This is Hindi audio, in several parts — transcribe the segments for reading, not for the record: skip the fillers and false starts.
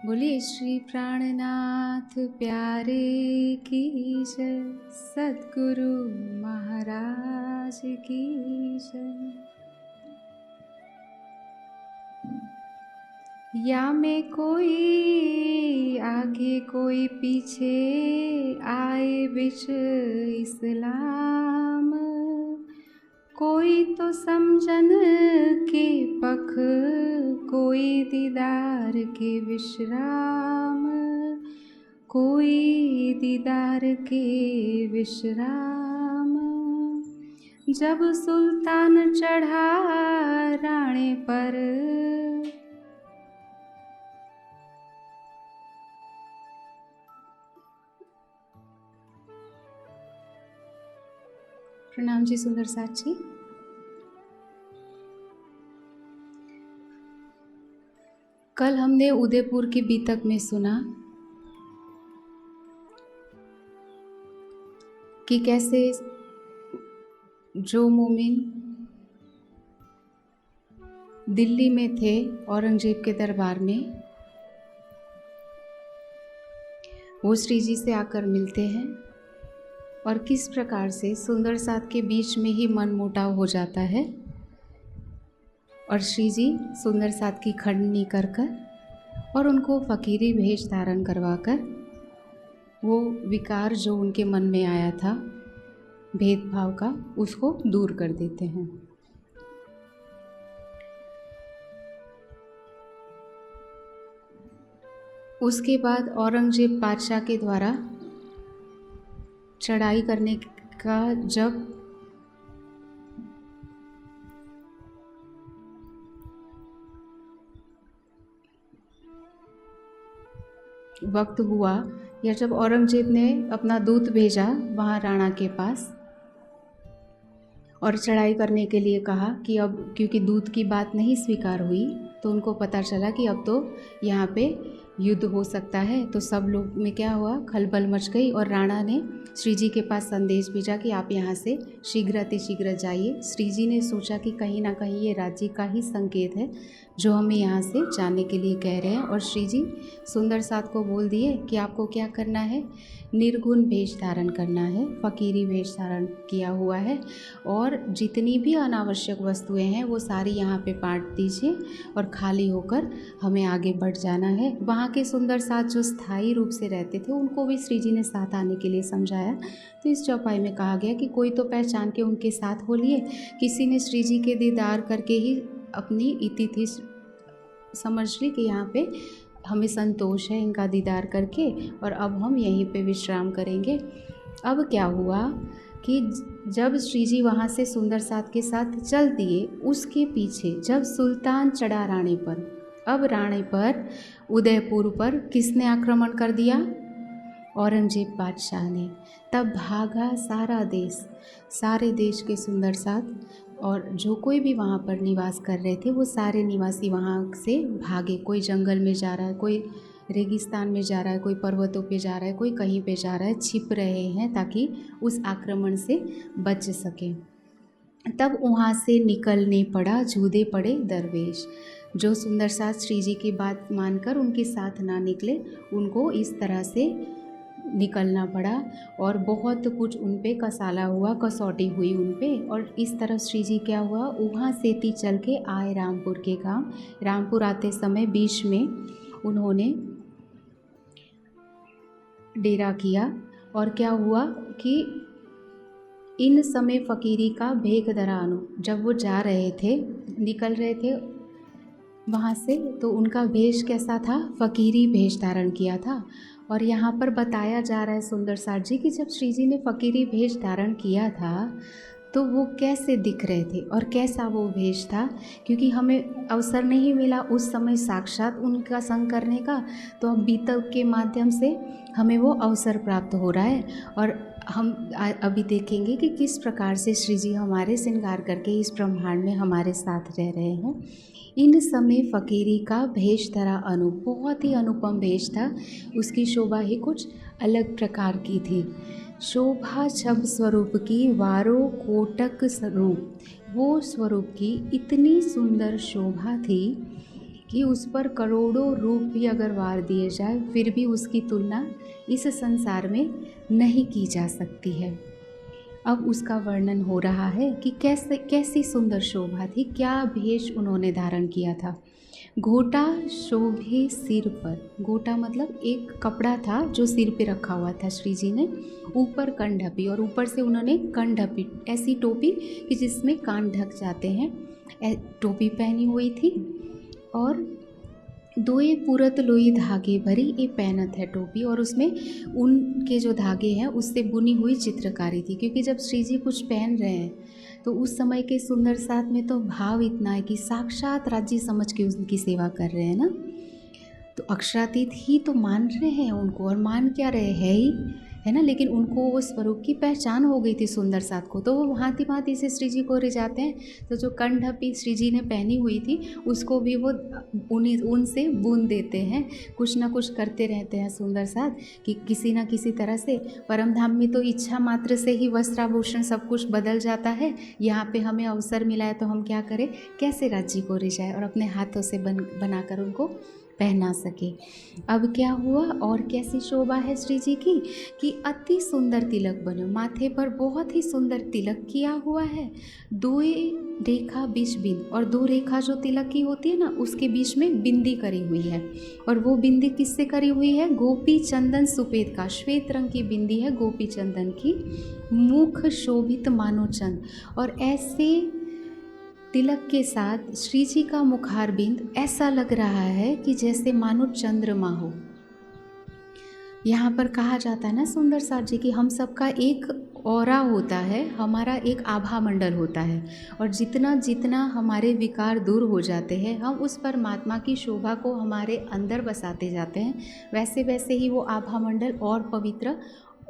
बोलिए श्री प्राणनाथ प्यारे की जय, सद्गुरु महाराज की जय। या में कोई आगे कोई पीछे आए बिच इस्लाम, कोई तो समझन के पख, कोई दीदार के विश्राम, कोई दीदार के विश्राम। जब सुल्तान चढ़ा राणे पर, प्रणाम जी सुंदर साथ जी। कल हमने उदयपुर की बीतक में सुना कि कैसे जो मोमिन दिल्ली में थे औरंगजेब के दरबार में, वो श्री जी से आकर मिलते हैं और किस प्रकार से सुंदर साथ के बीच में ही मन मुटाव हो जाता है और श्री जी सुंदर साथ की खंडनी कर और उनको फकीरी भेष धारण करवाकर वो विकार जो उनके मन में आया था भेदभाव का, उसको दूर कर देते हैं। उसके बाद औरंगजेब बादशाह के द्वारा चढ़ाई करने का जब वक्त हुआ, या जब औरंगजेब ने अपना दूत भेजा वहाँ राणा के पास और चढ़ाई करने के लिए कहा कि अब क्योंकि दूत की बात नहीं स्वीकार हुई, तो उनको पता चला कि अब तो यहाँ पे युद्ध हो सकता है। तो सब लोग में क्या हुआ, खलबल मच गई और राणा ने श्री जी के पास संदेश भेजा कि आप यहाँ से शीघ्र अतिशीघ्र जाइए। श्री जी ने सोचा कि कहीं ना कहीं ये राज्य का ही संकेत है जो हमें यहाँ से जाने के लिए कह रहे हैं, और श्री जी सुंदर साथ को बोल दिए कि आपको क्या करना है, निर्गुण वेश धारण करना है, फकीरी वेश धारण किया हुआ है, और जितनी भी अनावश्यक वस्तुएं हैं वो सारी यहाँ पे बांट दीजिए और खाली होकर हमें आगे बढ़ जाना है। वहाँ के सुंदर साथ जो स्थायी रूप से रहते थे उनको भी श्री जी ने साथ आने के लिए समझाया। तो इस चौपाई में कहा गया कि कोई तो पहचान के उनके साथ हो लिए, किसी ने श्री जी के दीदार करके ही अपनी इतिथि समझ ली कि यहाँ पे हमें संतोष है इनका दीदार करके, और अब हम यहीं पे विश्राम करेंगे। अब क्या हुआ कि जब श्री जी वहाँ से सुंदर साथ के साथ चल दिए, उसके पीछे जब सुल्तान चढ़ा राणे पर, अब राणे पर उदयपुर पर किसने आक्रमण कर दिया, औरंगजेब बादशाह ने। तब भागा सारा देश, सारे देश के सुंदर साथ और जो कोई भी वहाँ पर निवास कर रहे थे वो सारे निवासी वहाँ से भागे। कोई जंगल में जा रहा है, कोई रेगिस्तान में जा रहा है, कोई पर्वतों पे जा रहा है, कोई कहीं पे जा रहा है, छिप रहे हैं ताकि उस आक्रमण से बच सके। तब वहाँ से निकलने पड़ा, जूदे पड़े दरवेश। जो सुंदर साथ श्री जी की बात मानकर उनके साथ ना निकले, उनको इस तरह से निकलना पड़ा और बहुत कुछ उन पे कसाला हुआ, कसौटी हुई उन पे। और इस तरह श्री जी क्या हुआ, वहाँ से ती चल के आए रामपुर के गांव। रामपुर आते समय बीच में उन्होंने डेरा किया, और क्या हुआ कि इन समय फकीरी का भेख धरा अनु, जब वो जा रहे थे, निकल रहे थे वहाँ से, तो उनका भेष कैसा था, फकीरी भेष धारण किया था। और यहाँ पर बताया जा रहा है सुंदर साथ जी कि जब श्री जी ने फकीरी भेष धारण किया था तो वो कैसे दिख रहे थे और कैसा वो भेष था, क्योंकि हमें अवसर नहीं मिला उस समय साक्षात उनका संग करने का, तो अब बीतक के माध्यम से हमें वो अवसर प्राप्त हो रहा है। और हम अभी देखेंगे कि किस प्रकार से श्री जी हमारे श्रृंगार करके इस ब्रह्मांड में हमारे साथ रह रहे हैं। इन समय फकीरी का भेष धरा अनु, बहुत ही अनुपम भेष था, उसकी शोभा ही कुछ अलग प्रकार की थी। शोभा छब स्वरूप की वारो कोटक स्वरूप, वो स्वरूप की इतनी सुंदर शोभा थी कि उस पर करोड़ों रूप भी अगर वार दिए जाए फिर भी उसकी तुलना इस संसार में नहीं की जा सकती है। अब उसका वर्णन हो रहा है कि कैसी सुंदर शोभा थी, क्या भेष उन्होंने धारण किया था। घोटा शोभे सिर पर, घोटा मतलब एक कपड़ा था जो सिर पे रखा हुआ था श्री जी ने, ऊपर कान ढपी, और ऊपर से उन्होंने कान ढपी, ऐसी टोपी कि जिसमें कान ढक जाते हैं, टोपी पहनी हुई थी। और दोए पुरत लोई धागे भरी, ये पहनत है टोपी, और उसमें उनके जो धागे हैं उससे बुनी हुई चित्रकारी थी। क्योंकि जब श्री जी कुछ पहन रहे हैं तो उस समय के सुंदर साथ में तो भाव इतना है कि साक्षात राज्य समझ के उनकी सेवा कर रहे हैं ना, तो अक्षरातीत ही तो मान रहे हैं उनको, और मान क्या रहे हैं ही, है ना। लेकिन उनको वो स्वरूप की पहचान हो गई थी सुंदर साथ को, तो वो भांति भांति से श्री जी को रिझाते हैं। तो जो कंढपी श्री जी ने पहनी हुई थी उसको भी वो उनसे बुन देते हैं, कुछ ना कुछ करते रहते हैं सुंदर साथ, कि किसी ना किसी तरह से। परम धाम में तो इच्छा मात्र से ही वस्त्राभूषण सब कुछ बदल जाता है, यहाँ पे हमें अवसर मिला है तो हम क्या करें, कैसे राज्य को रिझाएं और अपने हाथों से बनाकर उनको पहना सके। अब क्या हुआ, और कैसी शोभा है श्री जी की, कि अति सुंदर तिलक बने, माथे पर बहुत ही सुंदर तिलक किया हुआ है। दो रेखा बीच बिंद, और दो रेखा जो तिलक की होती है ना उसके बीच में बिंदी करी हुई है, और वो बिंदी किससे करी हुई है, गोपी चंदन सुपेद का, श्वेत रंग की बिंदी है गोपी चंदन की। मुख शोभित मानो चंद, और ऐसे तिलक के साथ श्री जी का मुखारबिंद ऐसा लग रहा है कि जैसे मानो चंद्रमा हो। यहाँ पर कहा जाता है ना सुंदर साथ जी कि हम सबका एक ऑरा होता है, हमारा एक आभा मंडल होता है, और जितना जितना हमारे विकार दूर हो जाते हैं हम उस परमात्मा की शोभा को हमारे अंदर बसाते जाते हैं, वैसे वैसे ही वो आभा मंडल और पवित्र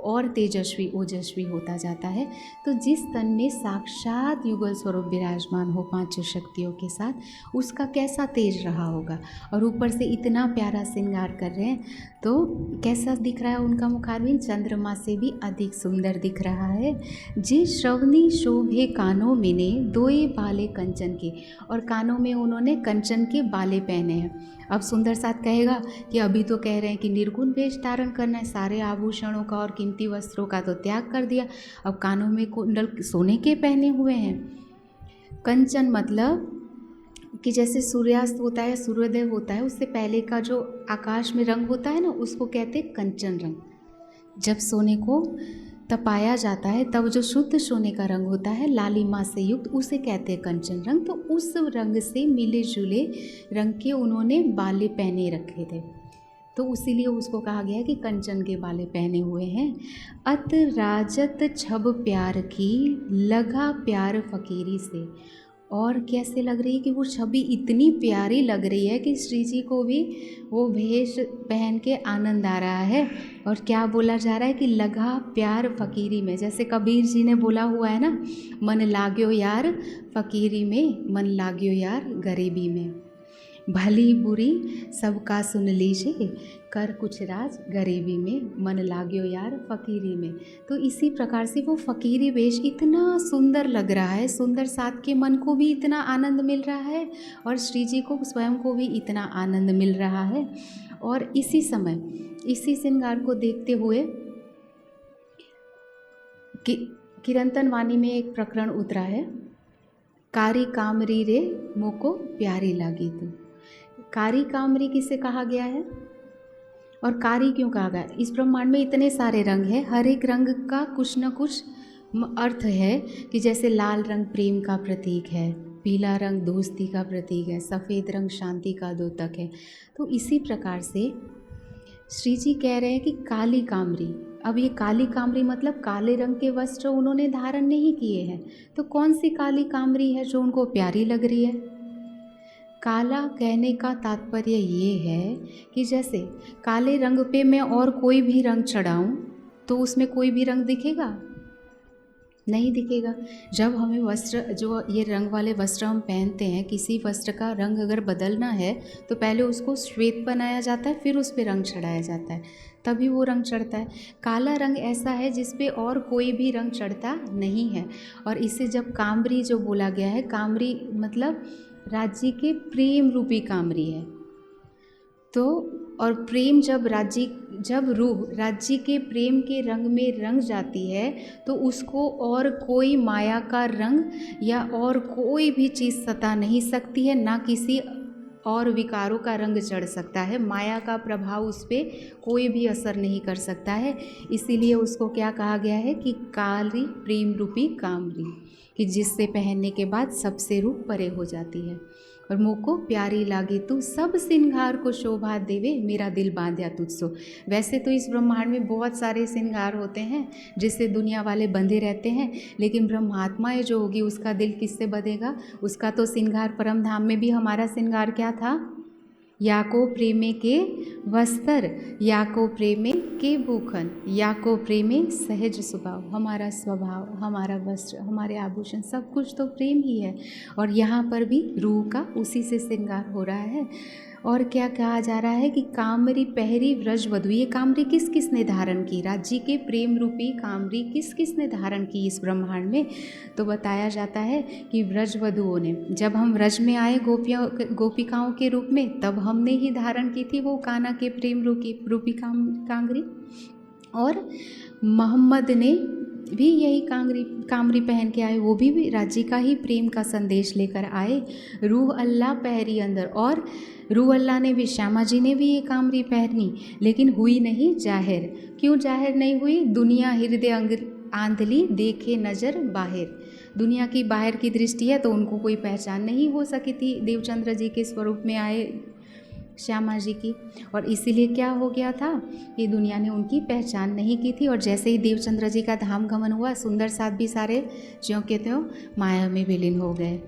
और तेजस्वी ओजस्वी होता जाता है। तो जिस तन में साक्षात युगल स्वरूप विराजमान हो पांचों शक्तियों के साथ, उसका कैसा तेज रहा होगा, और ऊपर से इतना प्यारा श्रृंगार कर रहे हैं तो कैसा दिख रहा है उनका मुखारबिंद, चंद्रमा से भी अधिक सुंदर दिख रहा है। जे श्रवणी शोभे कानों में ने दोए बाले कंचन के, और कानों में उन्होंने कंचन के बाले पहने हैं। अब सुंदर साथ कहेगा कि अभी तो कह रहे हैं कि निर्गुण वेश धारण करना है, सारे आभूषणों का और कीमती वस्त्रों का तो त्याग कर दिया, अब कानों में कुंडल सोने के पहने हुए हैं। कंचन मतलब कि जैसे सूर्यास्त होता है, सूर्योदय होता है, उससे पहले का जो आकाश में रंग होता है ना उसको कहते हैं कंचन रंग। जब सोने को तपाया जाता है तब जो शुद्ध सोने का रंग होता है लालिमा से युक्त, उसे कहते हैं कंचन रंग। तो उस रंग से मिले जुले रंग के उन्होंने बाले पहने रखे थे, तो उसीलिए उसको कहा गया है कि कंचन के बाले पहने हुए हैं। अत राजत छब प्यार की, लगा प्यार फकीरी से, और कैसे लग रही है कि वो छवि इतनी प्यारी लग रही है कि श्री जी को भी वो भेष पहन के आनंद आ रहा है। और क्या बोला जा रहा है कि लगा प्यार फकीरी में, जैसे कबीर जी ने बोला हुआ है ना, मन लाग्यो यार फकीरी में, मन लाग्यो यार गरीबी में, भली बुरी सबका सुन लीजिए, कर कुछ राज गरीबी में, मन लाग्यो यार फकीरी में। तो इसी प्रकार से वो फकीरी वेश इतना सुंदर लग रहा है, सुंदर साथ के मन को भी इतना आनंद मिल रहा है और श्री जी को स्वयं को भी इतना आनंद मिल रहा है। और इसी समय इसी श्रृंगार को देखते हुए किरंतन वाणी में एक प्रकरण उतरा है, कारी कामरी रे मोको प्यारी लागी तू। कारी कामरी किसे कहा गया है और कारी क्यों कहा गया? इस ब्रह्मांड में इतने सारे रंग हैं, हर एक रंग का कुछ न कुछ अर्थ है। कि जैसे लाल रंग प्रेम का प्रतीक है, पीला रंग दोस्ती का प्रतीक है, सफ़ेद रंग शांति का द्योतक है। तो इसी प्रकार से श्री जी कह रहे हैं कि काली कामरी। अब ये काली कामरी मतलब काले रंग के वस्त्र उन्होंने धारण नहीं किए हैं, तो कौन सी काली कामरी है जो उनको प्यारी लग रही है? काला कहने का तात्पर्य ये है कि जैसे काले रंग पे मैं और कोई भी रंग चढ़ाऊँ तो उसमें कोई भी रंग दिखेगा? नहीं दिखेगा। जब हमें वस्त्र, जो ये रंग वाले वस्त्र हम पहनते हैं, किसी वस्त्र का रंग अगर बदलना है तो पहले उसको श्वेत बनाया जाता है, फिर उस पर रंग चढ़ाया जाता है, तभी वो रंग चढ़ता है। काला रंग ऐसा है जिस पे और कोई भी रंग चढ़ता नहीं है। और इसे जब कामरी जो बोला गया है, कामरी मतलब राज्य के प्रेम रूपी कामरी है। तो और प्रेम जब रूह राज्य के प्रेम के रंग में रंग जाती है तो उसको और कोई माया का रंग या और कोई भी चीज़ सता नहीं सकती है, ना किसी और विकारों का रंग चढ़ सकता है। माया का प्रभाव उस पर कोई भी असर नहीं कर सकता है। इसीलिए उसको क्या कहा गया है कि काली प्रेम रूपी कामरी, कि जिससे पहनने के बाद सबसे रूप परे हो जाती है। और मुँह को प्यारी लागे तू सब सिंगार को शोभा देवे, मेरा दिल बांध्या तुझसो। वैसे तो इस ब्रह्मांड में बहुत सारे सिंगार होते हैं जिससे दुनिया वाले बंधे रहते हैं, लेकिन ब्रह्मात्मा जो होगी उसका दिल किससे बंधेगा? उसका तो सिंगार परम धाम में भी हमारा सिंगार क्या था? याको प्रेमे के वस्त्र, याको प्रेमे के भूखन, याको प्रेमे सहज स्वभाव। हमारा स्वभाव, हमारा वस्त्र, हमारे आभूषण, सब कुछ तो प्रेम ही है। और यहाँ पर भी रूह का उसी से श्रृंगार हो रहा है। और क्या कहा जा रहा है कि कामरी पहरी व्रजवधु। ये कामरी किस किस ने धारण की? राज्य के प्रेम रूपी कामरी किस किस ने धारण की इस ब्रह्मांड में? तो बताया जाता है कि व्रजवधुओं ने। जब हम व्रज में आए गोपिकाओं के रूप में, तब हमने ही धारण की थी वो कान्हा के प्रेम रूपी कांगरी। और मोहम्मद ने भी यही कामरी पहन के आए, वो भी राज्य का ही प्रेम का संदेश लेकर आए। रूह अल्लाह पहरी अंदर, और रूह अल्लाह ने भी, श्यामा जी ने भी ये कामरी पहनी, लेकिन हुई नहीं जाहिर। क्यों जाहिर नहीं हुई? दुनिया हृदय आंधली देखे नज़र बाहर। दुनिया की बाहर की दृष्टि है तो उनको कोई पहचान नहीं हो सकी थी देवचंद्र जी के स्वरूप में आए श्यामा जी की। और इसीलिए क्या हो गया था कि दुनिया ने उनकी पहचान नहीं की थी। और जैसे ही देवचंद्र जी का धाम गमन हुआ, सुंदर साथ भी सारे ज्यों के त्यों माया में विलीन हो गए।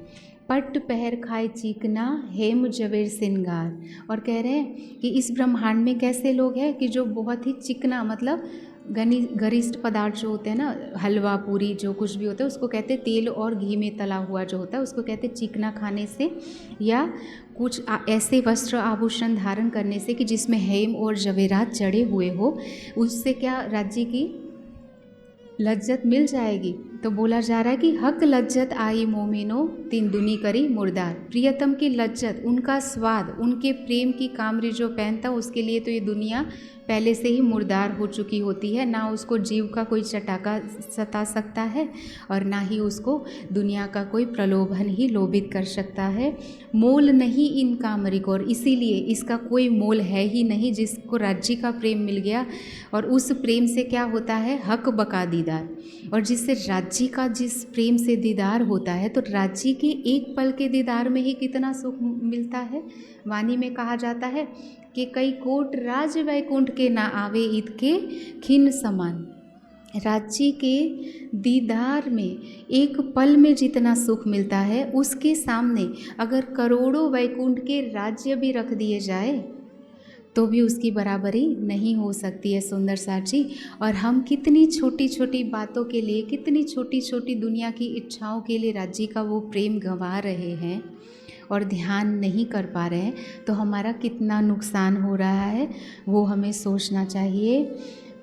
पट पहर खाए चीकना हेम जवेर सिंगार। और कह रहे हैं कि इस ब्रह्मांड में कैसे लोग हैं कि जो बहुत ही चिकना, मतलब गरिष्ठ पदार्थ जो होते हैं ना, हलवा पूरी जो कुछ भी होता है उसको कहते हैं तेल और घी में तला हुआ जो होता है उसको कहते हैं चिकना खाने से, या कुछ ऐसे वस्त्र आभूषण धारण करने से कि जिसमें हेम और जवेरात जड़े हुए हो, उससे क्या राज्य की लज्जत मिल जाएगी। तो बोला जा रहा है कि हक लज्जत आई मोमिनो तीन दुनी करी मुर्दार। प्रियतम की लज्जत, उनका स्वाद, उनके प्रेम की कामरी जो पहनता उसके लिए तो ये दुनिया पहले से ही मुर्दार हो चुकी होती है। ना उसको जीव का कोई चटाका सता सकता है और ना ही उसको दुनिया का कोई प्रलोभन ही लोभित कर सकता है। मोल नहीं इन कामरी को, और इसीलिए इसका कोई मोल है ही नहीं जिसको राज्य का प्रेम मिल गया। और उस प्रेम से क्या होता है? हक बका दीदार। और जिससे राज्य का जिस प्रेम से दीदार होता है तो राज्य के एक पल के दीदार में ही कितना सुख मिलता है। वाणी में कहा जाता है कि कई कोट राज वैकुंठ के ना आवे इतके खिन समान। राज्य के दीदार में एक पल में जितना सुख मिलता है, उसके सामने अगर करोड़ों वैकुंठ के राज्य भी रख दिए जाए तो भी उसकी बराबरी नहीं हो सकती है सुंदर साची। और हम कितनी छोटी छोटी बातों के लिए, कितनी छोटी छोटी दुनिया की इच्छाओं के लिए राज्य का वो प्रेम गंवा रहे हैं और ध्यान नहीं कर पा रहे हैं, तो हमारा कितना नुकसान हो रहा है वो हमें सोचना चाहिए।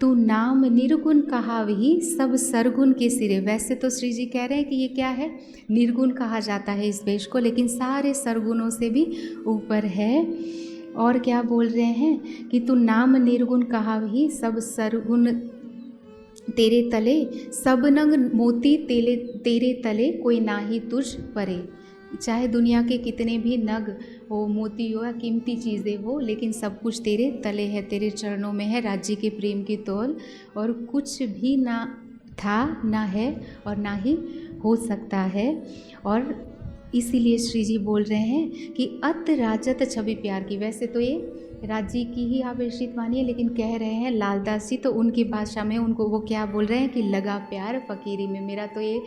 तू नाम निर्गुण कहा वही सब सरगुण के सिरे। वैसे तो श्री जी कह रहे हैं कि ये क्या है? निर्गुण कहा जाता है इस वेश को, लेकिन सारे सरगुणों से भी ऊपर है। और क्या बोल रहे हैं कि तू नाम निर्गुण कहा वही सब सरगुण तेरे तले, सब नंग मोती तेरे तले कोई नाही तुझ परे। चाहे दुनिया के कितने भी नग हो, मोती हो या कीमती चीज़ें हो, लेकिन सब कुछ तेरे तले है, तेरे चरणों में है राज्य के प्रेम की तौल। और कुछ भी ना था, ना है और ना ही हो सकता है। और इसीलिए श्री जी बोल रहे हैं कि अत राजत छवि प्यार की। वैसे तो ये राज्य की ही आवेशित वाणी है, लेकिन कह रहे हैं लालदास जी तो उनकी भाषा में उनको वो क्या बोल रहे हैं कि लगा प्यार फकीरी में। मेरा तो ये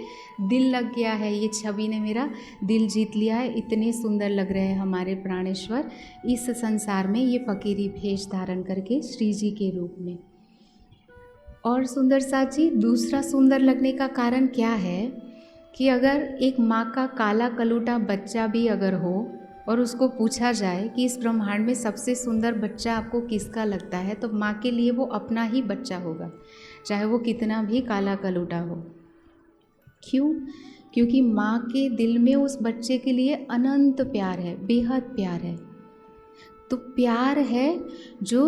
दिल लग गया है, ये छवि ने मेरा दिल जीत लिया है। इतने सुंदर लग रहे हैं हमारे प्राणेश्वर इस संसार में, ये फकीरी भेष धारण करके श्री जी के रूप में। और सुंदर साथ जी, दूसरा सुंदर लगने का कारण क्या है कि अगर एक माँ का काला कलूटा बच्चा भी अगर हो और उसको पूछा जाए कि इस ब्रह्मांड में सबसे सुंदर बच्चा आपको किसका लगता है, तो माँ के लिए वो अपना ही बच्चा होगा, चाहे वो कितना भी काला कलूटा हो। क्यों? क्योंकि माँ के दिल में उस बच्चे के लिए अनंत प्यार है, बेहद प्यार है। तो प्यार है जो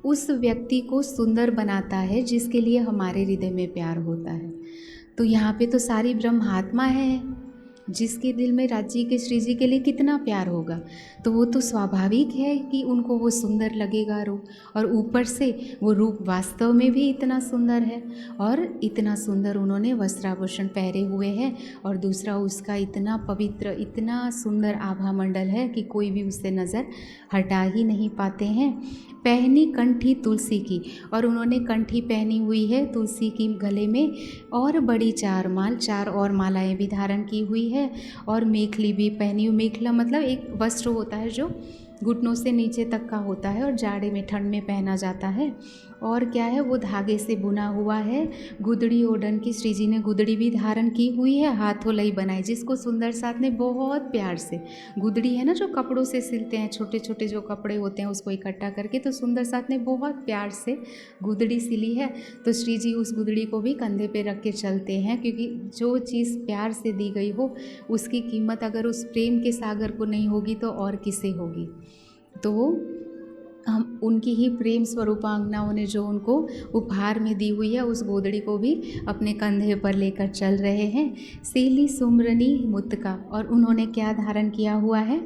उस व्यक्ति को सुंदर बनाता है जिसके लिए हमारे हृदय में प्यार होता है। तो यहाँ पे तो सारी ब्रह्मात्मा है जिसके दिल में राज्य के श्री जी के लिए कितना प्यार होगा, तो वो तो स्वाभाविक है कि उनको वो सुंदर लगेगा रूप। और ऊपर से वो रूप वास्तव में भी इतना सुंदर है, और इतना सुंदर उन्होंने वस्त्राभूषण पहरे हुए हैं, और दूसरा उसका इतना पवित्र, इतना सुंदर आभा मंडल है कि कोई भी उससे नज़र हटा ही नहीं पाते हैं। पहनी कंठी तुलसी की, और उन्होंने कंठी पहनी हुई है तुलसी की गले में, और बड़ी 4 और मालाएं भी धारण की हुई है, और मेखली भी पहनी हुई। मेखला मतलब एक वस्त्र होता है जो घुटनों से नीचे तक का होता है और जाड़े में, ठंड में पहना जाता है। और क्या है, वो धागे से बुना हुआ है। गुदड़ी ओढ़न की, श्री जी ने गुदड़ी भी धारण की हुई है, हाथों लई बनाई, जिसको सुंदर साथ ने बहुत प्यार से, गुदड़ी है ना जो कपड़ों से सिलते हैं, छोटे छोटे जो कपड़े होते हैं उसको इकट्ठा करके, तो सुंदर साथ ने बहुत प्यार से गुदड़ी सिली है। तो श्री जी उस गुदड़ी को भी कंधे पे रख के चलते हैं, क्योंकि जो चीज़ प्यार से दी गई हो उसकी कीमत अगर उस प्रेम के सागर को नहीं होगी तो और किसे होगी। तो वो हम उनकी ही प्रेम स्वरूपांगनाओं ने जो उनको उपहार में दी हुई है उस गोदड़ी को भी अपने कंधे पर लेकर चल रहे हैं। सेली सुमरनी मुत्का, और उन्होंने क्या धारण किया हुआ है,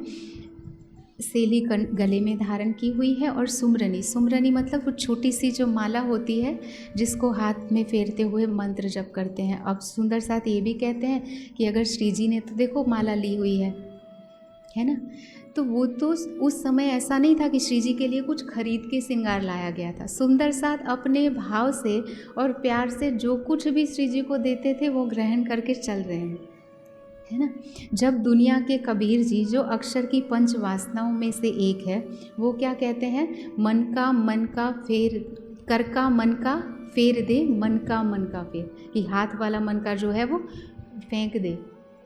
सेली गले में धारण की हुई है, और सुमरनी, सुमरनी मतलब वो छोटी सी जो माला होती है जिसको हाथ में फेरते हुए मंत्र जप करते हैं। अब सुंदर साथ ये भी कहते हैं कि अगर श्री जी ने तो देखो माला ली हुई है ना, तो वो तो उस समय ऐसा नहीं था कि श्री जी के लिए कुछ खरीद के श्रृंगार लाया गया था। सुंदर साथ अपने भाव से और प्यार से जो कुछ भी श्री जी को देते थे वो ग्रहण करके चल रहे हैं, है ना। जब दुनिया के कबीर जी जो अक्षर की 5 वासनाओं में से एक है, वो क्या कहते हैं, मन का फेर, कर का मन का फेर दे, मन का फेर, कि हाथ वाला मन का जो है वो फेंक दे,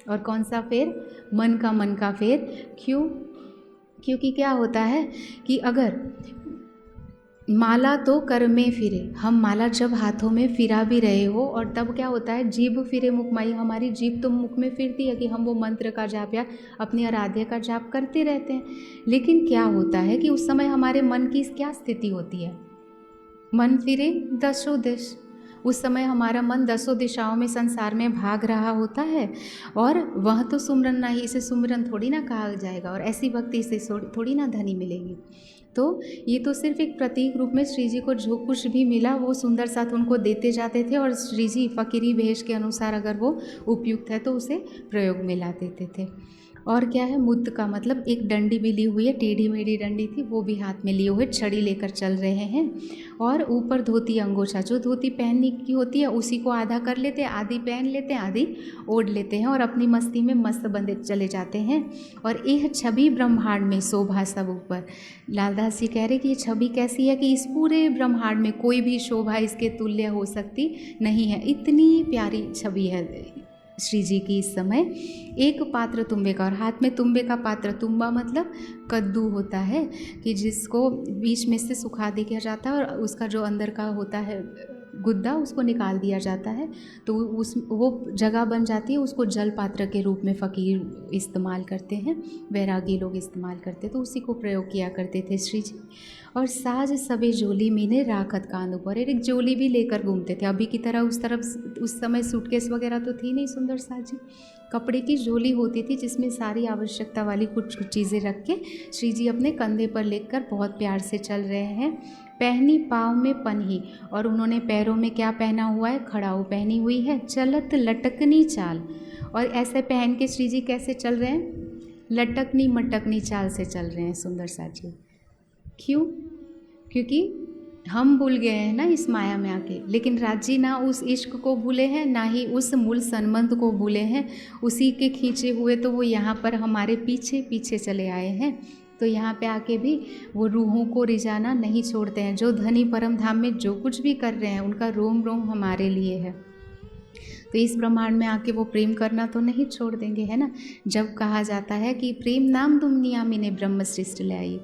और कौन सा फेर, मन का फेर। क्योंकि क्या होता है कि अगर माला तो कर में फिरे, हम माला जब हाथों में फिरा भी रहे हो, और तब क्या होता है, जीभ फिरे मुखमाई, हमारी जीभ तो मुख में फिरती है कि हम वो मंत्र का जाप या अपनी आराध्य का जाप करते रहते हैं। लेकिन क्या होता है कि उस समय हमारे मन की क्या स्थिति होती है, मन फिरे दसों दिश, उस समय हमारा मन 10 दिशाओं में संसार में भाग रहा होता है, और वह तो सुमरन नहीं, इसे सुमरन थोड़ी ना कहा जाएगा, और ऐसी भक्ति से थोड़ी ना धनी मिलेगी। तो ये तो सिर्फ एक प्रतीक रूप में श्री जी को जो कुछ भी मिला वो सुंदर साथ उनको देते जाते थे, और श्री जी फकीरी भेष के अनुसार अगर वो उपयुक्त है तो उसे प्रयोग में ला देते थे। और क्या है, मुद्द का मतलब एक डंडी भी ली हुई है, टेढ़ी मेढ़ी डंडी थी, वो भी हाथ में लिए हुए छड़ी लेकर चल रहे हैं। और ऊपर धोती अंगोछा, जो धोती पहनने की होती है उसी को आधा कर लेते हैं, आधी पहन लेते हैं, आधी ओढ़ लेते हैं, और अपनी मस्ती में मस्त बंदे चले जाते हैं। और यह छवि ब्रह्मांड में शोभा सब ऊपर, लालदास जी कह रहे कि ये छवि कैसी है कि इस पूरे ब्रह्मांड में कोई भी शोभा इसके तुल्य हो सकती नहीं है, इतनी प्यारी छवि है श्री जी की इस समय। एक पात्र तुम्बे का, और हाथ में तुम्बे का पात्र, तुम्बा मतलब कद्दू होता है कि जिसको बीच में से सुखा दिया जाता है, और उसका जो अंदर का होता है गुद्दा उसको निकाल दिया जाता है, तो वो जगह बन जाती है, उसको जल पात्र के रूप में फ़कीर इस्तेमाल करते हैं, वैरागी लोग इस्तेमाल करते, तो उसी को प्रयोग किया करते थे श्री जी। और साज सबे जोली मीने राखत कांध ऊपर, एक जोली भी लेकर घूमते थे। अभी की तरह उस समय सूटकेस वगैरह तो थी नहीं, सुंदर साज जी कपड़े की झोली होती थी जिसमें सारी आवश्यकता वाली कुछ चीज़ें रख के श्री जी अपने कंधे पर लेकर बहुत प्यार से चल रहे हैं। पहनी पाँव में पन्ही, और उन्होंने पैरों में क्या पहना हुआ है, खड़ाऊ पहनी हुई है। चलत लटकनी चाल, और ऐसे पहन के श्री जी कैसे चल रहे हैं, लटकनी मटकनी चाल से चल रहे हैं सुंदर साज जी। क्यों, क्योंकि हम भूल गए हैं ना इस माया में आके, लेकिन राजी ना उस इश्क को भूले हैं, ना ही उस मूल संबंध को भूले हैं, उसी के खींचे हुए तो वो यहाँ पर हमारे पीछे पीछे चले आए हैं। तो यहाँ पे आके भी वो रूहों को रिझाना नहीं छोड़ते हैं। जो धनी परम धाम में जो कुछ भी कर रहे हैं उनका रोम रोम हमारे लिए है, तो इस ब्रह्मांड में आके वो प्रेम करना तो नहीं छोड़ देंगे, है ना। जब कहा जाता है कि प्रेम नाम दुनिया मीने ब्रह्म सृष्टि लाई,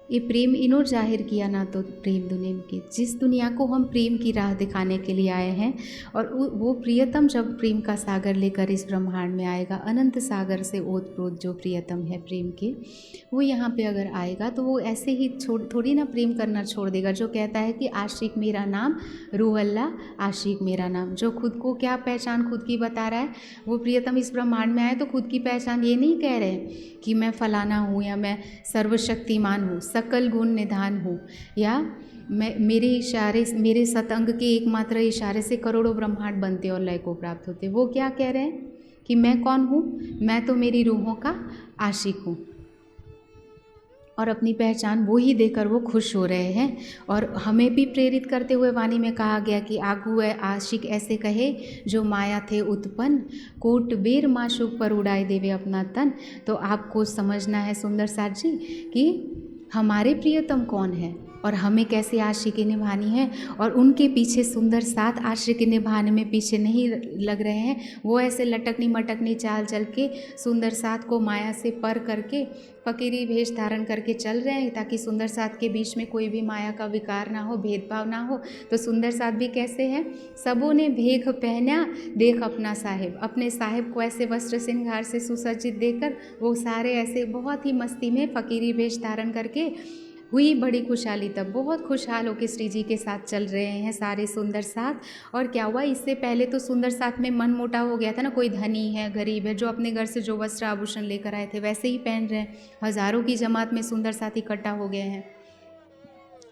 ये प्रेम इनो जाहिर किया ना तो प्रेम दुनिया की, जिस दुनिया को हम प्रेम की राह दिखाने के लिए आए हैं, और वो प्रियतम जब प्रेम का सागर लेकर इस ब्रह्मांड में आएगा, अनंत सागर से ओतप्रोत जो प्रियतम है प्रेम के, वो यहाँ पे अगर आएगा तो वो ऐसे ही थोड़ी ना प्रेम करना छोड़ देगा। जो कहता है कि आशिक मेरा नाम, रूह अल्लाह आशिक मेरा नाम, जो खुद को क्या पहचान खुद की बता रहा है, वो प्रियतम इस ब्रह्मांड में आए तो खुद की पहचान ये नहीं कह रहे कि मैं फलाना हूँ या मैं सर्वशक्तिमान हूँ, सकल गुण निधान हूँ, या मैं मेरे इशारे, मेरे सतंग के एकमात्र इशारे से करोड़ों ब्रह्मांड बनते और लय को प्राप्त होते। वो क्या कह रहे हैं कि मैं कौन हूँ, मैं तो मेरी रूहों का आशिक हूँ, और अपनी पहचान वो ही देकर वो खुश हो रहे हैं। और हमें भी प्रेरित करते हुए वाणी में कहा गया कि आगू है आशिक ऐसे कहे, जो माया थे उत्पन्न, कोट बेर माशुक पर उड़ाए देवे अपना तन। तो आपको समझना है सुंदर साथ जी कि हमारे प्रियतम कौन है और हमें कैसे आशिकी निभानी है, और उनके पीछे सुंदर साथ आशिकी निभाने में पीछे नहीं लग रहे हैं। वो ऐसे लटकनी मटकनी चाल चल के सुंदर साथ को माया से पर करके फकीरी भेष धारण करके चल रहे हैं, ताकि सुंदर साथ के बीच में कोई भी माया का विकार ना हो, भेदभाव ना हो। तो सुंदर साथ भी कैसे हैं, सबों ने भेख पहना देख अपना साहिब, अपने साहिब को ऐसे वस्त्र श्रृंगार से सुसज्जित देकर वो सारे ऐसे बहुत ही मस्ती में फकीरी भेष धारण करके हुई बड़ी खुशहाली। तब बहुत खुशहाल होकर श्री जी के साथ चल रहे हैं सारे सुंदर साथ। और क्या हुआ, इससे पहले तो सुंदर साथ में मन मोटा हो गया था ना, कोई धनी है गरीब है, जो अपने घर से जो वस्त्र आभूषण लेकर आए थे वैसे ही पहन रहे हैं। हजारों की जमात में सुंदर साथ इकट्ठा हो गए हैं,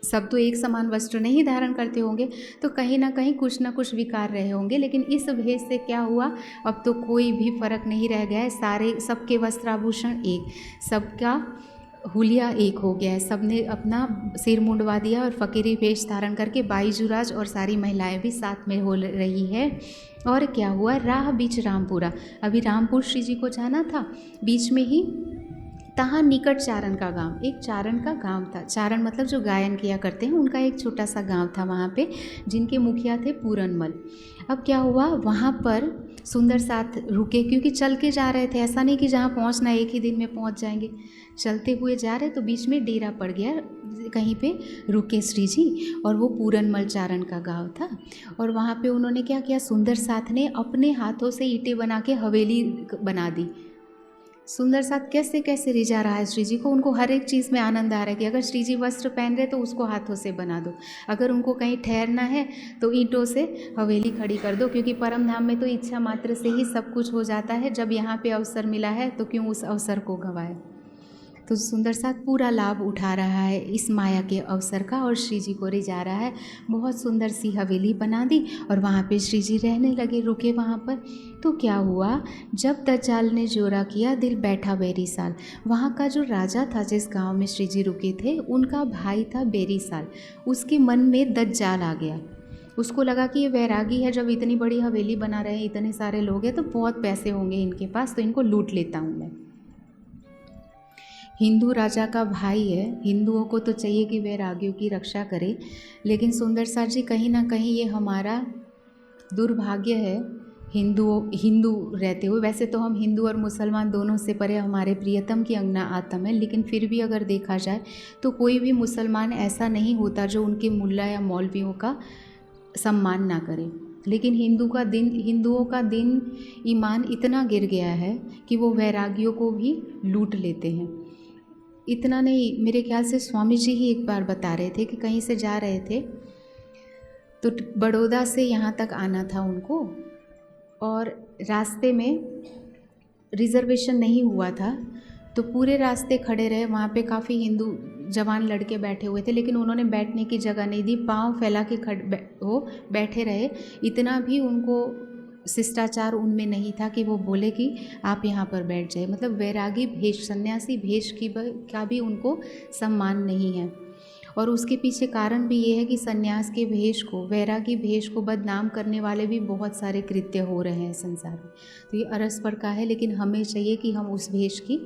सब तो एक समान वस्त्र नहीं धारण करते होंगे, तो कहीं ना कहीं कुछ ना कुछ विकार रहे होंगे। लेकिन इस भेष से क्या हुआ, अब तो कोई भी फर्क नहीं रह गया है, सारे सबके वस्त्राभूषण एक, सबका हुलिया एक हो गया है, सबने अपना सिर मुंडवा दिया और फकीरी वेश धारण करके बाईजुराज और सारी महिलाएं भी साथ में हो रही है। और क्या हुआ, राह बीच रामपुरा, अभी रामपुर श्री जी को जाना था, बीच में ही तहाँ निकट चारण का गांव, एक चारण का गांव था। चारण मतलब जो गायन किया करते हैं उनका एक छोटा सा गांव था वहाँ पे, जिनके मुखिया थे पूरनमल। अब क्या हुआ, वहाँ पर सुंदर साथ रुके, क्योंकि चल के जा रहे थे, ऐसा नहीं कि जहाँ पहुँचना एक ही दिन में पहुँच जाएंगे, चलते हुए जा रहे, तो बीच में डेरा पड़ गया, कहीं पे रुके श्री जी, और वो पूरनमल चारण का गांव था। और वहाँ पे उन्होंने क्या किया, सुंदर साथ ने अपने हाथों से ईंटें बना के हवेली बना दी। सुंदर साथ कैसे कैसे रिझा रहा है श्री जी को, उनको हर एक चीज़ में आनंद आ रहा है कि अगर श्री जी वस्त्र पहन रहे तो उसको हाथों से बना दो, अगर उनको कहीं ठहरना है तो ईंटों से हवेली खड़ी कर दो, क्योंकि परम धाम में तो इच्छा मात्र से ही सब कुछ हो जाता है। जब यहाँ पे अवसर मिला है तो क्यों उस अवसर को गंवाए। तो सुंदर साथ पूरा लाभ उठा रहा है इस माया के अवसर का, और श्री जी को रिझा रहा है। बहुत सुंदर सी हवेली बना दी और वहाँ पे श्री जी रहने लगे, रुके वहाँ पर। तो क्या हुआ, जब दज्जाल ने जोरा किया दिल बैठा बेरी साल, वहाँ का जो राजा था जिस गांव में श्री जी रुके थे, उनका भाई था बेरी साल, उसके मन में दज्जाल आ गया। उसको लगा कि ये वैरागी है, जब इतनी बड़ी हवेली बना रहे हैं, इतने सारे लोग हैं, तो बहुत पैसे होंगे इनके पास, तो इनको लूट लेता हूँ मैं। हिंदू राजा का भाई है, हिंदुओं को तो चाहिए कि वैरागियों की रक्षा करे, लेकिन सुंदर साथ जी कहीं ना कहीं ये हमारा दुर्भाग्य है हिंदू रहते हुए। वैसे तो हम हिंदू और मुसलमान दोनों से परे हमारे प्रियतम की अंगना आत्म है, लेकिन फिर भी अगर देखा जाए तो कोई भी मुसलमान ऐसा नहीं होता जो उनके मुल्ला या मौलवियों का सम्मान ना करे। लेकिन हिंदुओं का दिन ईमान इतना गिर गया है कि वो वैरागियों को भी लूट लेते हैं। इतना नहीं, मेरे ख्याल से स्वामी जी ही एक बार बता रहे थे कि कहीं से जा रहे थे तो बड़ौदा से यहाँ तक आना था उनको, और रास्ते में रिज़र्वेशन नहीं हुआ था, तो पूरे रास्ते खड़े रहे। वहाँ पे काफ़ी हिंदू जवान लड़के बैठे हुए थे, लेकिन उन्होंने बैठने की जगह नहीं दी, पाँव फैला के वो बैठे रहे। इतना भी उनको शिष्टाचार उनमें नहीं था कि वो बोले कि आप यहाँ पर बैठ जाए। मतलब वैरागी भेष, सन्यासी भेष का भी उनको सम्मान नहीं है। और उसके पीछे कारण भी ये है कि सन्यास के भेष को, वैरागी भेष को बदनाम करने वाले भी बहुत सारे कृत्य हो रहे हैं संसार में। तो ये अरसपर का है, लेकिन हमें चाहिए कि हम उस भेष की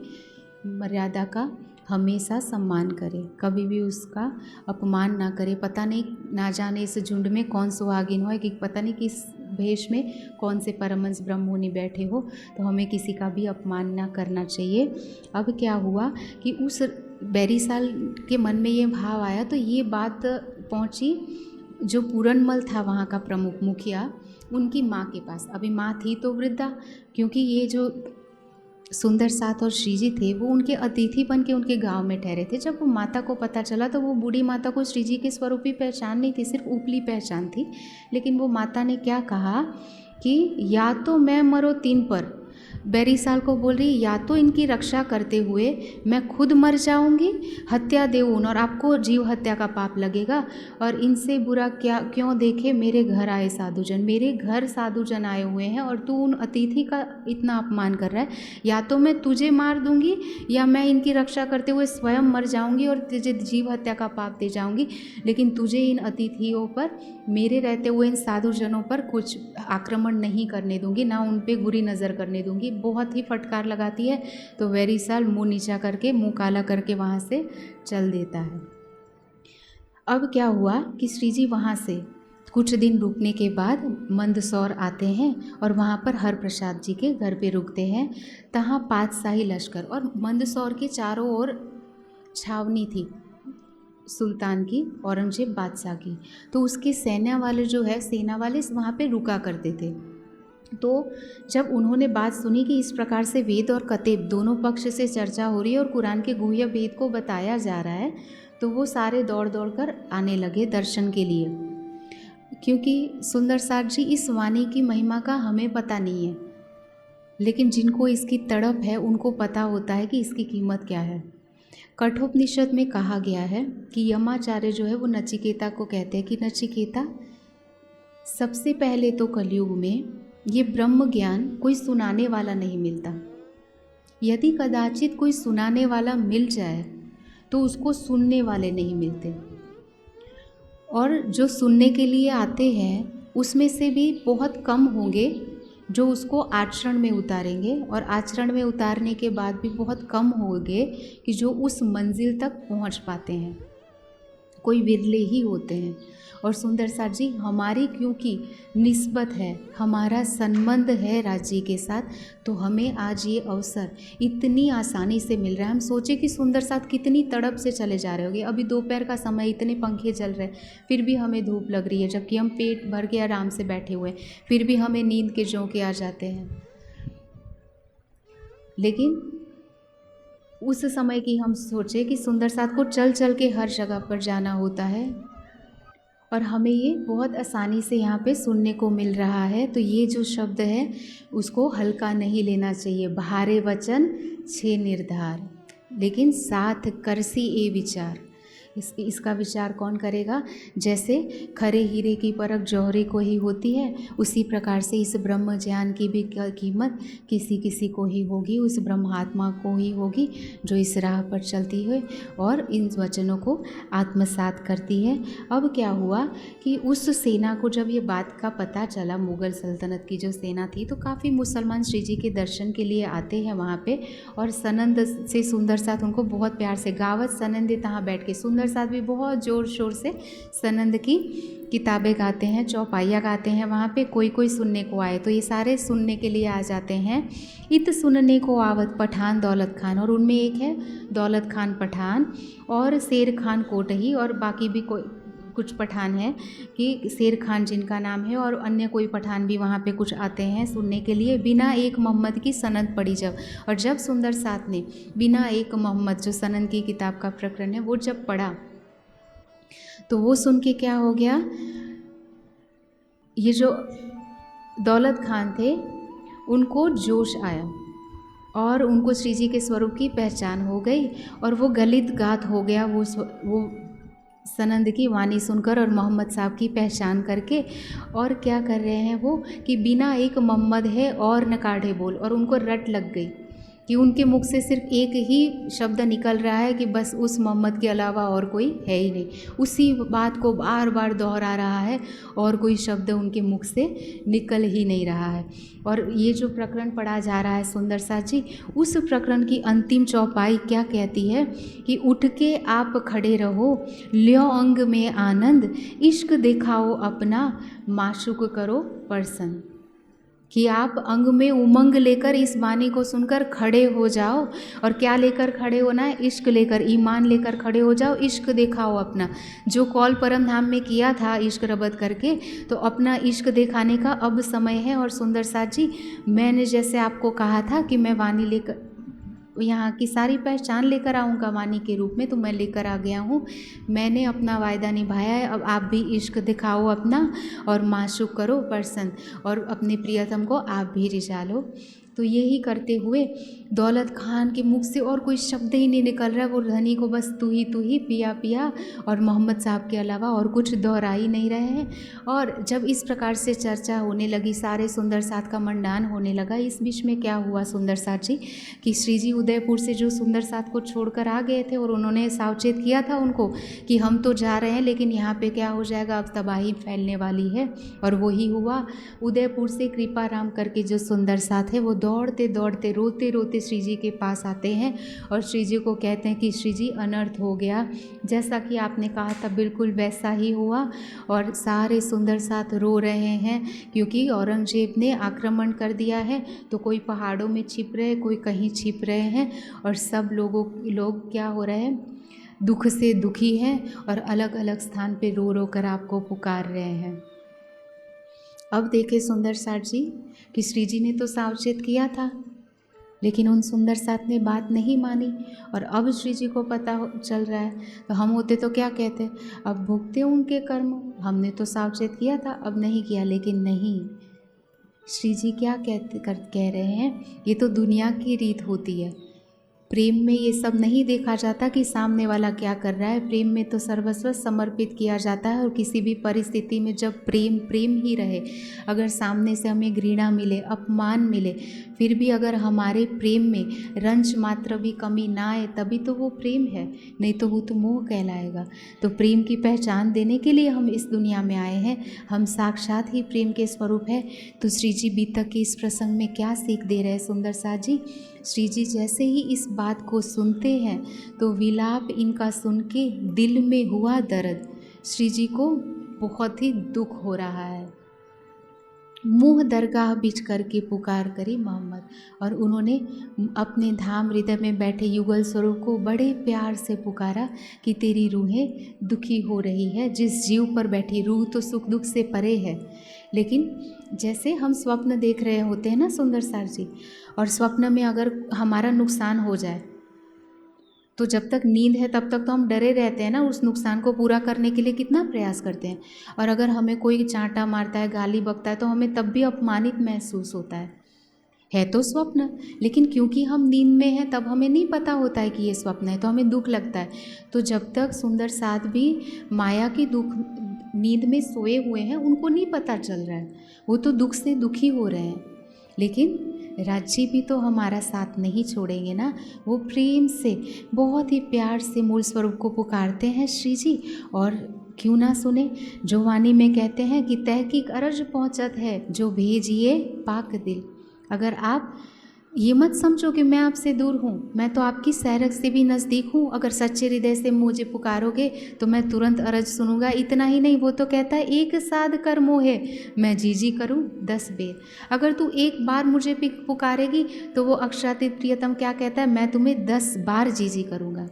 मर्यादा का हमेशा सम्मान करें, कभी भी उसका अपमान ना करें। पता नहीं, ना जाने इस झुंड में कौन सुहागिन हो, कि पता नहीं किस भेष में कौन से परमहंस ब्रह्ममुनि बैठे हो, तो हमें किसी का भी अपमान ना करना चाहिए। अब क्या हुआ कि उस बैरीसाल के मन में ये भाव आया तो ये बात पहुंची जो पूरनमल था वहाँ का प्रमुख मुखिया, उनकी माँ के पास। अभी माँ थी तो वृद्धा, क्योंकि ये जो सुंदर साथ और श्रीजी थे वो उनके अतिथि बन के उनके गांव में ठहरे थे। जब वो माता को पता चला तो वो बूढ़ी माता को श्रीजी के स्वरूप की पहचान नहीं थी, सिर्फ ऊपरी पहचान थी। लेकिन वो माता ने क्या कहा कि या तो मैं मरो 3 पर, बैरीसाल को बोल रही या तो इनकी रक्षा करते हुए मैं खुद मर जाऊंगी, हत्या देऊन, और आपको जीव हत्या का पाप लगेगा, और इनसे बुरा क्या क्यों देखे मेरे घर आए साधुजन, मेरे घर साधुजन आए हुए हैं और तू उन अतिथि का इतना अपमान कर रहा है। या तो मैं तुझे मार दूंगी या मैं इनकी रक्षा करते हुए स्वयं मर जाऊंगी और तुझे जीव हत्या का पाप दे जाऊंगी, लेकिन तुझे इन अतिथियों पर, मेरे रहते हुए इन साधुजनों पर कुछ आक्रमण नहीं करने दूंगी, ना उन पे बुरी नज़र करने दूंगी। बहुत ही फटकार लगाती है तो बैरीसाल मुंह नीचा करके, मुंह काला करके वहाँ से चल देता है। अब क्या हुआ कि श्रीजी वहाँ से कुछ दिन रुकने के बाद मंदसौर आते हैं और वहाँ पर हरप्रसाद जी के घर पे रुकते हैं। तहाँ पातशाही लश्कर और मंदसौर के चारों ओर छावनी थी सुल्तान की, औरंगजेब बादशाह की, तो उसके सेना वाले वहाँ पे रुका करते थे। तो जब उन्होंने बात सुनी कि इस प्रकार से वेद और कतेब दोनों पक्ष से चर्चा हो रही है और कुरान के गुह्य वेद को बताया जा रहा है, तो वो सारे दौड़ दौड़ कर आने लगे दर्शन के लिए। क्योंकि सुंदर साथ जी इस वाणी की महिमा का हमें पता नहीं है, लेकिन जिनको इसकी तड़प है उनको पता होता है कि इसकी कीमत क्या है। कठोपनिषद में कहा गया है कि यमाचार्य जो है वो नचिकेता को कहते हैं कि नचिकेता, सबसे पहले तो कलयुग में ये ब्रह्म ज्ञान कोई सुनाने वाला नहीं मिलता। यदि कदाचित कोई सुनाने वाला मिल जाए तो उसको सुनने वाले नहीं मिलते, और जो सुनने के लिए आते हैं उसमें से भी बहुत कम होंगे जो उसको आचरण में उतारेंगे, और आचरण में उतारने के बाद भी बहुत कम होंगे कि जो उस मंजिल तक पहुंच पाते हैं। कोई विरले ही होते हैं। और सुंदर साथ जी हमारी क्योंकि निस्बत है, हमारा संबंध है राज्य के साथ, तो हमें आज ये अवसर इतनी आसानी से मिल रहा है। हम सोचे कि सुंदर साथ कितनी तड़प से चले जा रहे होंगे, अभी दोपहर का समय, इतने पंखे चल रहे हैं, फिर भी हमें धूप लग रही है, जबकि हम पेट भर के आराम से बैठे हुए हैं, फिर भी हमें नींद के झोंके आ जाते हैं। लेकिन उस समय की हम सोचे कि सुंदर साथ को चल चल के हर जगह पर जाना होता है, और हमें ये बहुत आसानी से यहाँ पे सुनने को मिल रहा है। तो ये जो शब्द है उसको हल्का नहीं लेना चाहिए। भारे वचन छे निर्धार, लेकिन साथ करसी ए विचार। इसका विचार कौन करेगा? जैसे खरे हीरे की परख जौहरी को ही होती है, उसी प्रकार से इस ब्रह्म ज्ञान की भी कीमत किसी किसी को ही होगी, उस ब्रह्मात्मा को ही होगी जो इस राह पर चलती है और इन वचनों को आत्मसात करती है। अब क्या हुआ कि उस सेना को जब ये बात का पता चला, मुग़ल सल्तनत की जो सेना थी, तो काफ़ी मुसलमान श्री जी के दर्शन के लिए आते हैं वहाँ पे, और सनंद से सुंदर साथ उनको बहुत प्यार से गावत सनंदे तहाँ बैठ के, सुंदर साथ भी बहुत ज़ोर शोर से सनंद की किताबें गाते हैं, चौपाइयाँ गाते हैं वहाँ पे। कोई कोई सुनने को आए तो ये सारे सुनने के लिए आ जाते हैं। इत सुनने को आवत पठान दौलत खान, और उनमें एक है दौलत खान पठान और शेर खान कोटही, और बाकी भी कोई कुछ पठान है कि शेर खान जिनका नाम है, और अन्य कोई पठान भी वहाँ पे कुछ आते हैं सुनने के लिए। बिना एक मोहम्मद की सनद पढ़ी जब, और जब सुंदर साथ ने बिना एक मोहम्मद जो सनद की किताब का प्रकरण है वो जब पढ़ा, तो वो सुन के क्या हो गया, ये जो दौलत खान थे उनको जोश आया और उनको श्री जी के स्वरूप की पहचान हो गई, और वो गलित गात हो गया वो सनंद की वाणी सुनकर और मोहम्मद साहब की पहचान करके। और क्या कर रहे हैं वो कि बिना एक मोहम्मद है और न काढ़े बोल, और उनको रट लग गई कि उनके मुख से सिर्फ एक ही शब्द निकल रहा है कि बस उस मोहम्मद के अलावा और कोई है ही नहीं। उसी बात को बार बार दोहरा रहा है और कोई शब्द उनके मुख से निकल ही नहीं रहा है। और ये जो प्रकरण पढ़ा जा रहा है सुंदर साथ जी, उस प्रकरण की अंतिम चौपाई क्या कहती है कि उठ के आप खड़े रहो, ल्यो अंग में आनंद, इश्क दिखाओ अपना, माशूक करो प्रसन्न। कि आप अंग में उमंग लेकर इस वाणी को सुनकर खड़े हो जाओ। और क्या लेकर खड़े होना है? इश्क लेकर, ईमान लेकर खड़े हो जाओ। इश्क दिखाओ अपना, जो कौल परम धाम में किया था इश्क रबत करके, तो अपना इश्क दिखाने का अब समय है। और सुंदर साथ जी, मैंने जैसे आपको कहा था कि मैं वाणी लेकर यहाँ की सारी पहचान लेकर आऊँगा वाणी के रूप में, तो मैं लेकर आ गया हूँ। मैंने अपना वायदा निभाया है। अब आप भी इश्क दिखाओ अपना और माशूक करो प्रसन्न, और अपने प्रियतम को आप भी रिझा लो। तो यही करते हुए दौलत खान के मुख से और कोई शब्द ही नहीं निकल रहा है। वो धनी को बस तू ही पिया पिया, और मोहम्मद साहब के अलावा और कुछ दोहरा ही नहीं रहे हैं। और जब इस प्रकार से चर्चा होने लगी, सारे सुंदर साथ का मंडान होने लगा। इस बीच में क्या हुआ सुंदर साथ जी, कि श्री जी उदयपुर से जो सुंदर साथ को छोड़कर आ गए थे, और उन्होंने सावचेत किया था उनको कि हम तो जा रहे हैं, लेकिन यहाँ पे क्या हो जाएगा, अब तबाही फैलने वाली है। और वही हुआ। उदयपुर से कृपाराम करके जो सुंदर साथ है, वो दौड़ते दौड़ते रोते रोते श्री जी के पास आते हैं और श्री जी को कहते हैं कि श्री जी अनर्थ हो गया। जैसा कि आपने कहा था बिल्कुल वैसा ही हुआ। और सारे सुंदर साथ रो रहे हैं, क्योंकि औरंगजेब ने आक्रमण कर दिया है। तो कोई पहाड़ों में छिप रहे, कोई कहीं छिप रहे हैं, और सब लोग क्या हो रहे हैं, दुख से दुखी हैं, और अलग अलग स्थान पे रो रो कर आपको पुकार रहे हैं। अब देखे सुंदर साथ जी कि श्री जी ने तो सावचेत किया था, लेकिन उन सुंदर साथ ने बात नहीं मानी। और अब श्री जी को पता चल रहा है, तो हम होते तो क्या कहते, अब भुगते उनके कर्म, हमने तो सावचेत किया था, अब नहीं किया। लेकिन नहीं, श्री जी क्या कह रहे हैं, ये तो दुनिया की रीत होती है। प्रेम में ये सब नहीं देखा जाता कि सामने वाला क्या कर रहा है। प्रेम में तो सर्वस्व समर्पित किया जाता है। और किसी भी परिस्थिति में जब प्रेम प्रेम ही रहे, अगर सामने से हमें घृणा मिले, अपमान मिले, फिर भी अगर हमारे प्रेम में रंच मात्र भी कमी ना आए, तभी तो वो प्रेम है, नहीं तो वो तो मोह कहलाएगा। तो प्रेम की पहचान देने के लिए हम इस दुनिया में आए हैं। हम साक्षात ही प्रेम के स्वरूप है। तो श्री जी बीतक के इस प्रसंग में क्या सीख दे रहे हैं सुंदर साथ जी? श्री जी जैसे ही इस बात को सुनते हैं, तो विलाप इनका सुन के दिल में हुआ दर्द। श्री जी को बहुत ही दुख हो रहा है। मुँह दरगाह बिछ करके पुकार करी मोहम्मद, और उन्होंने अपने धाम हृदय में बैठे युगल स्वरूप को बड़े प्यार से पुकारा कि तेरी रूहें दुखी हो रही है। जिस जीव पर बैठी, रूह तो सुख दुख से परे है, लेकिन जैसे हम स्वप्न देख रहे होते हैं ना सुंदर सार जी, और स्वप्न में अगर हमारा नुकसान हो जाए, तो जब तक नींद है तब तक तो हम डरे रहते हैं ना, उस नुकसान को पूरा करने के लिए कितना प्रयास करते हैं। और अगर हमें कोई चांटा मारता है, गाली बकता है, तो हमें तब भी अपमानित महसूस होता है तो स्वप्न। लेकिन क्योंकि हम नींद में हैं, तब हमें नहीं पता होता है कि ये स्वप्न है, तो हमें दुख लगता है। तो जब तक सुंदर साथ भी माया की दुख नींद में सोए हुए हैं, उनको नहीं पता चल रहा है, वो तो दुख से दुखी हो रहे हैं। लेकिन राज्य भी तो हमारा साथ नहीं छोड़ेंगे ना। वो प्रेम से, बहुत ही प्यार से मूल स्वरूप को पुकारते हैं श्री जी। और क्यों ना सुने, जो वाणी में कहते हैं कि तहकीक अरज पहुँचत है, जो भेजिए पाक दिल। अगर आप ये मत समझो कि मैं आपसे दूर हूँ, मैं तो आपकी सैरक से भी नज़दीक हूँ। अगर सच्चे हृदय से मुझे पुकारोगे तो मैं तुरंत अरज सुनूंगा। इतना ही नहीं, वो तो कहता है एक साध कर मोहे मैं जी करूँ 10 बेर। अगर तू एक बार मुझे पुकारेगी तो वो अक्षरातीत प्रियतम क्या कहता है, मैं तुम्हें 10 बार जी करूँगा।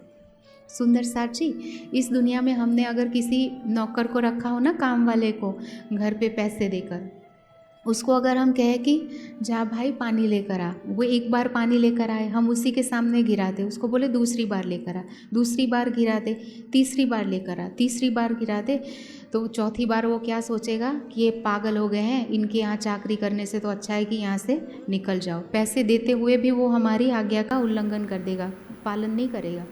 सुंदर साथ जी, इस दुनिया में हमने अगर किसी नौकर को रखा हो ना, काम वाले को, घर पे पैसे देकर, उसको अगर हम कहें कि जा भाई पानी लेकर आ, वो एक बार पानी लेकर आए, हम उसी के सामने गिरा दे, उसको बोले दूसरी बार लेकर आ, दूसरी बार गिरा दे, तीसरी बार लेकर आ, तीसरी बार गिरा दे, तो चौथी बार वो क्या सोचेगा कि ये पागल हो गए हैं, इनके यहाँ चाकरी करने से तो अच्छा है कि यहाँ से निकल जाओ। पैसे देते हुए भी वो हमारी आज्ञा का उल्लंघन कर देगा, पालन नहीं करेगा।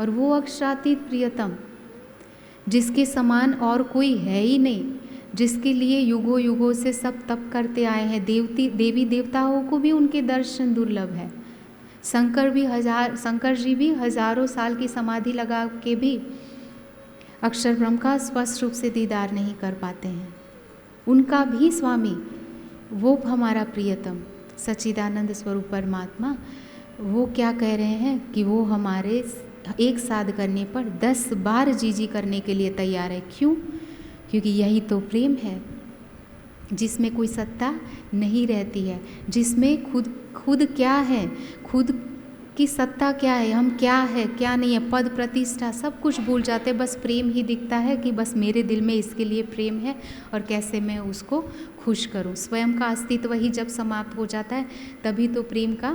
और वो अक्षरातीत प्रियतम, जिसके समान और कोई है ही नहीं, जिसके लिए युगों युगों से सब तप करते आए हैं, देवी देवताओं को भी उनके दर्शन दुर्लभ है। शंकर जी भी हजारों साल की समाधि लगा के भी अक्षर ब्रह्म का स्पष्ट रूप से दीदार नहीं कर पाते हैं। उनका भी स्वामी, वो हमारा प्रियतम सच्चिदानंद स्वरूप परमात्मा, वो क्या कह रहे हैं कि वो हमारे एक साध करने पर 10 बार जी करने के लिए तैयार है। क्यों? क्योंकि यही तो प्रेम है। जिसमें कोई सत्ता नहीं रहती है, जिसमें खुद क्या है, खुद की सत्ता क्या है, हम क्या है क्या नहीं है, पद प्रतिष्ठा सब कुछ भूल जाते, बस प्रेम ही दिखता है कि बस मेरे दिल में इसके लिए प्रेम है और कैसे मैं उसको खुश करूं। स्वयं का अस्तित्व ही जब समाप्त हो जाता है तभी तो प्रेम का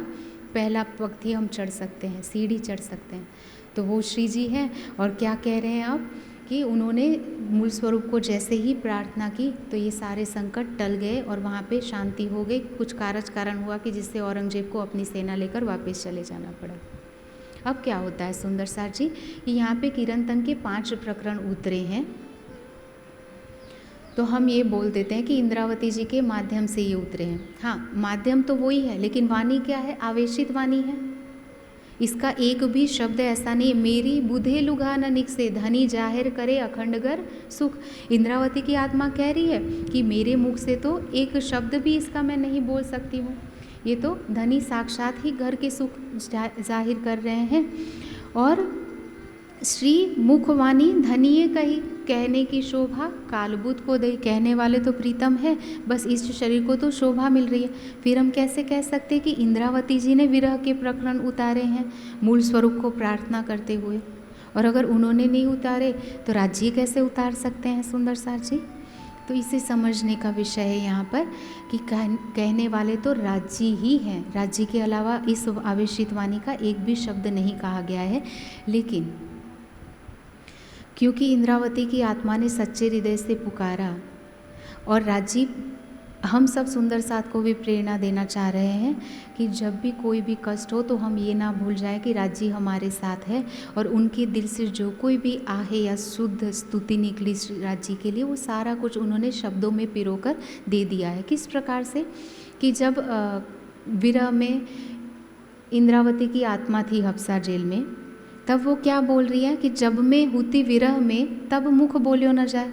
पहला पगथी हम चढ़ सकते हैं, सीढ़ी चढ़ सकते हैं। तो वो श्री जी हैं और क्या कह रहे हैं अब कि उन्होंने मूल स्वरूप को जैसे ही प्रार्थना की तो ये सारे संकट टल गए और वहाँ पे शांति हो गई। कुछ कारण हुआ कि जिससे औरंगजेब को अपनी सेना लेकर वापस चले जाना पड़ा। अब क्या होता है सुंदर सार जी, यहाँ पे किरंतन के 5 प्रकरण उतरे हैं, तो हम ये बोल देते हैं कि इंद्रावती जी के माध्यम से ये उतरे हैं। हाँ, माध्यम तो वही है, लेकिन वाणी क्या है, आवेशित वाणी है। इसका एक भी शब्द ऐसा नहीं, मेरी बुधे लुघान अनिक से धनी जाहिर करे अखंडगर सुख। इंद्रावती की आत्मा कह रही है कि मेरे मुख से तो एक शब्द भी इसका मैं नहीं बोल सकती हूँ, ये तो धनी साक्षात ही घर के सुख जाहिर कर रहे हैं। और श्री मुखवाणी धनिये कही, कहने की शोभा कालबुत को दई, कहने वाले तो प्रीतम है, बस इस शरीर को तो शोभा मिल रही है। फिर हम कैसे कह सकते हैं कि इंद्रावती जी ने विरह के प्रकरण उतारे हैं मूल स्वरूप को प्रार्थना करते हुए, और अगर उन्होंने नहीं उतारे तो राज्य कैसे उतार सकते हैं सुंदर सार जी। तो इसे समझने का विषय है यहाँ पर कि कहने वाले तो राज्य ही हैं, राज्य के अलावा इस आवेशित वाणी का एक भी शब्द नहीं कहा गया है। लेकिन क्योंकि इंद्रावती की आत्मा ने सच्चे हृदय से पुकारा और राजीव हम सब सुंदर साथ को भी प्रेरणा देना चाह रहे हैं कि जब भी कोई भी कष्ट हो तो हम ये ना भूल जाए कि राज्य हमारे साथ है, और उनके दिल से जो कोई भी आहे या शुद्ध स्तुति निकली राज्य के लिए वो सारा कुछ उन्होंने शब्दों में पिरोकर दे दिया है। किस प्रकार से कि जब विरह में इंद्रावती की आत्मा थी हफ्सा जेल में, तब वो क्या बोल रही है कि जब मैं होती विरह में तब मुख बोलियो न जाए,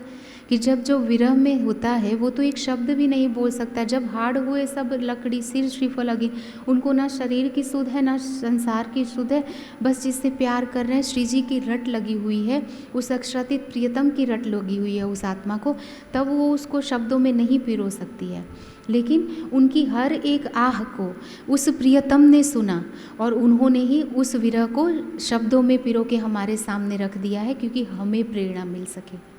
कि जब जो विरह में होता है वो तो एक शब्द भी नहीं बोल सकता। जब हाड़ हुए सब लकड़ी सिर श्रीफल लगी, उनको ना शरीर की सुध है ना संसार की सुध है, बस जिससे प्यार कर रहे हैं श्री जी की रट लगी हुई है, उस अक्षरातीत प्रियतम की रट लगी हुई है उस आत्मा को, तब वो उसको शब्दों में नहीं पिरो सकती है। लेकिन उनकी हर एक आह को उस प्रियतम ने सुना और उन्होंने ही उस विरह को शब्दों में पिरो के हमारे सामने रख दिया है, क्योंकि हमें प्रेरणा मिल सके।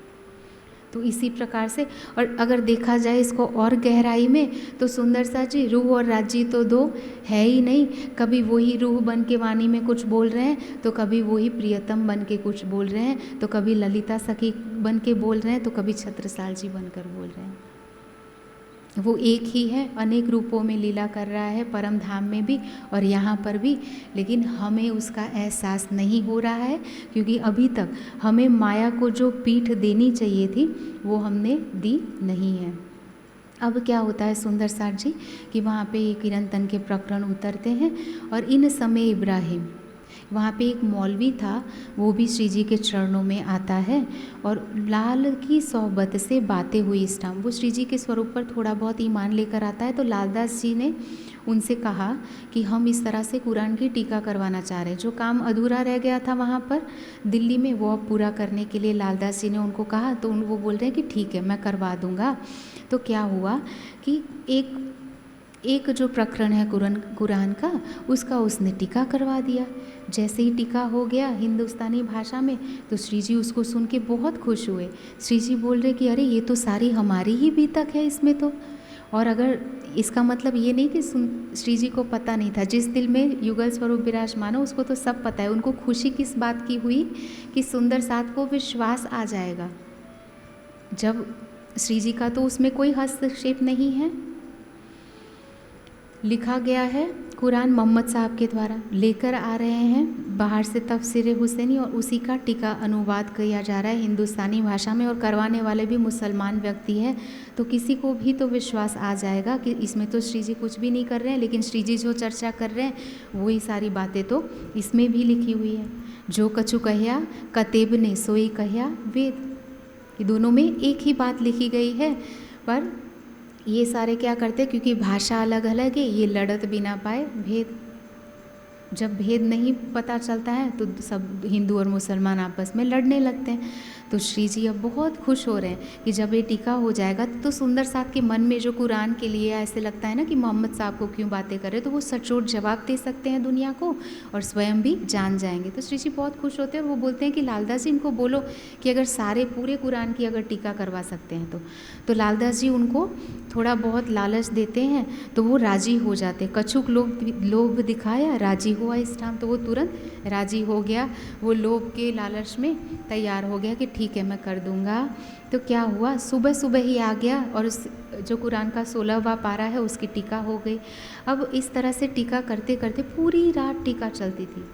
तो इसी प्रकार से, और अगर देखा जाए इसको और गहराई में, तो सुंदर सा जी रूह और राज्य तो दो है ही नहीं। कभी वही रूह बन के वाणी में कुछ बोल रहे हैं, तो कभी वही प्रियतम बन के कुछ बोल रहे हैं, तो कभी ललिता सखी बन के बोल रहे हैं, तो कभी छत्रसाल जी बनकर बोल रहे हैं। वो एक ही है, अनेक रूपों में लीला कर रहा है, परम धाम में भी और यहाँ पर भी, लेकिन हमें उसका एहसास नहीं हो रहा है, क्योंकि अभी तक हमें माया को जो पीठ देनी चाहिए थी वो हमने दी नहीं है। अब क्या होता है सुंदर सार जी कि वहाँ पे ये किरंतन के प्रकरण उतरते हैं, और इन समय इब्राहिम, वहाँ पे एक मौलवी था, वो भी श्री जी के चरणों में आता है और लाल की सोहबत से बातें हुई इस टाइम। वो श्री जी के स्वरूप पर थोड़ा बहुत ईमान लेकर आता है। तो लालदास जी ने उनसे कहा कि हम इस तरह से कुरान की टीका करवाना चाह रहे हैं। जो काम अधूरा रह गया था वहाँ पर दिल्ली में, वो अब पूरा करने के लिए लालदास जी ने उनको कहा, तो वो बोल रहे हैं कि ठीक है मैं करवा दूँगा। तो क्या हुआ कि एक जो प्रकरण है कुरान का, उसका उसने टीका करवा दिया। जैसे ही टीका हो गया हिंदुस्तानी भाषा में, तो श्री जी उसको सुन के बहुत खुश हुए। श्री जी बोल रहे कि अरे ये तो सारी हमारी ही बीतक है इसमें तो। और अगर इसका मतलब ये नहीं कि श्री जी को पता नहीं था, जिस दिल में युगल स्वरूप विराजमान हो उसको तो सब पता है। उनको खुशी किस बात की हुई कि सुंदर साथ को विश्वास आ जाएगा, जब श्री जी का तो उसमें कोई हस्तक्षेप नहीं है। लिखा गया है कुरान मोहम्मद साहब के द्वारा, लेकर आ रहे हैं बाहर से तफसीर हुसैनी, और उसी का टीका अनुवाद किया जा रहा है हिंदुस्तानी भाषा में, और करवाने वाले भी मुसलमान व्यक्ति है। तो किसी को भी तो विश्वास आ जाएगा कि इसमें तो श्री जी कुछ भी नहीं कर रहे हैं, लेकिन श्री जी जो चर्चा कर रहे हैं वही सारी बातें तो इसमें भी लिखी हुई है। जो कछु कह्या कतेब ने सोई कह्या वेद, ये दोनों में एक ही बात लिखी गई है। पर ये सारे क्या करते, क्योंकि भाषा अलग अलग है, ये लड़त भी ना पाए भेद। जब भेद नहीं पता चलता है तो सब हिंदू और मुसलमान आपस में लड़ने लगते हैं। तो श्री जी अब बहुत खुश हो रहे हैं कि जब ये टीका हो जाएगा तो सुंदर साथ के मन में जो कुरान के लिए ऐसे लगता है ना कि मोहम्मद साहब को क्यों बातें कर रहे, तो वो सचोट जवाब दे सकते हैं दुनिया को और स्वयं भी जान जाएंगे। तो श्री जी बहुत खुश होते हैं और वो बोलते हैं कि लालदास जी इनको बोलो कि अगर सारे पूरे कुरान की अगर टीका करवा सकते हैं तो लालदास जी उनको थोड़ा बहुत लालच देते हैं तो वो राजी हो जाते। कछुक लोभ दिखाया राजी हुआ इस टाइम, तो वो तुरंत राजी हो गया, वो लोभ के लालच में तैयार हो गया कि ठीक है मैं कर दूंगा। तो क्या हुआ, सुबह सुबह ही आ गया और उस जो कुरान का 16वां पारा है उसकी टीका हो गई। अब इस तरह से टीका करते करते पूरी रात टीका चलती थी,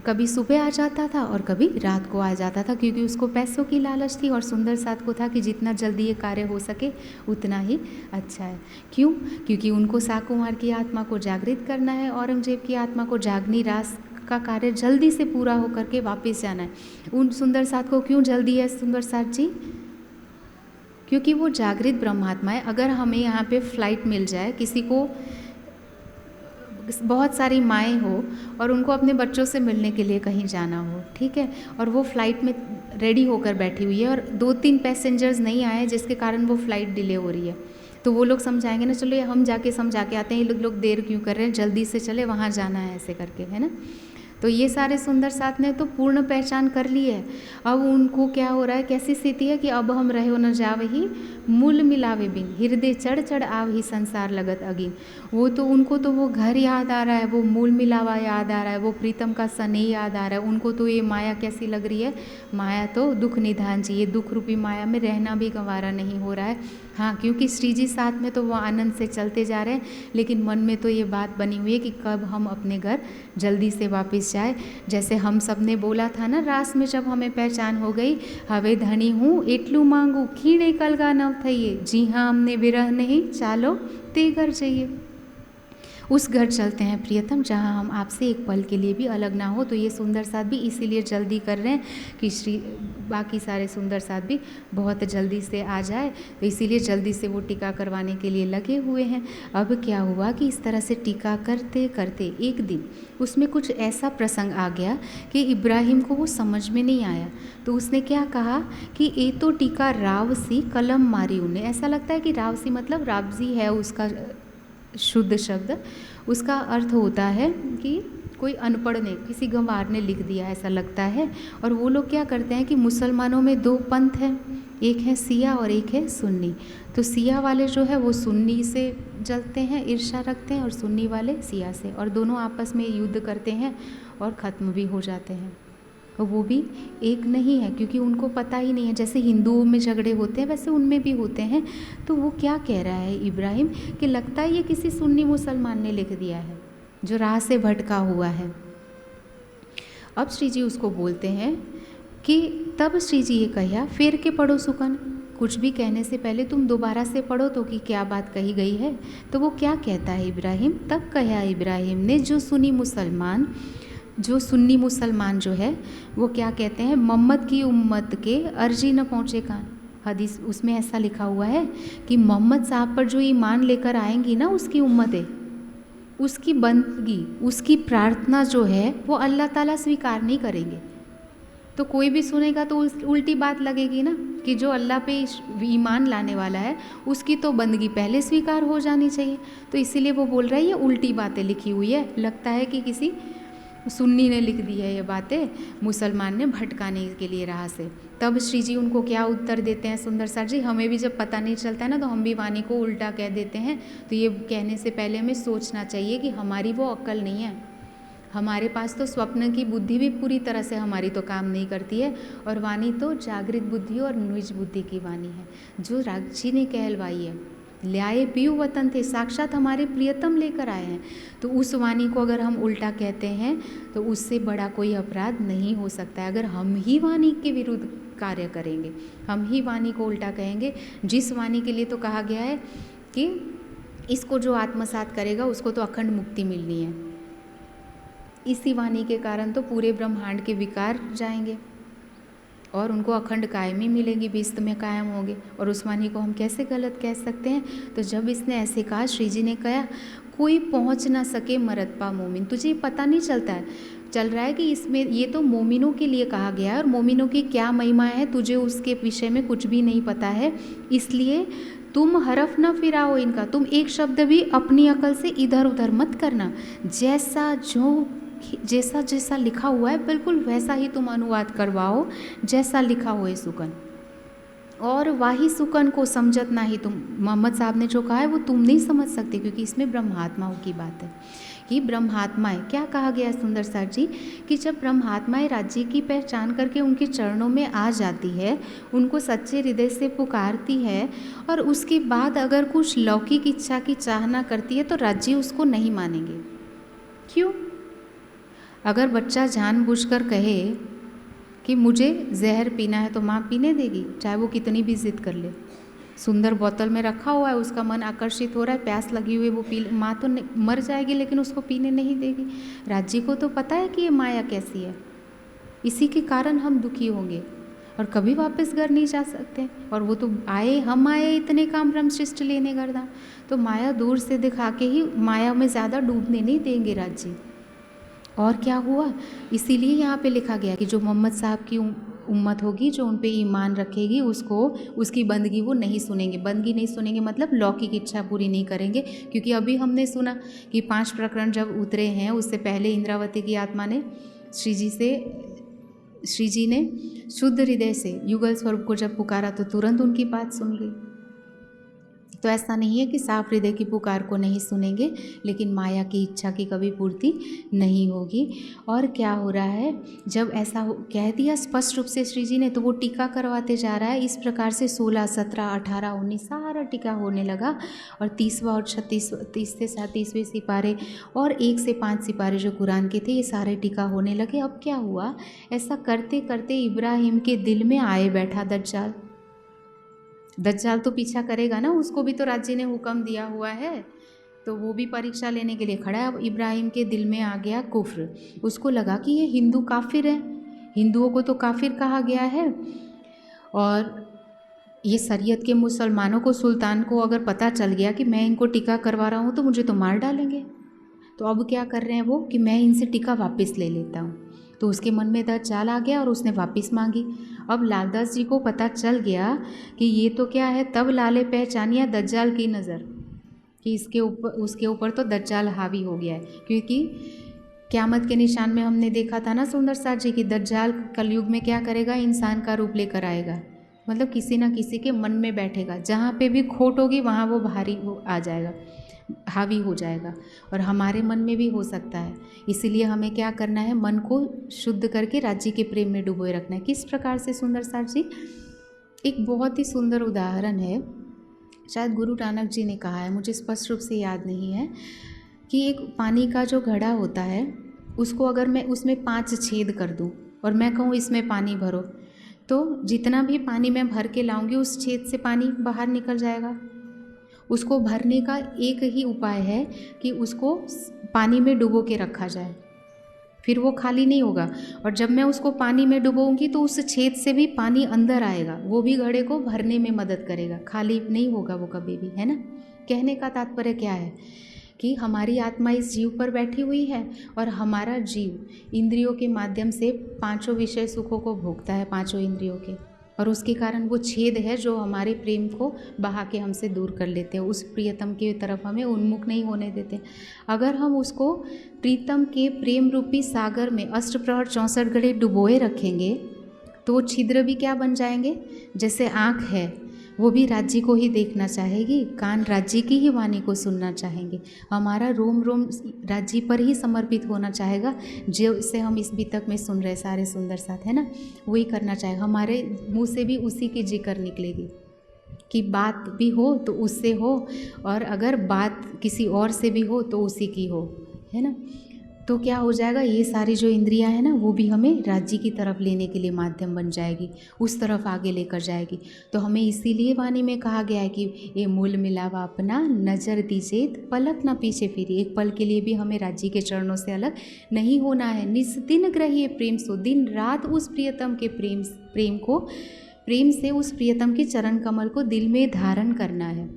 कभी सुबह आ जाता था और कभी रात को आ जाता था, क्योंकि उसको पैसों की लालच थी और सुंदर साथ को था कि जितना जल्दी ये कार्य हो सके उतना ही अच्छा है। क्यों? क्योंकि उनको साकुमार की आत्मा को जागृत करना है, औरंगजेब की आत्मा को जागनी रास का कार्य जल्दी से पूरा होकर के वापस जाना है। उन सुंदर साथ को क्यों जल्दी है सुंदर साथ जी? क्योंकि वो जागृत ब्रह्मात्मा है। अगर हमें यहाँ पे फ्लाइट मिल जाए, किसी को बहुत सारी माएँ हो और उनको अपने बच्चों से मिलने के लिए कहीं जाना हो, ठीक है, और वो फ़्लाइट में रेडी होकर बैठी हुई है और 2-3 पैसेंजर्स नहीं आए जिसके कारण वो फ़्लाइट डिले हो रही है, तो वो लोग समझाएंगे ना, चलो ये हम जाके समझा के आते हैं, ये लोग देर क्यों कर रहे हैं, जल्दी से चले वहाँ जाना है, ऐसे करके, है ना। तो ये सारे सुंदर साथ ने तो पूर्ण पहचान कर ली है। अब उनको क्या हो रहा है, कैसी स्थिति है कि अब हम रहे हो न जावे ही मूल मिलावे बिन, हृदय चढ़ चढ़ आव ही संसार लगत अगिन। वो तो उनको तो वो घर याद आ रहा है, वो मूल मिलावा याद आ रहा है, वो प्रीतम का स्नेह याद आ रहा है। उनको तो ये माया कैसी लग रही है, माया तो दुख निधान जी, ये दुख रूपी माया में रहना भी गंवारा नहीं हो रहा है। हाँ, क्योंकि श्री जी साथ में तो वो आनंद से चलते जा रहे हैं, लेकिन मन में तो ये बात बनी हुई है कि कब हम अपने घर जल्दी से वापस जाए। जैसे हम सब ने बोला था ना रास में, जब हमें पहचान हो गई, हवे धनी हूँ एटलू मांगू खीणे कलगा नव थइए, जी हाँ हमने विरह नहीं चालो ते घर जाइए। उस घर चलते हैं प्रियतम जहाँ हम आपसे एक पल के लिए भी अलग ना हो। तो ये सुंदर साथ भी इसीलिए जल्दी कर रहे हैं कि बाकी सारे सुंदर साथ भी बहुत जल्दी से आ जाए, तो इसीलिए जल्दी से वो टीका करवाने के लिए लगे हुए हैं। अब क्या हुआ कि इस तरह से टीका करते करते एक दिन उसमें कुछ ऐसा प्रसंग आ गया कि इब्राहिम को वो समझ में नहीं आया। तो उसने क्या कहा कि ए तो टीका राव सी कलम मारी उन्हें। ऐसा लगता है कि राव सी मतलब रावजी है उसका शुद्ध शब्द, उसका अर्थ होता है कि कोई अनपढ़ ने, किसी गंवार ने लिख दिया, ऐसा लगता है। और वो लोग क्या करते हैं कि मुसलमानों में 2 पंथ हैं, एक है सिया और एक है सुन्नी। तो सिया वाले जो है वो सुन्नी से जलते हैं, ईर्ष्या रखते हैं, और सुन्नी वाले सिया से, और दोनों आपस में युद्ध करते हैं और ख़त्म भी हो जाते हैं। और वो भी एक नहीं है, क्योंकि उनको पता ही नहीं है। जैसे हिंदुओं में झगड़े होते हैं वैसे उनमें भी होते हैं। तो वो क्या कह रहा है इब्राहिम कि लगता है ये किसी सुन्नी मुसलमान ने लिख दिया है जो राह से भटका हुआ है। अब श्री जी उसको बोलते हैं कि तब श्री जी ये कहा फिर के पढ़ो सुकन, कुछ भी कहने से पहले तुम दोबारा से पढ़ो तो कि क्या बात कही गई है। तो वो क्या कहता है इब्राहिम, तब कहा इब्राहिम ने जो सुन्नी मुसलमान जो है वो क्या कहते हैं, मोहम्मद की उम्मत के अर्जी न पहुँचे कान। हदीस उसमें ऐसा लिखा हुआ है कि मोहम्मद साहब पर जो ईमान लेकर आएंगी ना उसकी उम्मतें, उसकी बंदगी, उसकी प्रार्थना जो है वो अल्लाह ताला स्वीकार नहीं करेंगे। तो कोई भी सुनेगा तो उल्टी बात लगेगी ना कि जो अल्लाह पे ईमान लाने वाला है उसकी तो बंदगी पहले स्वीकार हो जानी चाहिए। तो इसीलिए वो बोल रहा है ये उल्टी बातें लिखी हुई है, लगता है कि किसी सुन्नी ने लिख दी है ये बातें, मुसलमान ने भटकाने के लिए राह से। तब श्री जी उनको क्या उत्तर देते हैं सुंदर साथ जी, हमें भी जब पता नहीं चलता है ना तो हम भी वाणी को उल्टा कह देते हैं। तो ये कहने से पहले हमें सोचना चाहिए कि हमारी वो अक्ल नहीं है, हमारे पास तो स्वप्न की बुद्धि भी पूरी तरह से हमारी तो काम नहीं करती है, और वाणी तो जागृत बुद्धि और निज बुद्धि की वाणी है जो राजी ने कहलवाई है। ल्याए पीयू वतन थे, साक्षात हमारे प्रियतम लेकर आए हैं। तो उस वाणी को अगर हम उल्टा कहते हैं तो उससे बड़ा कोई अपराध नहीं हो सकता है। अगर हम ही वाणी के विरुद्ध कार्य करेंगे, हम ही वाणी को उल्टा कहेंगे, जिस वाणी के लिए तो कहा गया है कि इसको जो आत्मसात करेगा उसको तो अखंड मुक्ति मिलनी है, इसी वाणी के कारण तो पूरे ब्रह्मांड के विकार जाएंगे और उनको अखंड कायमी मिलेंगी, विस्त में कायम होंगे। और उस वाणी को हम कैसे गलत कह सकते हैं। तो जब इसने ऐसे कहा, श्री जी ने कहा कोई पहुंच ना सके मरद पा मोमिन, तुझे पता नहीं चलता है। चल रहा है कि इसमें ये तो मोमिनों के लिए कहा गया है और मोमिनों की क्या महिमा है तुझे उसके विषय में कुछ भी नहीं पता है, इसलिए तुम हरफ न फिराओ इनका, तुम एक शब्द भी अपनी अकल से इधर उधर मत करना, जैसा जैसा लिखा हुआ है बिल्कुल वैसा ही तुम अनुवाद करवाओ जैसा लिखा हुआ है सुकन। और वाही सुकन को समझत ना ही तुम, मोहम्मद साहब ने जो कहा है वो तुम नहीं समझ सकते, क्योंकि इसमें ब्रह्मात्माओं की बात है कि ब्रह्मात्माएं, क्या कहा गया है सुंदर सर जी, कि जब ब्रह्मात्माएं राज्य की पहचान करके उनके चरणों में आ जाती है, उनको सच्चे हृदय से पुकारती है और उसके बाद अगर कुछ लौकिक इच्छा की चाहना करती है तो राज्य उसको नहीं मानेंगे। क्यों? अगर बच्चा जानबूझकर कहे कि मुझे जहर पीना है तो माँ पीने देगी, चाहे वो कितनी भी जिद कर ले। सुंदर बोतल में रखा हुआ है, उसका मन आकर्षित हो रहा है, प्यास लगी हुई, वो पी, माँ तो मर जाएगी लेकिन उसको पीने नहीं देगी। राज्य को तो पता है कि ये माया कैसी है, इसी के कारण हम दुखी होंगे और कभी वापस घर नहीं जा सकते। और वो तो हम आए इतने काम ब्रह्मशिष्ट लेने गर्दा, तो माया दूर से दिखा के ही माया में ज़्यादा डूबने नहीं देंगे राज्य। और क्या हुआ, इसीलिए यहाँ पे लिखा गया कि जो मोहम्मद साहब की उम्मत होगी, जो उन पे ईमान रखेगी, उसको उसकी बंदगी वो नहीं सुनेंगे। बंदगी नहीं सुनेंगे मतलब लौकिक इच्छा पूरी नहीं करेंगे, क्योंकि अभी हमने सुना कि 5 प्रकरण जब उतरे हैं उससे पहले इंद्रावती की आत्मा ने श्री जी ने शुद्ध हृदय से युगल स्वरूप को जब पुकारा तो तुरंत उनकी बात सुन गई। तो ऐसा नहीं है कि साफ हृदय की पुकार को नहीं सुनेंगे, लेकिन माया की इच्छा की कभी पूर्ति नहीं होगी। और क्या हो रहा है, जब ऐसा कह दिया स्पष्ट रूप से श्री जी ने, तो वो टीका करवाते जा रहा है। इस प्रकार से 16, 17, 18, 19 सारा टीका होने लगा और 30वां और 30 से 37वें सिपारे और 1 से 5 सिपारे जो कुरान के थे, ये सारे टीका होने लगे। अब क्या हुआ, ऐसा करते करते इब्राहिम के दिल में आए बैठा दज्जाल। दज्जाल तो पीछा करेगा ना, उसको भी तो राज्य ने हुक्म दिया हुआ है, तो वो भी परीक्षा लेने के लिए खड़ा है। अब इब्राहिम के दिल में आ गया कुफ्र, उसको लगा कि ये हिंदू काफिर है, हिंदुओं को तो काफिर कहा गया है, और ये शरीयत के मुसलमानों को, सुल्तान को अगर पता चल गया कि मैं इनको टीका करवा रहा हूँ तो मुझे तो मार डालेंगे। तो अब क्या कर रहे हैं वो कि मैं इनसे टीका वापस ले लेता हूँ। तो उसके मन में दज्जाल आ गया और उसने वापस मांगी। अब लालदास जी को पता चल गया कि ये तो क्या है, तब लाले पहचानिया दज्जाल की नज़र, कि उसके ऊपर तो दज्जाल हावी हो गया है। क्योंकि क़यामत के निशान में हमने देखा था ना सुंदर साथ जी की दज्जाल कलयुग में क्या करेगा, इंसान का रूप लेकर आएगा, मतलब किसी न किसी के मन में बैठेगा, जहाँ पे भी खोट होगी वहाँ वो भारी आ जाएगा, हावी हो जाएगा। और हमारे मन में भी हो सकता है, इसीलिए हमें क्या करना है, मन को शुद्ध करके राज्य के प्रेम में डुबोए रखना है। किस प्रकार से सुंदर साथ जी, एक बहुत ही सुंदर उदाहरण है, शायद गुरु नानक जी ने कहा है, मुझे स्पष्ट रूप से याद नहीं है, कि एक पानी का जो घड़ा होता है उसको अगर मैं उसमें 5 छेद कर दूं और मैं कहूँ इसमें पानी भरो, तो जितना भी पानी मैं भर के लाऊंगी उस छेद से पानी बाहर निकल जाएगा। उसको भरने का एक ही उपाय है कि उसको पानी में डुबो के रखा जाए, फिर वो खाली नहीं होगा। और जब मैं उसको पानी में डुबोऊंगी तो उस छेद से भी पानी अंदर आएगा, वो भी घड़े को भरने में मदद करेगा, खाली नहीं होगा वो कभी भी, है ना। कहने का तात्पर्य क्या है कि हमारी आत्मा इस जीव पर बैठी हुई है और हमारा जीव इंद्रियों के माध्यम से 5 विषय सुखों को भोगता है, 5 इंद्रियों के, और उसके कारण वो छेद है जो हमारे प्रेम को बहा के हमसे दूर कर लेते हैं, उस प्रियतम की तरफ हमें उन्मुख नहीं होने देते। अगर हम उसको प्रीतम के प्रेम रूपी सागर में अष्टप्रहर 64 घड़े डुबोए रखेंगे तो वो छिद्र भी क्या बन जाएंगे, जैसे आँख है वो भी राज्य को ही देखना चाहेगी, कान राज्य की ही वाणी को सुनना चाहेंगे, हमारा रोम रोम राज्य पर ही समर्पित होना चाहेगा, जिससे हम इस बीतक में सुन रहे सारे सुंदर साथ, है ना, वही करना चाहेगा। हमारे मुंह से भी उसी की जिक्र निकलेगी, कि बात भी हो तो उससे हो, और अगर बात किसी और से भी हो तो उसी की हो, है ना। तो क्या हो जाएगा, ये सारी जो इंद्रियां हैं ना वो भी हमें राज्य की तरफ लेने के लिए माध्यम बन जाएगी, उस तरफ आगे लेकर जाएगी। तो हमें इसीलिए वाणी में कहा गया है कि ये मूल मिलावा अपना, नज़र दीजिए पलक ना पीछे फिरी। एक पल के लिए भी हमें राज्य के चरणों से अलग नहीं होना है। निस्दिन ग्रहिए प्रेम सो, दिन रात उस प्रियतम के प्रेम से उस प्रियतम के चरण कमल को दिल में धारण करना है।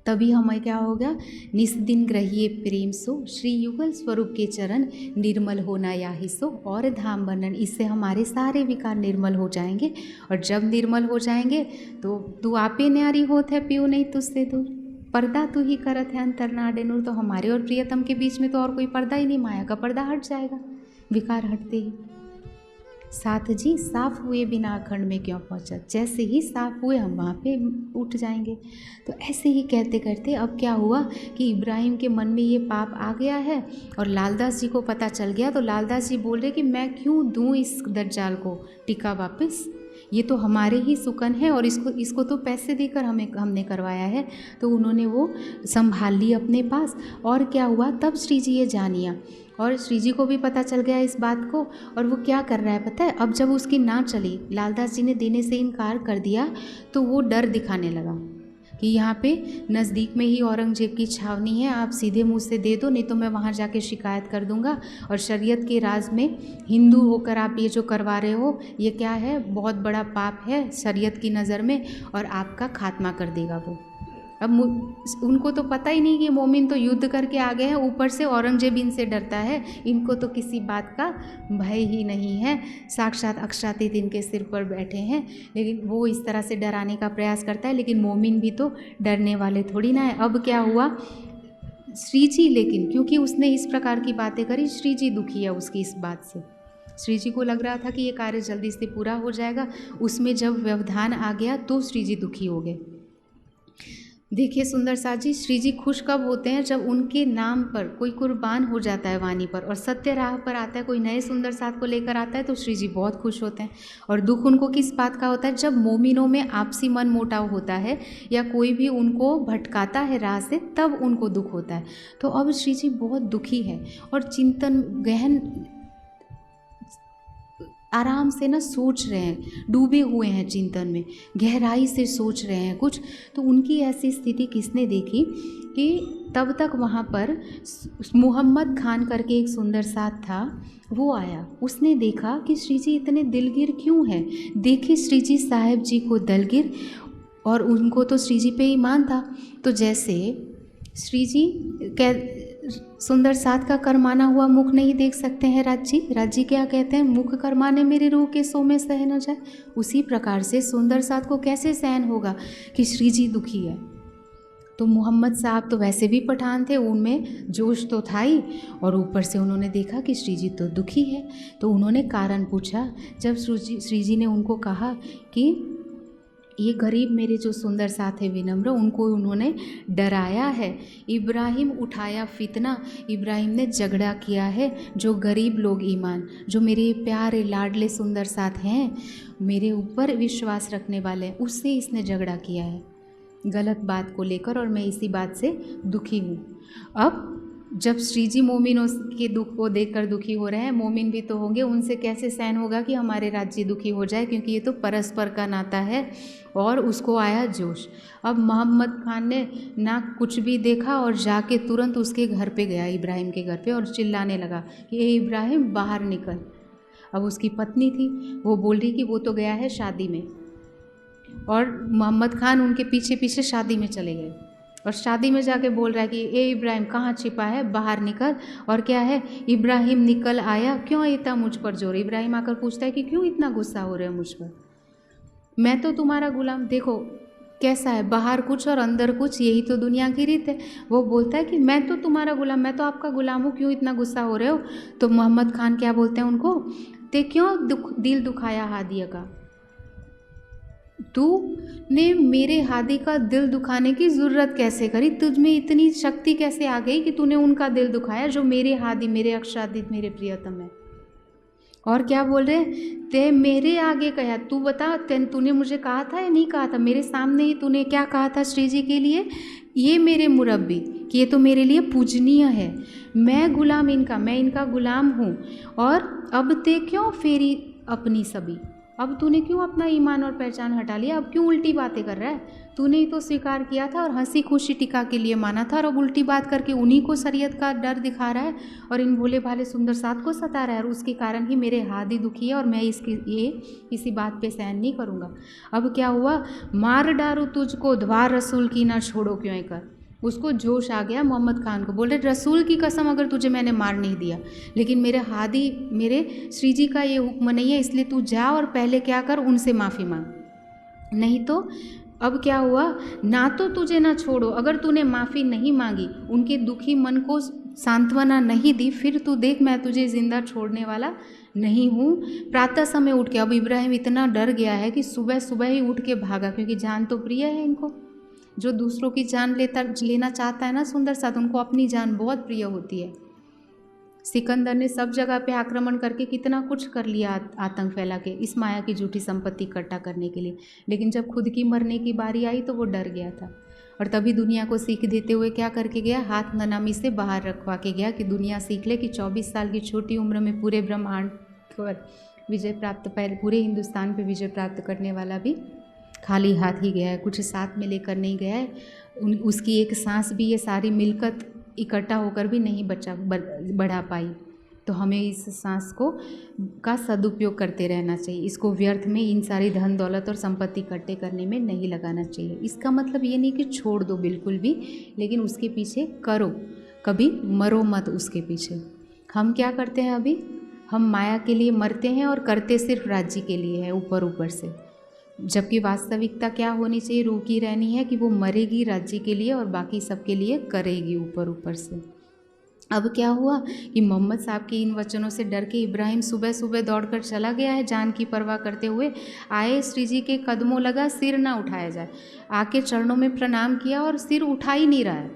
तभी हमें क्या होगा, निस्दिन ग्रहिए प्रेम सो, श्री युगल स्वरूप के चरण निर्मल होना याहि सो, और धाम वर्णन, इससे हमारे सारे विकार निर्मल हो जाएंगे। और जब निर्मल हो जाएंगे तो तू आपे न्यारी होत है पियो नहीं तुझसे दूर, पर्दा तू ही करत है अंतर नाडे नूर। तो हमारे और प्रियतम के बीच में तो और कोई पर्दा ही नहीं, माया का पर्दा हट जाएगा विकार हटते ही। साथ जी साफ हुए बिना अखंड में क्यों पहुँचा, जैसे ही साफ हुए हम वहाँ पे उठ जाएंगे। तो ऐसे ही कहते करते अब क्या हुआ कि इब्राहिम के मन में ये पाप आ गया है और लालदास जी को पता चल गया। तो लालदास जी बोल रहे कि मैं क्यों दूँ इस दज्जाल को टीका वापस, ये तो हमारे ही सुकन है और इसको तो पैसे देकर हमने करवाया है। तो उन्होंने वो संभाल ली अपने पास। और क्या हुआ, तब श्री जी ये जानिया, और श्री जी को भी पता चल गया इस बात को। और वो क्या कर रहा है पता है, अब जब उसकी ना चली, लालदास जी ने देने से इनकार कर दिया, तो वो डर दिखाने लगा कि यहाँ पे नज़दीक में ही औरंगजेब की छावनी है, आप सीधे मुँह से दे दो, नहीं तो मैं वहाँ जाके शिकायत कर दूँगा। और शरीयत के राज में हिंदू होकर आप ये जो करवा रहे हो ये क्या है, बहुत बड़ा पाप है शरीयत की नज़र में, और आपका खात्मा कर देगा वो। अब उनको तो पता ही नहीं कि मोमिन तो युद्ध करके आ गए हैं, ऊपर से औरंगजेब इनसे डरता है, इनको तो किसी बात का भय ही नहीं है, साक्षात अक्षातीत इनके सिर पर बैठे हैं। लेकिन वो इस तरह से डराने का प्रयास करता है, लेकिन मोमिन भी तो डरने वाले थोड़ी ना है। अब क्या हुआ, श्री जी, लेकिन क्योंकि उसने इस प्रकार की बातें करी, श्री जी दुखी है उसकी इस बात से। श्री जी को लग रहा था कि ये कार्य जल्दी से पूरा हो जाएगा, उसमें जब व्यवधान आ गया तो श्री जी दुखी हो गए। देखिए सुंदर साथ जी, श्री जी खुश कब होते हैं, जब उनके नाम पर कोई कुर्बान हो जाता है वाणी पर, और सत्य राह पर आता है, कोई नए सुंदर साथ को लेकर आता है, तो श्री जी बहुत खुश होते हैं। और दुख उनको किस बात का होता है, जब मोमिनों में आपसी मन मोटाव होता है या कोई भी उनको भटकाता है राह से, तब उनको दुख होता है। तो अब श्री जी बहुत दुखी है और चिंतन गहन आराम से ना सोच रहे हैं, डूबे हुए हैं चिंतन में, गहराई से सोच रहे हैं कुछ। तो उनकी ऐसी स्थिति किसने देखी कि तब तक वहाँ पर मोहम्मद खान करके एक सुंदर साथ था, वो आया। उसने देखा कि श्री जी इतने दिलगिर क्यों हैं। देखे श्री जी साहेब जी को दिलगिर, और उनको तो श्री जी पे ईमान था। तो जैसे श्री जी सुंदर साथ का करमाना हुआ मुख नहीं देख सकते हैं राज जी क्या कहते हैं, मुख करमाने मेरी रूह के सो में सह न जाए। उसी प्रकार से सुंदर साथ को कैसे सहन होगा कि श्री जी दुखी है। तो मोहम्मद साहब तो वैसे भी पठान थे, उनमें जोश तो था ही, और ऊपर से उन्होंने देखा कि श्री जी तो दुखी है। तो उन्होंने कारण पूछा। जब श्री जी ने उनको कहा कि ये गरीब मेरे जो सुंदर साथ है विनम्र, उनको उन्होंने डराया है, इब्राहिम उठाया फितना, इब्राहिम ने झगड़ा किया है, जो गरीब लोग ईमान, जो मेरे प्यारे लाडले सुंदर साथ हैं, मेरे ऊपर विश्वास रखने वाले हैं, उससे इसने झगड़ा किया है गलत बात को लेकर, और मैं इसी बात से दुखी हूँ। अब जब श्री जी मोमिनों के दुख को देखकर दुखी हो रहे हैं, मोमिन भी तो होंगे, उनसे कैसे सहन होगा कि हमारे राज्य दुखी हो जाए, क्योंकि ये तो परस्पर का नाता है। और उसको आया जोश। अब मोहम्मद खान ने ना कुछ भी देखा और जाके तुरंत उसके घर पे गया, इब्राहिम के घर पे, और चिल्लाने लगा कि ए इब्राहिम बाहर निकल। अब उसकी पत्नी थी, वो बोल रही कि वो तो गया है शादी में, और मोहम्मद खान उनके पीछे पीछे शादी में चले गए, और शादी में जाके बोल रहा है कि ए इब्राहिम कहाँ छिपा है, बाहर निकल। और क्या है, इब्राहिम निकल आया, क्यों इतना मुझ पर जोर। इब्राहिम आकर पूछता है कि क्यों इतना गुस्सा हो रहे हो मुझ पर, मैं तो तुम्हारा गुलाम, देखो कैसा है, बाहर कुछ और अंदर कुछ, यही तो दुनिया की रीत है। वो बोलता है कि मैं तो तुम्हारा गुलाम, मैं तो आपका गुलाम हूँ, क्यों इतना गुस्सा हो रहे हो। तो मोहम्मद खान क्या बोलते हैं उनको, ते क्यों दिल दुखाया हादिया का, तूने मेरे हादी का दिल दुखाने की ज़रूरत कैसे करी, तुझ में इतनी शक्ति कैसे आ गई कि तूने उनका दिल दुखाया जो मेरे हादी, मेरे अक्षादित, मेरे प्रियतम है। और क्या बोल रहे, ते मेरे आगे कहा, तू बता तूने मुझे कहा था या नहीं कहा था, मेरे सामने ही तूने क्या कहा था श्री जी के लिए, ये मेरे मुरब्बी कि ये तो मेरे लिए पूजनीय है, मैं गुलाम इनका, मैं इनका गुलाम हूँ। और अब ते क्यों फेरी अपनी सभी, अब तूने क्यों अपना ईमान और पहचान हटा लिया, अब क्यों उल्टी बातें कर रहा है। तूने ही तो स्वीकार किया था और हंसी खुशी टिका के लिए माना था, और अब उल्टी बात करके उन्हीं को शरीयत का डर दिखा रहा है और इन भोले भाले सुंदर साथ को सता रहा है, और उसके कारण ही मेरे हाथ ही दुखी है और मैं इसी बात पे सहन नहीं करूँगा। अब क्या हुआ, मार डारू तुझको द्वार रसूल की ना छोड़ो क्यों कर। उसको जोश आ गया मोहम्मद खान को, बोले रसूल की कसम अगर तुझे मैंने मार नहीं दिया, लेकिन मेरे श्री जी का ये हुक्म नहीं है, इसलिए तू जा और पहले क्या कर, उनसे माफ़ी मांग, नहीं तो अब क्या हुआ, ना तो तुझे ना छोड़ो, अगर तूने माफ़ी नहीं मांगी, उनके दुखी मन को सांत्वना नहीं दी, फिर तू देख मैं तुझे ज़िंदा छोड़ने वाला नहीं हूँ। प्रातः समय उठ के, अब इब्राहिम इतना डर गया है कि सुबह सुबह ही उठ के भागा, क्योंकि जान तो प्रिय है इनको। जो दूसरों की जान लेना चाहता है ना सुंदर साथ, उनको अपनी जान बहुत प्रिय होती है। सिकंदर ने सब जगह पे आक्रमण करके कितना कुछ कर लिया, आतंक फैला के इस माया की झूठी संपत्ति इकट्ठा करने के लिए, लेकिन जब खुद की मरने की बारी आई तो वो डर गया था। और तभी दुनिया को सीख देते हुए क्या करके गया, हाथ ननामी से बाहर रखवा के गया कि दुनिया सीख ले कि 24 साल की छोटी उम्र में पूरे ब्रह्मांड पर विजय प्राप्त, पूरे हिंदुस्तान पर विजय प्राप्त करने वाला भी खाली हाथ ही गया है, कुछ साथ में लेकर नहीं गया है। उसकी एक सांस भी ये सारी मिलकत इकट्ठा होकर भी नहीं बढ़ा पाई। तो हमें इस सांस का सदुपयोग करते रहना चाहिए, इसको व्यर्थ में इन सारी धन दौलत और संपत्ति इकट्ठे करने में नहीं लगाना चाहिए। इसका मतलब ये नहीं कि छोड़ दो बिल्कुल भी, लेकिन उसके पीछे करो, कभी मरो मत उसके पीछे। हम क्या करते हैं अभी, हम माया के लिए मरते हैं और करते सिर्फ राज्य के लिए है, ऊपर ऊपर से, जबकि वास्तविकता क्या होनी चाहिए, रूह की रहनी है कि वो मरेगी राज्य के लिए और बाकी सबके लिए करेगी ऊपर ऊपर से। अब क्या हुआ कि मोहम्मद साहब के इन वचनों से डर के इब्राहिम सुबह सुबह दौड़कर चला गया है, जान की परवाह करते हुए। आए श्री जी के कदमों लगा, सिर ना उठाया जाए, आके चरणों में प्रणाम किया और सिर उठा ही नहीं रहा है,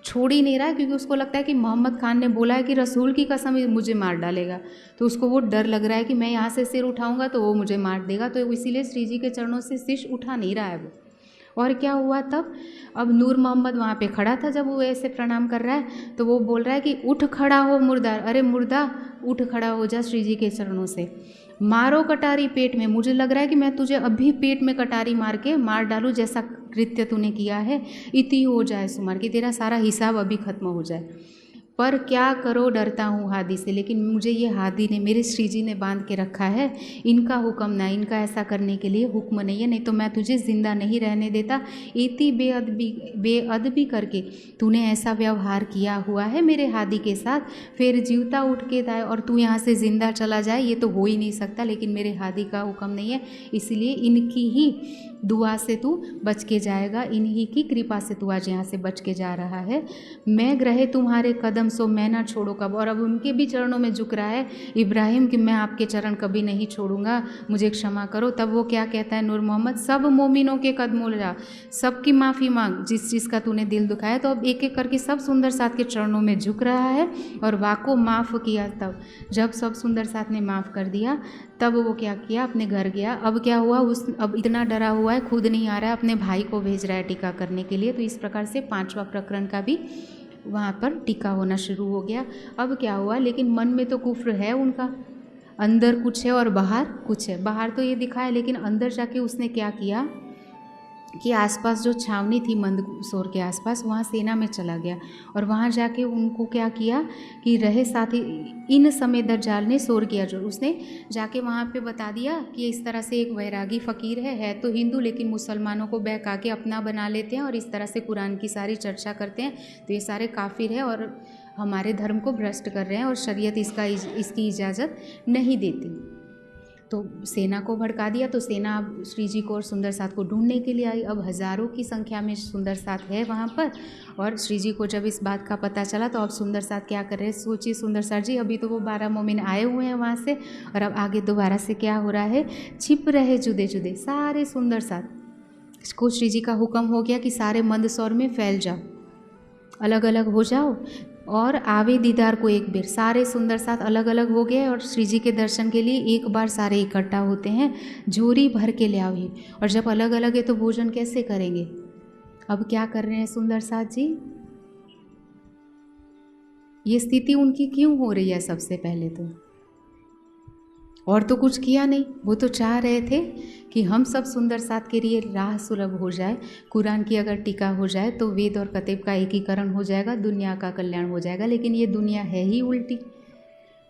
छोड़ ही नहीं रहा है, क्योंकि उसको लगता है कि मोहम्मद खान ने बोला है कि रसूल की कसम मुझे मार डालेगा, तो उसको वो डर लग रहा है कि मैं यहाँ से सिर उठाऊंगा तो वो मुझे मार देगा, तो इसीलिए श्री जी के चरणों से सिर उठा नहीं रहा है वो। और क्या हुआ तब, अब नूर मोहम्मद वहाँ पे खड़ा था, जब वो ऐसे प्रणाम कर रहा है तो वो बोल रहा है कि उठ खड़ा हो मुर्दा, अरे मुर्दा उठ खड़ा हो जा श्री जी के चरणों से, मारो कटारी पेट में, मुझे लग रहा है कि मैं तुझे अभी पेट में कटारी मार डालूं, जैसा कृत्य तूने किया है, इति हो जाए सुमार, कि तेरा सारा हिसाब अभी खत्म हो जाए। पर क्या करो, डरता हूँ हादी से, लेकिन मुझे ये हादी ने, मेरे श्री जी ने बांध के रखा है, इनका हुक्म ना, इनका ऐसा करने के लिए हुक्म नहीं है, नहीं तो मैं तुझे ज़िंदा नहीं रहने देता। इति बेअदबी करके तूने ऐसा व्यवहार किया हुआ है मेरे हादी के साथ, फिर जीवता उठ के जाए और तू यहाँ से ज़िंदा चला जाए, ये तो हो ही नहीं सकता, लेकिन मेरे हादी का हुक्म नहीं है, इसलिए इनकी ही दुआ से तू बच के जाएगा, इन्हीं की कृपा से तू आज यहाँ से बच के जा रहा है। मैं ग्रहे तुम्हारे कदम सो मैं ना छोड़ो कब, और अब उनके भी चरणों में झुक रहा है इब्राहिम कि मैं आपके चरण कभी नहीं छोड़ूंगा, मुझे क्षमा करो। तब वो क्या कहता है नूर मोहम्मद, सब मोमिनों के कदमों जा, सबकी माफ़ी मांग जिस चीज़ का तूने दिल दुखाया। तो अब एक एक करके सब सुंदर साथ के चरणों में झुक रहा है और वाको माफ़ किया। तब जब सब सुंदर साथ ने माफ़ कर दिया तब वो क्या किया, अपने घर गया। अब क्या हुआ, अब इतना डरा हुआ है, खुद नहीं आ रहा है, अपने भाई को भेज रहा है टीका करने के लिए। तो इस प्रकार से 5वां प्रकरण का भी वहाँ पर टीका होना शुरू हो गया। अब क्या हुआ, लेकिन मन में तो कुफ्र है उनका, अंदर कुछ है और बाहर कुछ है। बाहर तो ये दिखा है, लेकिन अंदर जाके उसने क्या किया कि आसपास जो छावनी थी मंदसौर के आसपास, वहाँ सेना में चला गया और वहाँ जाके उनको क्या किया कि रहे साथी इन समय दज्जाल ने शोर किया, जो उसने जाके वहाँ पे बता दिया कि इस तरह से एक वैरागी फ़कीर है तो हिंदू, लेकिन मुसलमानों को बहका के अपना बना लेते हैं और इस तरह से कुरान की सारी चर्चा करते हैं, तो ये सारे काफिर है और हमारे धर्म को भ्रष्ट कर रहे हैं और शरीयत इसकी इजाज़त नहीं देती। तो सेना को भड़का दिया। तो सेना अब श्री जी को और सुंदर साथ को ढूंढने के लिए आई। अब हज़ारों की संख्या में सुंदर साथ है वहाँ पर, और श्री जी को जब इस बात का पता चला तो अब सुंदर साथ क्या कर रहे हैं, सोचिए सुंदर साथ जी, अभी तो वो 12 मोमिन आए हुए हैं वहाँ से, और अब आगे दोबारा से क्या हो रहा है, छिप रहे जुदे जुदे सारे सुंदर साथ को श्री जी का हुक्म हो गया कि सारे मंदसौर में फैल जाओ, अलग अलग हो जाओ और आवे दीदार को एक बेर। सारे सुंदर साथ अलग अलग हो गए और श्री जी के दर्शन के लिए एक बार सारे इकट्ठा होते हैं, झोरी भर के ले आओ। और जब अलग अलग है तो भोजन कैसे करेंगे। अब क्या कर रहे हैं सुंदर साथ जी, ये स्थिति उनकी क्यों हो रही है, सबसे पहले तो और तो कुछ किया नहीं, वो तो चाह रहे थे कि हम सब सुंदर साथ के लिए राह सुलभ हो जाए, कुरान की अगर टीका हो जाए तो वेद और कतेब का एकीकरण हो जाएगा, दुनिया का कल्याण हो जाएगा। लेकिन ये दुनिया है ही उल्टी,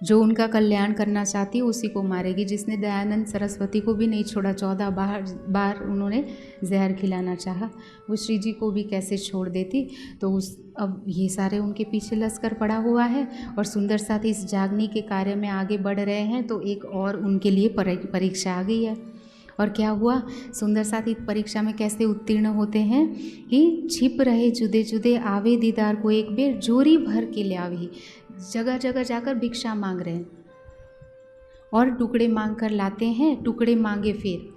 जो उनका कल्याण करना चाहती है उसी को मारेगी। जिसने दयानंद सरस्वती को भी नहीं छोड़ा, 14 बार उन्होंने जहर खिलाना चाहा, वो श्री जी को भी कैसे छोड़ देती। तो अब ये सारे उनके पीछे लश्कर पड़ा हुआ है और सुंदर साथ इस जागने के कार्य में आगे बढ़ रहे हैं। तो एक और उनके लिए परीक्षा आ गई है। और क्या हुआ, सुंदर साथ इस परीक्षा में कैसे उत्तीर्ण होते हैं कि छिप रहे जुदे जुदे आवे दीदार को एक बेर जोरी भर के ल्यावे। जगह जगह जाकर भिक्षा मांग रहे हैं और टुकड़े मांग कर लाते हैं, टुकड़े मांगे फिर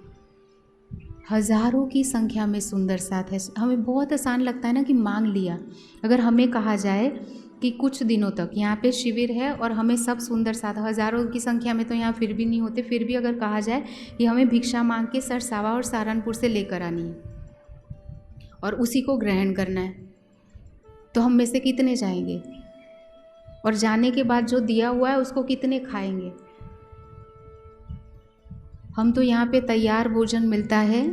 हजारों की संख्या में सुंदर साथ है। हमें बहुत आसान लगता है ना कि मांग लिया। अगर हमें कहा जाए कि कुछ दिनों तक यहाँ पे शिविर है और हमें सब सुंदर साथ, हजारों की संख्या में तो यहाँ फिर भी नहीं होते, फिर भी अगर कहा जाए कि हमें भिक्षा मांग के सरसावा और सहारनपुर से लेकर आनी है और उसी को ग्रहण करना है, तो हम में से कितने जाएंगे? और जाने के बाद जो दिया हुआ है उसको कितने खाएंगे? हम तो यहाँ पे तैयार भोजन मिलता है,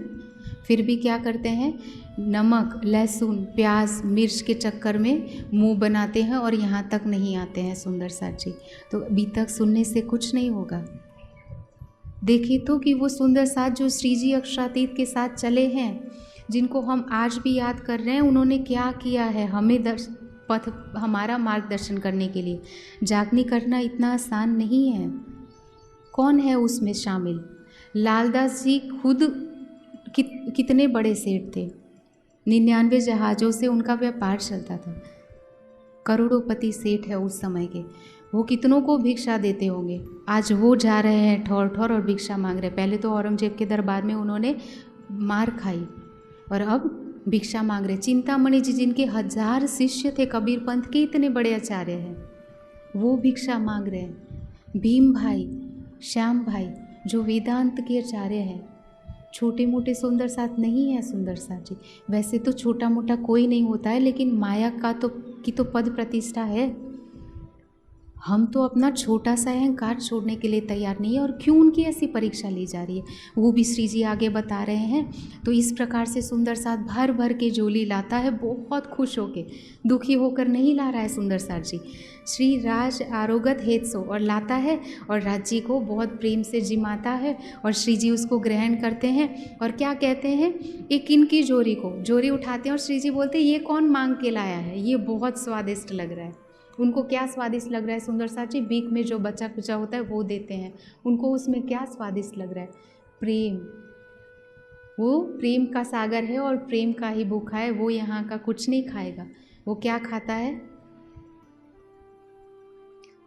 फिर भी क्या करते हैं, नमक, लहसुन, प्याज, मिर्च के चक्कर में मुंह बनाते हैं और यहाँ तक नहीं आते हैं सुंदर साथ जी। तो अभी तक सुनने से कुछ नहीं होगा। देखिए तो कि वो सुंदर साथ जो श्री जी अक्षरातीत के साथ चले हैं, जिनको हम आज भी याद कर रहे हैं, उन्होंने क्या किया है हमें पथ, हमारा मार्गदर्शन करने के लिए। जागनी करना इतना आसान नहीं है। कौन है उसमें शामिल? लालदास जी खुद कितने बड़े सेठ थे, 99 जहाज़ों से उनका व्यापार चलता था, करोड़ोंपति सेठ है उस समय के। वो कितनों को भिक्षा देते होंगे। आज वो जा रहे हैं ठौर ठौर और भिक्षा मांग रहे। पहले तो औरंगजेब के दरबार में उन्होंने मार खाई और अब भिक्षा मांग रहे। चिंतामणि जी जिनके 1000 शिष्य थे, कबीर पंथ के इतने बड़े आचार्य हैं, वो भिक्षा मांग रहे हैं। भीम भाई, श्याम भाई जो वेदांत के आचार्य हैं, छोटे मोटे सुंदर साथ नहीं है सुंदर साथ जी। वैसे तो छोटा मोटा कोई नहीं होता है, लेकिन माया का तो पद प्रतिष्ठा है। हम तो अपना छोटा सा अहंकार छोड़ने के लिए तैयार नहीं है। और क्यों उनकी ऐसी परीक्षा ली जा रही है वो भी श्री जी आगे बता रहे हैं। तो इस प्रकार से सुंदर साथ भर भर के झोली लाता है, बहुत खुश होके, दुखी होकर नहीं ला रहा है सुंदर साथ जी। श्री राज आरोगत हेत सो, और लाता है और राज जी को बहुत प्रेम से जिमाता है और श्री जी उसको ग्रहण करते हैं। और क्या कहते हैं, एक इनकी जोरी उठाते हैं और श्री जी बोलते हैं ये कौन मांग के लाया है, ये बहुत स्वादिष्ट लग रहा है। उनको क्या स्वादिष्ट लग रहा है सुंदर साथ जी? बीक में जो बचा कुचा होता है वो देते हैं उनको। उसमें क्या स्वादिष्ट लग रहा है? प्रेम। वो प्रेम का सागर है और प्रेम का ही भूखा है। वो यहाँ का कुछ नहीं खाएगा। वो क्या खाता है?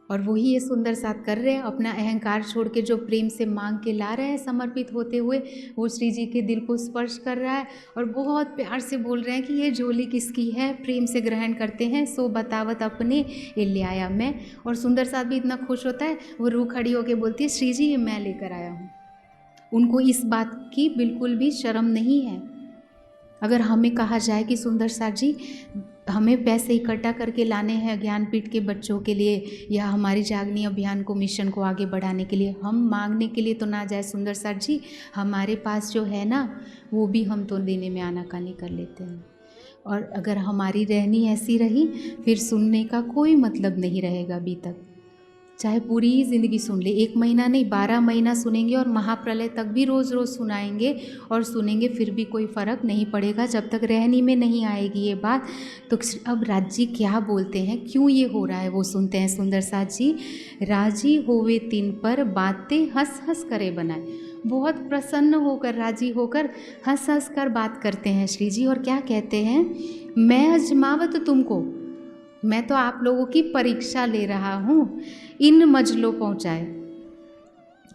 और वही ये सुंदर साथ कर रहे हैं, अपना अहंकार छोड़ के जो प्रेम से मांग के ला रहे हैं समर्पित होते हुए, वो श्री जी के दिल को स्पर्श कर रहा है और बहुत प्यार से बोल रहे हैं कि ये झोली किसकी है। प्रेम से ग्रहण करते हैं। सो बतावत अपने ये ले आया मैं। और सुंदर साथ भी इतना खुश होता है, वो रूह खड़ी होकर बोलती है श्री जी ये मैं लेकर आया हूँ। उनको इस बात की बिल्कुल भी शर्म नहीं है। अगर हमें कहा जाए कि सुंदर साथ जी हमें पैसे इकट्ठा करके लाने हैं ज्ञानपीठ के बच्चों के लिए या हमारी जागनी अभियान को, मिशन को आगे बढ़ाने के लिए, हम मांगने के लिए तो ना जाए सुंदर साथ जी। हमारे पास जो है ना वो भी हम तो देने में आनाकानी कर लेते हैं। और अगर हमारी रहनी ऐसी रही फिर सुनने का कोई मतलब नहीं रहेगा अभी तक। चाहे पूरी ज़िंदगी सुन ले, 1 महीना नहीं 12 महीना सुनेंगे और महाप्रलय तक भी रोज़ रोज़ सुनाएंगे और सुनेंगे, फिर भी कोई फ़र्क नहीं पड़ेगा जब तक रहनी में नहीं आएगी ये बात। तो अब राज जी क्या बोलते हैं, क्यों ये हो रहा है वो सुनते हैं सुंदर साथ जी। राजी होवे तिन पर बातें हंस हंस करे बनाए। बहुत प्रसन्न होकर, राजी होकर हंस हंस कर बात करते हैं श्री जी। और क्या कहते हैं, मैं अजमावत तुमको, मैं तो आप लोगों की परीक्षा ले रहा हूँ, इन मंजिलों पहुँचाए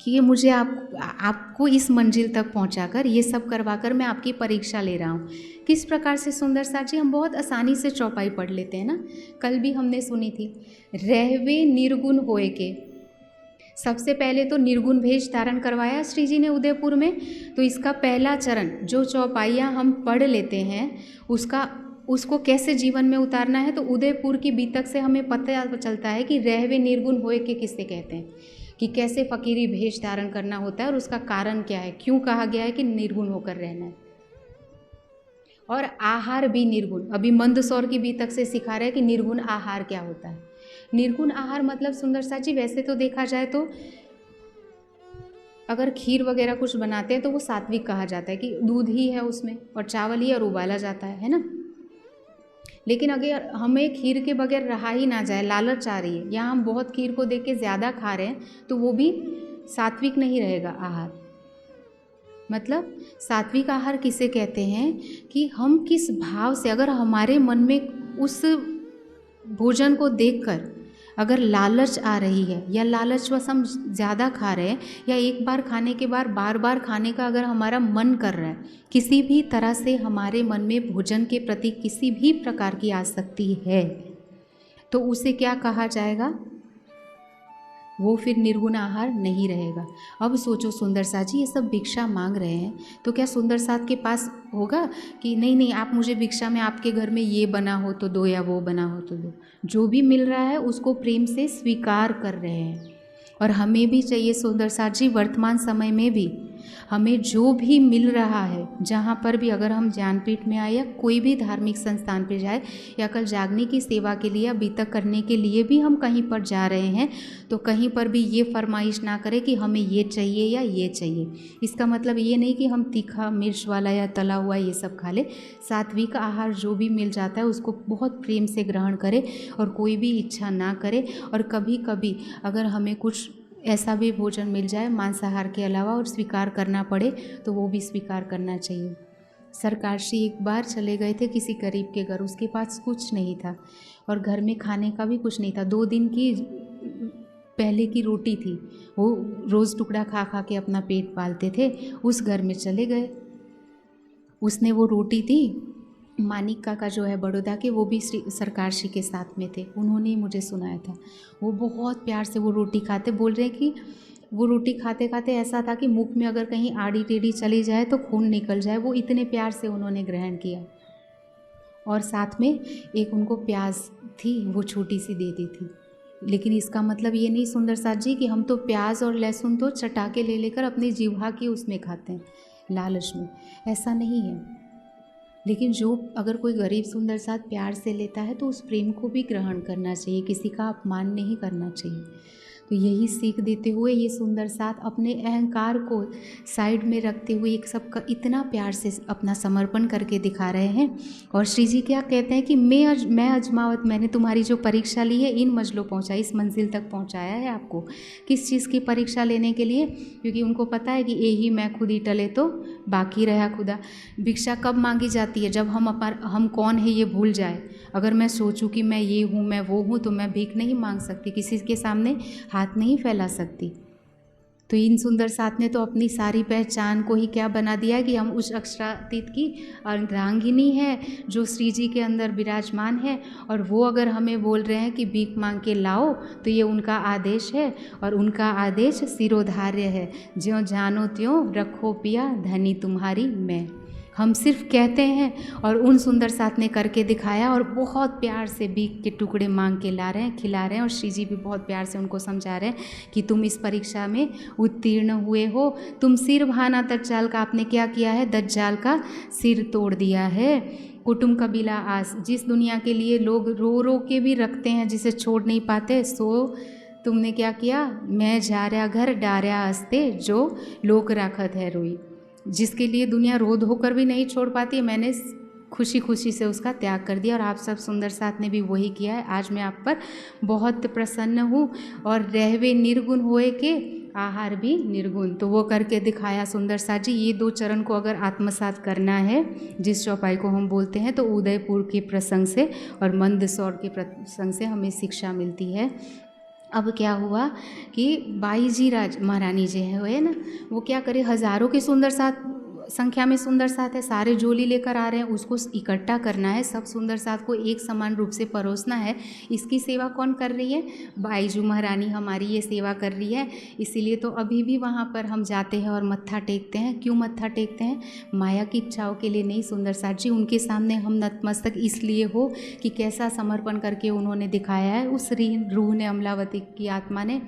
कि ये मुझे आपको इस मंजिल तक पहुँचाकर ये सब करवाकर मैं आपकी परीक्षा ले रहा हूँ। किस प्रकार से सुंदर साथ जी, हम बहुत आसानी से चौपाई पढ़ लेते हैं ना। कल भी हमने सुनी थी, रहवे निर्गुण होए के। सबसे पहले तो निर्गुण भेष धारण करवाया श्री जी ने उदयपुर में। तो इसका पहला चरण जो चौपाइयाँ हम पढ़ लेते हैं उसको कैसे जीवन में उतारना है, तो उदयपुर की बीतक से हमें पता चलता है कि रहवे निर्गुण होए के किससे कहते हैं। कि कैसे फकीरी भेष धारण करना होता है और उसका कारण क्या है, क्यों कहा गया है कि निर्गुण होकर रहना है। और आहार भी निर्गुण, अभी मंदसौर की बीतक से सिखा रहे हैं कि निर्गुण आहार क्या होता है। निर्गुण आहार मतलब सुंदर सा जी, वैसे तो देखा जाए तो अगर खीर वगैरह कुछ बनाते हैं तो वो सात्विक कहा जाता है कि दूध ही है उसमें और चावल ही और उबाला जाता है ना। लेकिन अगर हमें खीर के बगैर रहा ही ना जाए, लालच आ रही है, या हम बहुत खीर को देख के ज़्यादा खा रहे हैं, तो वो भी सात्विक नहीं रहेगा आहार। मतलब सात्विक आहार किसे कहते हैं कि हम किस भाव से, अगर हमारे मन में उस भोजन को देखकर अगर लालच आ रही है या लालचवश हम ज़्यादा खा रहे हैं, या एक बार खाने के बाद बार बार खाने का अगर हमारा मन कर रहा है, किसी भी तरह से हमारे मन में भोजन के प्रति किसी भी प्रकार की आसक्ति है, तो उसे क्या कहा जाएगा, वो फिर निर्गुण आहार नहीं रहेगा। अब सोचो सुंदर साथ जी, ये सब भिक्षा मांग रहे हैं, तो क्या सुंदर साथ के पास होगा कि नहीं नहीं आप मुझे भिक्षा में आपके घर में ये बना हो तो दो या वो बना हो तो दो। जो भी मिल रहा है उसको प्रेम से स्वीकार कर रहे हैं। और हमें भी चाहिए सुंदर साथ जी, वर्तमान समय में भी हमें जो भी मिल रहा है, जहाँ पर भी, अगर हम ज्ञानपीठ में आए या कोई भी धार्मिक संस्थान पर जाए, या कल जागने की सेवा के लिए या बीतक करने के लिए भी हम कहीं पर जा रहे हैं, तो कहीं पर भी ये फरमाइश ना करें कि हमें ये चाहिए या ये चाहिए। इसका मतलब ये नहीं कि हम तीखा मिर्च वाला या तला हुआ ये सब खा ले। सात्विक आहार जो भी मिल जाता है उसको बहुत प्रेम से ग्रहण करें और कोई भी इच्छा ना करें। और कभी कभी अगर हमें कुछ ऐसा भी भोजन मिल जाए मांसाहार के अलावा और स्वीकार करना पड़े, तो वो भी स्वीकार करना चाहिए। सरकारश्री एक बार चले गए थे किसी गरीब के घर, उसके पास कुछ नहीं था और घर में खाने का भी कुछ नहीं था। 2 दिन की पहले की रोटी थी, वो रोज़ टुकड़ा खा खा के अपना पेट पालते थे। उस घर में चले गए, उसने वो रोटी दी, मानिक काका जो है बड़ौदा के, वो भी सरकारश्री के साथ में थे, उन्होंने मुझे सुनाया था। वो बहुत प्यार से वो रोटी खाते, बोल रहे हैं कि वो रोटी खाते खाते ऐसा था कि मुख में अगर कहीं आड़ी टेढ़ी चली जाए तो खून निकल जाए, वो इतने प्यार से उन्होंने ग्रहण किया। और साथ में एक उनको प्याज थी, वो छोटी सी दे दी थी। लेकिन इसका मतलब ये नहीं सुंदर साथ जी कि हम तो प्याज और लहसुन तो चटाके ले लेकर अपनी जीवा की उसमें खाते हैं लालच में, ऐसा नहीं है। लेकिन जो अगर कोई गरीब सुंदर साथ प्यार से लेता है तो उस प्रेम को भी ग्रहण करना चाहिए, किसी का अपमान नहीं करना चाहिए। तो यही सीख देते हुए ये सुंदर साथ अपने अहंकार को साइड में रखते हुए एक सबका इतना प्यार से अपना समर्पण करके दिखा रहे हैं। और श्री जी क्या कहते हैं कि मैं अजमावत, मैंने तुम्हारी जो परीक्षा ली है इन मंजिलों पहुँचाई, इस मंजिल तक पहुँचाया है आपको। किस चीज़ की परीक्षा लेने के लिए? क्योंकि उनको पता है कि यही मैं खुद ही टले तो बाकी रहा खुदा। भिक्षा कब मांगी जाती है? जब हम कौन है ये भूल जाए। अगर मैं सोचूं कि मैं ये हूँ मैं वो हूँ, तो मैं भीख नहीं मांग सकती, किसी के सामने हाथ नहीं फैला सकती। तो इन सुंदर साथ ने तो अपनी सारी पहचान को ही क्या बना दिया कि हम उस अक्षरातीत की अर्धांगिनी है जो श्री जी के अंदर विराजमान है। और वो अगर हमें बोल रहे हैं कि भीख मांग के लाओ, तो ये उनका आदेश है और उनका आदेश सिरोधार्य है। ज्यों जानो त्यों रखो पिया, धनी तुम्हारी मैं। हम सिर्फ कहते हैं और उन सुंदर साथ ने करके दिखाया और बहुत प्यार से भीख के टुकड़े मांग के ला रहे हैं, खिला रहे हैं। और श्री जी भी बहुत प्यार से उनको समझा रहे हैं कि तुम इस परीक्षा में उत्तीर्ण हुए हो। तुम सिर भाना दज्जाल का, आपने क्या किया है? दज्जाल का सिर तोड़ दिया है। कुटुंब कबीला आस, जिस दुनिया के लिए लोग रो रो के भी रखते हैं, जिसे छोड़ नहीं पाते, सो तुमने क्या किया? मैं जा रहा घर डार्या हंसते, जो लोक राखत है रोई। जिसके लिए दुनिया रोध होकर भी नहीं छोड़ पाती, मैंने खुशी खुशी से उसका त्याग कर दिया। और आप सब सुंदर साथ ने भी वही किया है। आज मैं आप पर बहुत प्रसन्न हूँ। और रहवे निर्गुण होए के आहार भी निर्गुण, तो वो करके दिखाया सुंदर साथ जी। ये 2 चरण को अगर आत्मसात करना है, जिस चौपाई को हम बोलते हैं, तो उदयपुर के प्रसंग से और मंदसौर के प्रसंग से हमें शिक्षा मिलती है। अब क्या हुआ कि बाई जी राज महारानी जी हुए ना, वो क्या करे, हज़ारों के सुंदर साथ संख्या में सुंदर साथ है, सारे झोली लेकर आ रहे हैं, उसको इकट्ठा करना है, सब सुंदर साथ को एक समान रूप से परोसना है। इसकी सेवा कौन कर रही है? बाईजू महारानी हमारी ये सेवा कर रही है। इसीलिए तो अभी भी वहाँ पर हम जाते हैं और मत्था टेकते हैं। क्यों मत्था टेकते हैं? माया की इच्छाओं के लिए नहीं सुंदर साथ जी, उनके सामने हम नतमस्तक इसलिए हो कि कैसा समर्पण करके उन्होंने दिखाया है उस रूह ने, अमलावती की आत्मा ने,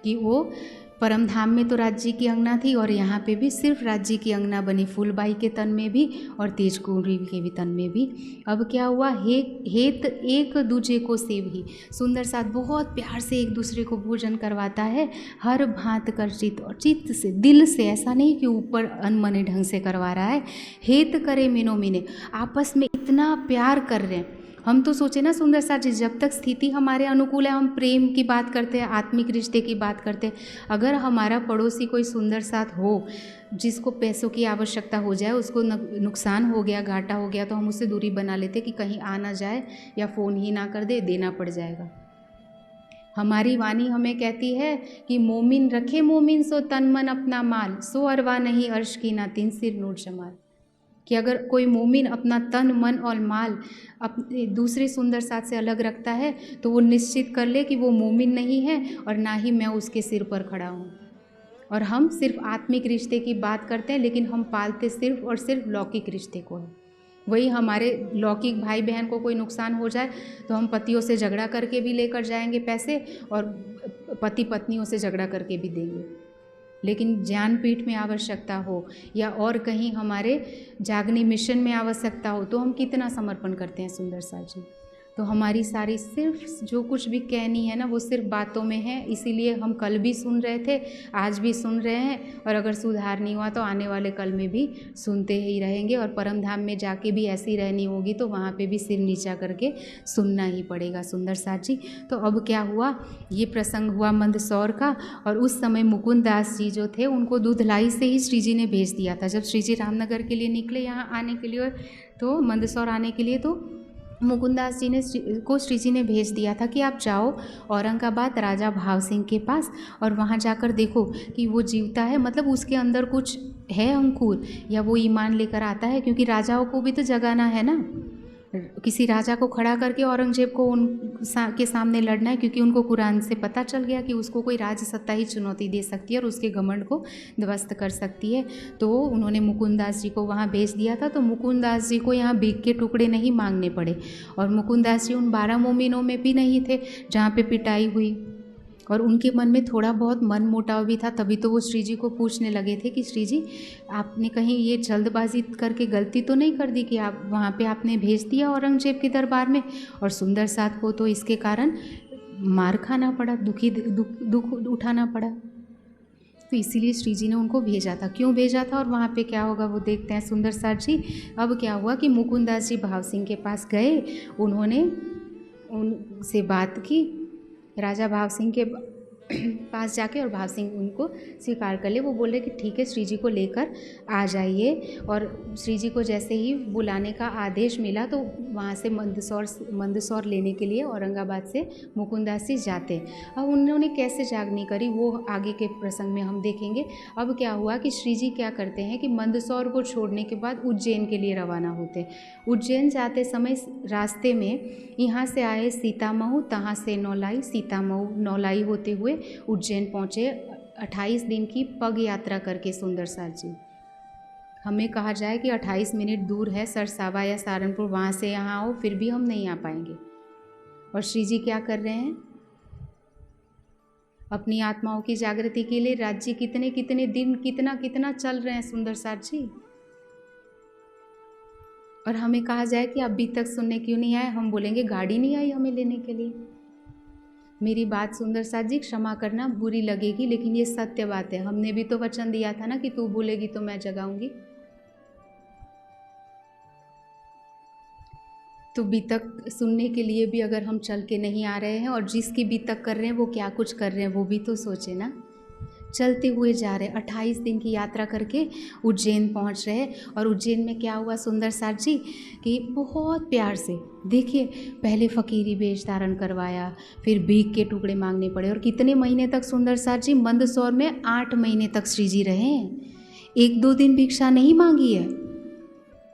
कि वो परम धाम में तो राज्य की अंगना थी और यहाँ पे भी सिर्फ राज्य की अंगना बनी, फूलबाई के तन में भी और तेज कुंवरी के भी तन में भी। अब क्या हुआ? हेत एक दूजे को सेव ही, सुंदर साथ बहुत प्यार से एक दूसरे को भोजन करवाता है, हर भांत कर चित्त, और चित्त से, दिल से, ऐसा नहीं कि ऊपर अनमने ढंग से करवा रहा है। हेत करे मिनो मिने, आपस में इतना प्यार कर रहे हैं। हम तो सोचे ना सुंदर साथ जी, जब तक स्थिति हमारे अनुकूल है हम प्रेम की बात करते हैं, आत्मिक रिश्ते की बात करते हैं। अगर हमारा पड़ोसी कोई सुंदर साथ हो जिसको पैसों की आवश्यकता हो जाए, उसको नुकसान हो गया, घाटा हो गया, तो हम उससे दूरी बना लेते कि कहीं आ ना जाए या फ़ोन ही ना कर दे, देना पड़ जाएगा। हमारी वाणी हमें कहती है कि मोमिन रखे मोमिन सो तन मन अपना माल, सो अरवा नहीं अर्श की ना तीन सिर नूर जमाल। कि अगर कोई मोमिन अपना तन मन और माल अपने दूसरे सुंदर साथ से अलग रखता है तो वो निश्चित कर ले कि वो मोमिन नहीं है और ना ही मैं उसके सिर पर खड़ा हूँ। और हम सिर्फ आत्मिक रिश्ते की बात करते हैं, लेकिन हम पालते सिर्फ और सिर्फ लौकिक रिश्ते को है। वही हमारे लौकिक भाई बहन को कोई नुकसान हो जाए तो हम पतियों से झगड़ा करके भी लेकर जाएंगे पैसे, और पति पत्नियों से झगड़ा करके भी देंगे। लेकिन ज्ञानपीठ में आवश्यकता हो या और कहीं हमारे जागनी मिशन में आवश्यकता हो तो हम कितना समर्पण करते हैं सुंदर साथ जी। तो हमारी सारी सिर्फ जो कुछ भी कहनी है ना वो सिर्फ बातों में है। इसीलिए हम कल भी सुन रहे थे, आज भी सुन रहे हैं, और अगर सुधार नहीं हुआ तो आने वाले कल में भी सुनते ही रहेंगे। और परम धाम में जाके भी ऐसी रहनी होगी तो वहाँ पे भी सिर नीचा करके सुनना ही पड़ेगा सुंदर साथ जी। तो अब क्या हुआ, ये प्रसंग हुआ मंदसौर का, और उस समय मुकुंद दास जी जो थे उनको दूधलाई से ही श्री जी ने भेज दिया था। जब श्री जी रामनगर के लिए निकले यहाँ आने के लिए, तो मंदसौर आने के लिए, तो मुकुंदास जी ने श्री जी ने भेज दिया था कि आप जाओ औरंगाबाद राजा भाव सिंह के पास और वहाँ जाकर देखो कि वो जीवता है, मतलब उसके अंदर कुछ है अंकुर, या वो ईमान लेकर आता है। क्योंकि राजाओं को भी तो जगाना है ना, किसी राजा को खड़ा करके औरंगजेब को के सामने लड़ना है, क्योंकि उनको कुरान से पता चल गया कि उसको कोई राज सत्ता ही चुनौती दे सकती है और उसके घमंड को ध्वस्त कर सकती है। तो उन्होंने मुकुंदास जी को वहाँ भेज दिया था। तो मुकुंदास जी को यहाँ भीख के टुकड़े नहीं मांगने पड़े, और मुकुंदास जी उन 12 मोमिनों में भी नहीं थे जहाँ पे पिटाई हुई, और उनके मन में थोड़ा बहुत मन मुटाव भी था। तभी तो वो श्री जी को पूछने लगे थे कि श्री जी आपने कहीं ये जल्दबाजी करके गलती तो नहीं कर दी कि आप वहाँ पे आपने भेज दिया औरंगजेब के दरबार में, और सुंदर साथ को तो इसके कारण मार खाना पड़ा, दुख उठाना पड़ा। तो इसीलिए श्री जी ने उनको भेजा था। क्यों भेजा था और वहाँ पे क्या होगा वो देखते हैं सुंदर साथ जी। अब क्या हुआ कि मुकुंदास जी भाव सिंह के पास गए, उन्होंने उनसे बात की राजा भाव सिंह के पास जाके, और भाव सिंह उनको स्वीकार कर ले। वो बोल रहे कि ठीक है श्री जी को लेकर आ जाइए। और श्री जी को जैसे ही बुलाने का आदेश मिला तो वहाँ से मंदसौर लेने के लिए औरंगाबाद से मुकुंदास जी जाते। अब उन्होंने कैसे जागनी करी वो आगे के प्रसंग में हम देखेंगे। अब क्या हुआ कि श्री जी क्या करते हैं कि मंदसौर को छोड़ने के बाद उज्जैन के लिए रवाना होते। उज्जैन जाते समय रास्ते में यहाँ से आए सीतामऊ, तहाँ से नौलाई, सीतामऊ नौलाई होते हुए उज्जैन पहुँचे 28 दिन की पग यात्रा करके सुंदर साथ जी। हमें कहा जाए कि 28 मिनट दूर है सरसावा या सहारनपुर, वहाँ से यहाँ आओ, फिर भी हम नहीं आ पाएंगे। और श्री जी क्या कर रहे हैं, अपनी आत्माओं की जागृति के लिए राज्य कितने कितने दिन कितना चल रहे हैं सुंदर साथ जी। और हमें कहा जाए कि अभी तक सुनने क्यों नहीं आए, हम बोलेंगे गाड़ी नहीं आई हमें लेने के लिए। मेरी बात सुंदर साथ जी क्षमा करना, बुरी लगेगी, लेकिन ये सत्य बात है। हमने भी तो वचन दिया था ना कि तू बोलेगी तो मैं जगाऊंगी। तो बीतक सुनने के लिए भी अगर हम चल के नहीं आ रहे हैं, और जिसकी बीतक कर रहे हैं वो क्या कुछ कर रहे हैं वो भी तो सोचे ना। चलते हुए जा रहे, 28 दिन की यात्रा करके उज्जैन पहुंच रहे। और उज्जैन में क्या हुआ सुंदर साथ जी कि बहुत प्यार से देखिए, पहले फ़कीरी वेश धारण करवाया, फिर भीख के टुकड़े मांगने पड़े। और कितने महीने तक सुंदर साथ जी मंदसौर में 8 महीने तक श्री जी रहे। एक दो दिन भिक्षा नहीं मांगी है,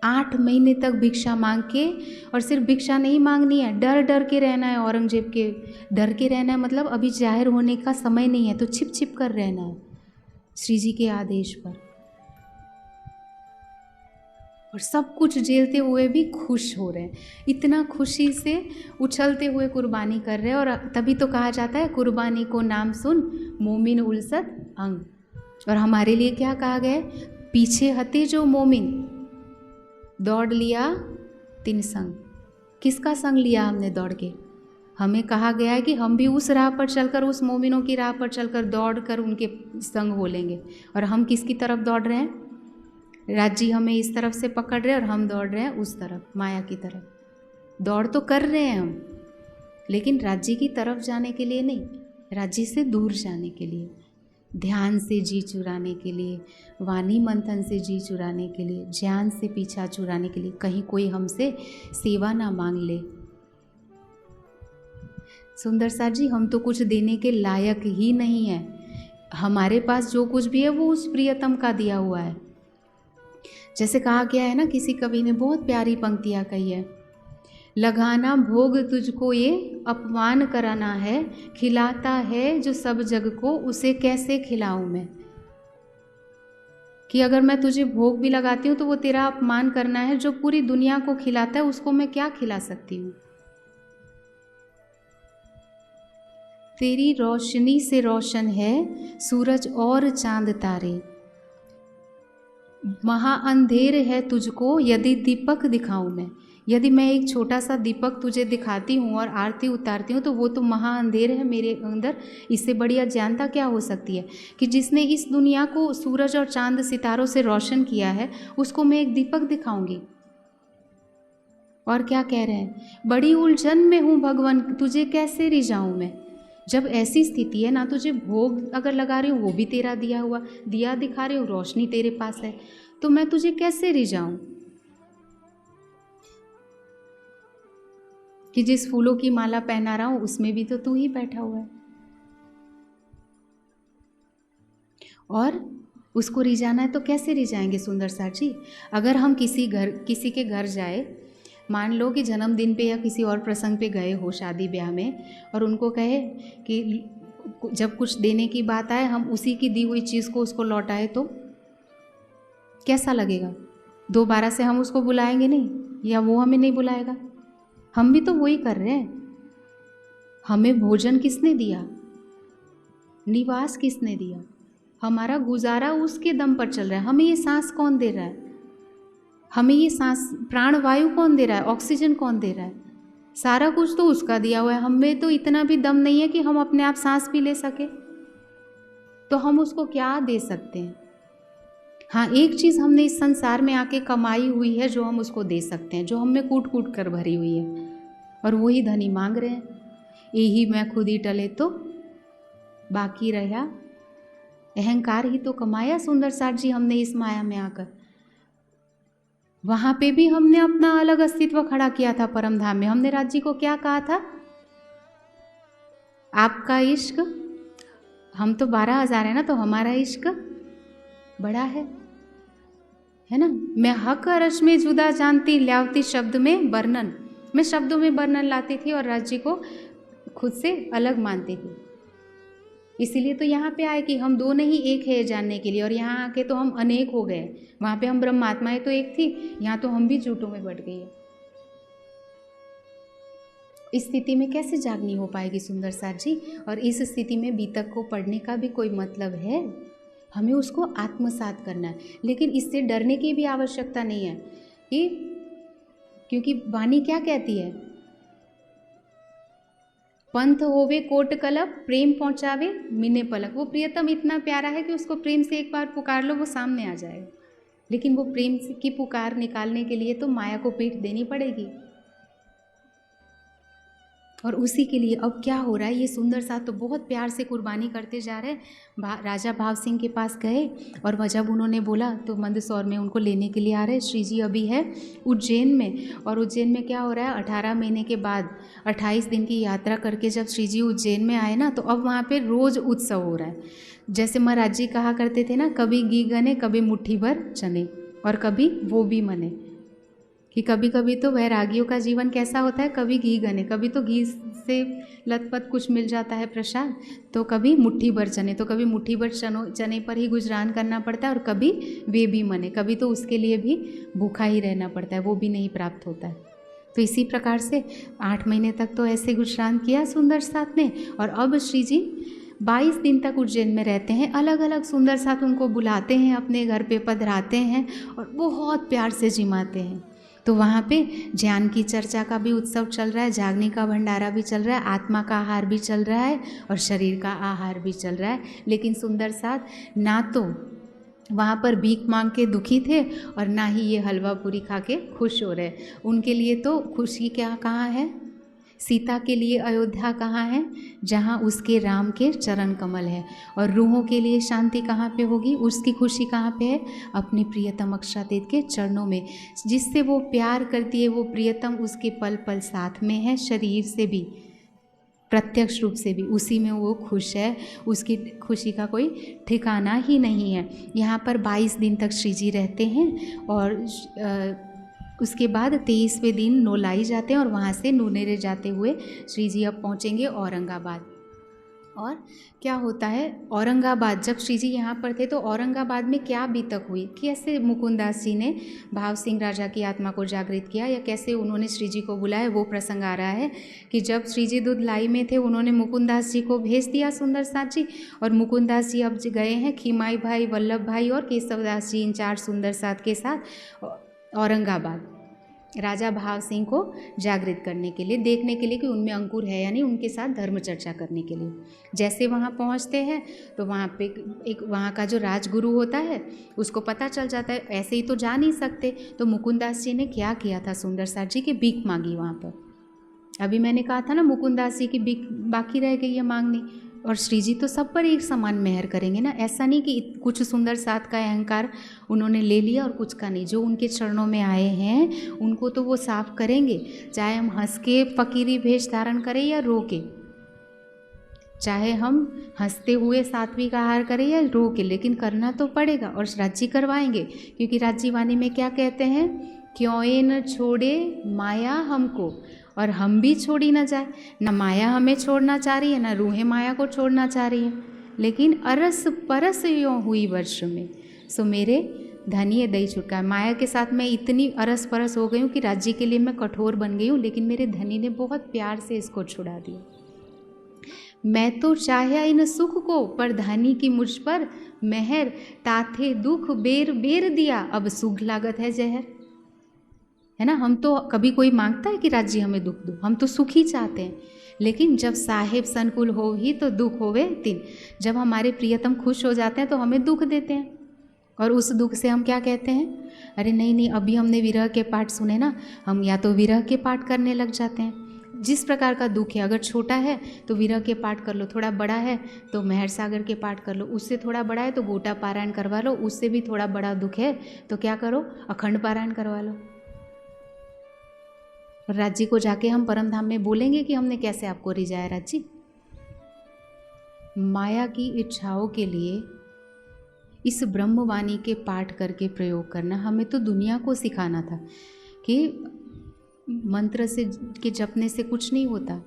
8 महीने तक भिक्षा मांग के, और सिर्फ भिक्षा नहीं मांगनी है, डर डर के रहना है, औरंगजेब के डर के रहना है। मतलब अभी जाहिर होने का समय नहीं है, तो छिप छिप कर रहना है श्री जी के आदेश पर। और सब कुछ झेलते हुए भी खुश हो रहे हैं, इतना खुशी से उछलते हुए कुर्बानी कर रहे हैं। और तभी तो कहा जाता है कुर्बानी को नाम सुन मोमिन उलसत अंग। और हमारे लिए क्या कहा गया है, पीछे हते जो मोमिन दौड़ लिया तिन संग। किसका संग लिया हमने दौड़ के? हमें कहा गया है कि हम भी उस राह पर चलकर, उस मोमिनों की राह पर चलकर दौड़ कर उनके संग हो लेंगे। और हम किसकी तरफ दौड़ रहे हैं? राज्य हमें इस तरफ से पकड़ रहे हैं और हम दौड़ रहे हैं उस तरफ, माया की तरफ। दौड़ तो कर रहे हैं हम, लेकिन राज्य की तरफ जाने के लिए नहीं, राज्य से दूर जाने के लिए, ध्यान से जी चुराने के लिए, वाणी मंथन से जी चुराने के लिए, ज्ञान से पीछा चुराने के लिए। कहीं कोई हमसे सेवा ना मांग ले। सुंदर साथ जी, हम तो कुछ देने के लायक ही नहीं है। हमारे पास जो कुछ भी है वो उस प्रियतम का दिया हुआ है। जैसे कहा गया है ना, किसी कवि ने बहुत प्यारी पंक्तियाँ कही है, लगाना भोग तुझको ये अपमान कराना है, खिलाता है जो सब जग को उसे कैसे खिलाऊं मैं। कि अगर मैं तुझे भोग भी लगाती हूँ तो वो तेरा अपमान करना है, जो पूरी दुनिया को खिलाता है उसको मैं क्या खिला सकती हूँ। तेरी रोशनी से रोशन है सूरज और चांद तारे, महा अंधेर है तुझको यदि दीपक दिखाऊं मैं। यदि मैं एक छोटा सा दीपक तुझे दिखाती हूँ और आरती उतारती हूँ तो वो तो महा अंधेर है मेरे अंदर। इससे बड़ी अज्ञानता क्या हो सकती है कि जिसने इस दुनिया को सूरज और चांद सितारों से रोशन किया है उसको मैं एक दीपक दिखाऊंगी। और क्या कह रहे हैं, बड़ी उलझन में हूँ भगवान तुझे कैसे रिझाऊं मैं। जब ऐसी स्थिति है ना, तुझे भोग अगर लगा रही हूँ वो भी तेरा दिया हुआ, दिया दिखा रही हूँ, रोशनी तेरे पास है, तो मैं तुझे कैसे रिझाऊं। कि जिस फूलों की माला पहना रहा हूं उसमें भी तो तू ही बैठा हुआ है, और उसको रिझाना है तो कैसे रिझाएंगे सुंदर साथ जी। अगर हम किसी के घर जाए, मान लो कि जन्मदिन पे या किसी और प्रसंग पे गए हो, शादी ब्याह में, और उनको कहे कि जब कुछ देने की बात आए हम उसी की दी हुई चीज़ को उसको लौटाए तो कैसा लगेगा। दोबारा से हम उसको बुलाएंगे नहीं, या वो हमें नहीं बुलाएगा। हम भी तो वही कर रहे हैं। हमें भोजन किसने दिया, निवास किसने दिया, हमारा गुजारा उसके दम पर चल रहा है। हमें ये सांस कौन दे रहा है, हमें ये सांस प्राण वायु कौन दे रहा है, ऑक्सीजन कौन दे रहा है, सारा कुछ तो उसका दिया हुआ है। हमें तो इतना भी दम नहीं है कि हम अपने आप सांस भी ले सके, तो हम उसको क्या दे सकते हैं। हाँ, एक चीज़ हमने इस संसार में आके कमाई हुई है जो हम उसको दे सकते हैं, जो हम में कूट कूट कर भरी हुई है, और वही धनी मांग रहे हैं। यही मैं खुद ही टले तो बाकी रहा अहंकार ही तो कमाया। सुंदर साथ जी, हमने इस माया में आकर वहाँ पे भी हमने अपना अलग अस्तित्व खड़ा किया था। परम धाम में हमने राज जी को क्या कहा था, आपका इश्क, हम तो 12,000 है ना, तो हमारा इश्क बड़ा है ना। मैं हक अरश में जुदा जानती ल्यावती शब्द में वर्णन, मैं शब्दों में वर्णन लाती थी और राज्य को खुद से अलग मानती थी। इसीलिए तो यहाँ पे आए कि हम दो नहीं एक है जानने के लिए, और यहाँ आके तो हम अनेक हो गए। वहाँ पे हम ब्रह्मात्माएं तो एक थी, यहाँ तो हम भी झूठों में बट गई है। इस स्थिति में कैसे जागनी हो पाएगी सुंदर साथ जी। और इस स्थिति में बीतक को पढ़ने का भी कोई मतलब है, हमें उसको आत्मसात करना है। लेकिन इससे डरने की भी आवश्यकता नहीं है कि, क्योंकि वाणी क्या कहती है, पंथ होवे कोट कलप प्रेम पहुंचावे मिने पलक। वो प्रियतम इतना प्यारा है कि उसको प्रेम से एक बार पुकार लो वो सामने आ जाएगा। लेकिन वो प्रेम की पुकार निकालने के लिए तो माया को पीठ देनी पड़ेगी। और उसी के लिए अब क्या हो रहा है, ये सुंदर साथ तो बहुत प्यार से कुर्बानी करते जा रहे हैं। राजा भाव सिंह के पास गए और जब उन्होंने बोला तो मंदसौर में उनको लेने के लिए आ रहे। श्री जी अभी है उज्जैन में, और उज्जैन में क्या हो रहा है, 18 महीने के बाद 28 दिन की यात्रा करके जब श्री जी उज्जैन में आए ना, तो अब वहाँ पे रोज़ उत्सव हो रहा है। जैसे महाराज जी कहा करते थे ना, कभी घी गने, कभी मुट्ठी भर चने, और कभी वो भी मने, कि कभी कभी तो वैरागियों का जीवन कैसा होता है, कभी घी गने, कभी तो घी से लथपथ कुछ मिल जाता है प्रसाद, तो कभी मुट्ठी भर चने, तो कभी मुट्ठी भर चने पर ही गुजरान करना पड़ता है, और कभी वे भी मने, कभी तो उसके लिए भी भूखा ही रहना पड़ता है, वो भी नहीं प्राप्त होता है। तो इसी प्रकार से 8 महीने तक तो ऐसे गुजरान किया सुंदर साथ ने। और अब श्री जी 22 दिन तक उज्जैन में रहते हैं। अलग अलग सुंदर साथ उनको बुलाते हैं, अपने घर पे पधराते हैं और बहुत प्यार से जिमाते हैं। तो वहाँ पे ज्ञान की चर्चा का भी उत्सव चल रहा है, जागने का भंडारा भी चल रहा है, आत्मा का आहार भी चल रहा है और शरीर का आहार भी चल रहा है। लेकिन सुंदर साथ ना तो वहाँ पर भीख मांग के दुखी थे और ना ही ये हलवा पूरी खा के खुश हो रहे। उनके लिए तो खुशी क्या कहाँ है, सीता के लिए अयोध्या कहाँ है, जहाँ उसके राम के चरण कमल है। और रूहों के लिए शांति कहाँ पे होगी, उसकी खुशी कहाँ पे है, अपने प्रियतम अक्षातीत के चरणों में। जिससे वो प्यार करती है वो प्रियतम उसके पल पल साथ में है, शरीर से भी प्रत्यक्ष रूप से भी उसी में वो खुश है। उसकी खुशी का कोई ठिकाना ही नहीं है। यहाँ पर 22 दिन तक श्री जी रहते हैं और उसके बाद 23वें दिन नोलाई जाते हैं और वहाँ से नुनेरे जाते हुए श्री जी अब पहुँचेंगे औरंगाबाद। और क्या होता है, औरंगाबाद जब श्री जी यहाँ पर थे तो औरंगाबाद में क्या बीतक हुई, कैसे मुकुंदास जी ने भाव सिंह राजा की आत्मा को जागृत किया, या कैसे उन्होंने श्री जी को बुलाया, वो प्रसंग आ रहा है कि जब श्री जी दुधलाई में थे उन्होंने मुकुंदास जी को भेज दिया सुंदर साथ जी, और मुकुंदास जी अब गए हैं खीमाई भाई, वल्लभ भाई और केशवदास जी, इन 4 सुंदर साथ के साथ औरंगाबाद राजा भाव सिंह को जागृत करने के लिए, देखने के लिए कि उनमें अंकुर है यानी, उनके साथ धर्म चर्चा करने के लिए। जैसे वहाँ पहुँचते हैं तो वहाँ पे एक वहाँ का जो राजगुरु होता है उसको पता चल जाता है, ऐसे ही तो जा नहीं सकते। तो मुकुंदास जी ने क्या किया था, सुंदर साथ जी की भीख मांगी वहाँ पर। अभी मैंने कहा था ना मुकुंदास जी की भीख बाकी रह गई है मांगनी, और श्री जी तो सब पर एक समान मेहर करेंगे ना। ऐसा नहीं कि कुछ सुंदर साथ का अहंकार उन्होंने ले लिया और कुछ का नहीं। जो उनके चरणों में आए हैं उनको तो वो साफ करेंगे, चाहे हम हंस के फकीरी भेष धारण करें या रो के, चाहे हम हंसते हुए सात्विक आहार करें या रो के, लेकिन करना तो पड़ेगा। और राज्य करवाएंगे, क्योंकि राज्य वाणी में क्या कहते हैं, क्यों न छोड़े माया हमको, और हम भी छोड़ी न जाए। न माया हमें छोड़ना चाह रही है, न रूहें माया को छोड़ना चाह रही हैं। लेकिन अरस परस यों हुई वर्ष में, सो मेरे धनिये दई छुटका। माया के साथ मैं इतनी अरस परस हो गई हूँ कि राज्य के लिए मैं कठोर बन गई हूँ, लेकिन मेरे धनी ने बहुत प्यार से इसको छुड़ा दिया। मैं तो चाहे इन सुख को, पर धनी की मुझ पर मेहर, ताथे दुख बेर बेर दिया, अब सुख लागत है जहर। है ना, हम तो कभी कोई मांगता है कि राज्य हमें दुख दो, हम तो सुख ही चाहते हैं। लेकिन जब साहेब संकुल हो ही तो दुख होवे तीन। जब हमारे प्रियतम खुश हो जाते हैं तो हमें दुख देते हैं, और उस दुख से हम क्या कहते हैं, अरे नहीं नहीं, अभी हमने विरह के पाठ सुने ना, हम या तो विरह के पाठ करने लग जाते हैं। जिस प्रकार का दुख है, अगर छोटा है तो विरह के पाठ कर लो, थोड़ा बड़ा है तो मेहर सागर के पाठ कर लो, उससे थोड़ा बड़ा है तो गोटा पारायण करवा लो, उससे भी थोड़ा बड़ा दुख है तो क्या करो, अखंड पारायण करवा लो। राज्य को जाके हम परम धाम में बोलेंगे कि हमने कैसे आपको रिझाया राज्य। माया की इच्छाओं के लिए इस ब्रह्मवाणी के पाठ करके प्रयोग करना, हमें तो दुनिया को सिखाना था कि मंत्र से के जपने से कुछ नहीं होता,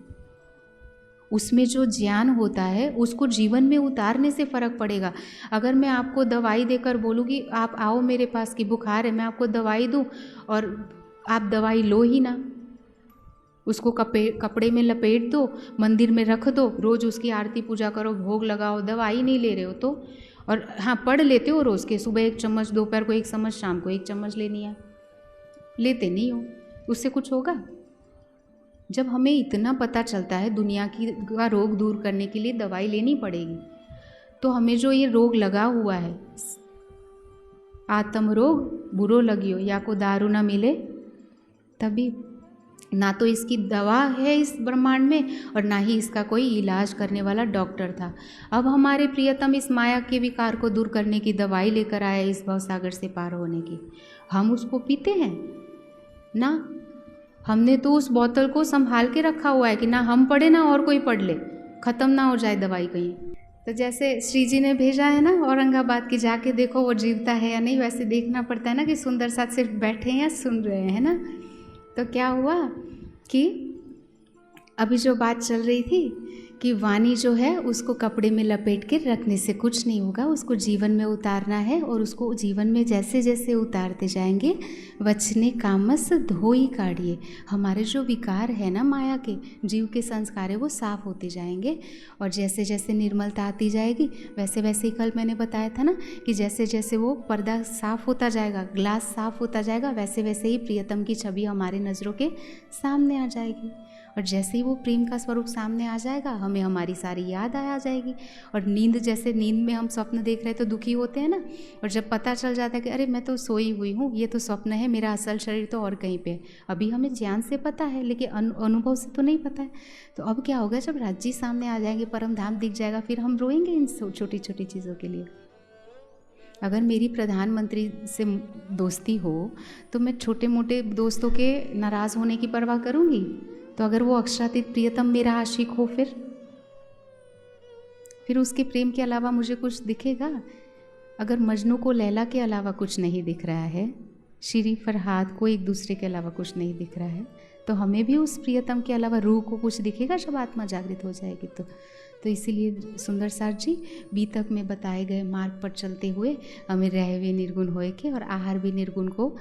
उसमें जो ज्ञान होता है उसको जीवन में उतारने से फ़र्क पड़ेगा। अगर मैं आपको दवाई देकर बोलूँ कि आप आओ मेरे पास की बुखार है, मैं आपको दवाई दूँ और आप दवाई लो ही ना, उसको कपड़े में लपेट दो, मंदिर में रख दो, रोज़ उसकी आरती पूजा करो, भोग लगाओ, दवाई नहीं ले रहे हो तो, और हाँ पढ़ लेते हो रोज़ के, सुबह 1 चम्मच, दोपहर को 1 चम्मच, शाम को 1 चम्मच लेनी है, लेते नहीं हो, उससे कुछ होगा? जब हमें इतना पता चलता है दुनिया का रोग दूर करने के लिए दवाई लेनी पड़ेगी, तो हमें जो ये रोग लगा हुआ है, आत्म रोग बुरो लगियो, या को दारू ना मिले तभी, ना तो इसकी दवा है इस ब्रह्मांड में और ना ही इसका कोई इलाज करने वाला डॉक्टर था। अब हमारे प्रियतम इस माया के विकार को दूर करने की दवाई लेकर आया इस भवसागर से पार होने की। हम उसको पीते हैं ना, हमने तो उस बोतल को संभाल के रखा हुआ है कि ना हम पढ़े ना और कोई पढ़ ले, ख़त्म ना हो जाए दवाई कहीं। तो जैसे श्री जी ने भेजा है ना औरंगाबाद की, जाके देखो वो जीवता है या नहीं, वैसे देखना पड़ता है ना कि सुंदर साथ सिर्फ बैठे हैं या सुन रहे हैं ना। तो क्या हुआ कि अभी जो बात चल रही थी कि वाणी जो है उसको कपड़े में लपेट के रखने से कुछ नहीं होगा, उसको जीवन में उतारना है और उसको जीवन में जैसे जैसे उतारते जाएंगे वचने कामस धोई काढ़िए। हमारे जो विकार है ना माया के, जीव के संस्कार है, वो साफ होते जाएंगे और जैसे जैसे निर्मलता आती जाएगी वैसे वैसे ही कल मैंने बताया था ना कि जैसे जैसे वो पर्दा साफ होता जाएगा, ग्लास साफ होता जाएगा, वैसे वैसे ही प्रियतम की छवि हमारे नज़रों के सामने आ जाएगी। और जैसे ही वो प्रेम का स्वरूप सामने आ जाएगा हमें हमारी सारी याद आ जाएगी। और नींद, जैसे नींद में हम स्वप्न देख रहे तो दुखी होते हैं ना, और जब पता चल जाता है कि अरे मैं तो सोई हुई हूँ, ये तो स्वप्न है, मेरा असल शरीर तो और कहीं पे है। अभी हमें ज्ञान से पता है लेकिन अनुभव से तो नहीं पता है। तो अब क्या होगा, जब राज्य सामने आ जाएंगे, परम धाम दिख जाएगा, फिर हम रोएंगे इन छोटी छोटी चीज़ों के लिए। अगर मेरी प्रधानमंत्री से दोस्ती हो तो मैं छोटे मोटे दोस्तों के नाराज़ होने की परवाह करूँगी? तो अगर वो अक्षरातीत प्रियतम मेरा आशिक हो फिर उसके प्रेम के अलावा मुझे कुछ दिखेगा? अगर मजनू को लैला के अलावा कुछ नहीं दिख रहा है, श्री फरहाद को एक दूसरे के अलावा कुछ नहीं दिख रहा है, तो हमें भी उस प्रियतम के अलावा रूह को कुछ दिखेगा जब आत्मा जागृत हो जाएगी तो इसीलिए सुंदर सार जी बीतक में बताए गए मार्ग पर चलते हुए हमें रहवे निर्गुण होए के और आहार भी निर्गुण को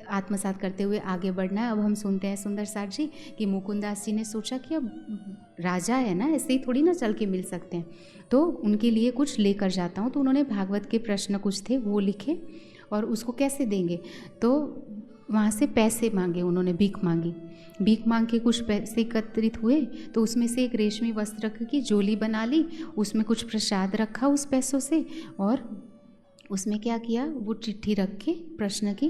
आत्मसात करते हुए आगे बढ़ना है। अब हम सुनते हैं सुंदर सार जी कि मुकुंदास जी ने सोचा कि अब राजा है ना, ऐसे ही थोड़ी ना चल के मिल सकते हैं, तो उनके लिए कुछ लेकर जाता हूँ। तो उन्होंने भागवत के प्रश्न कुछ थे वो लिखे और उसको कैसे देंगे, तो वहाँ से पैसे मांगे, उन्होंने भीख मांगी। भीख मांग के कुछ पैसे एकत्रित हुए तो उसमें से एक रेशमी वस्त्र की झोली बना ली, उसमें कुछ प्रसाद रखा उस पैसों से और उसमें क्या किया, वो चिट्ठी रख के प्रश्न की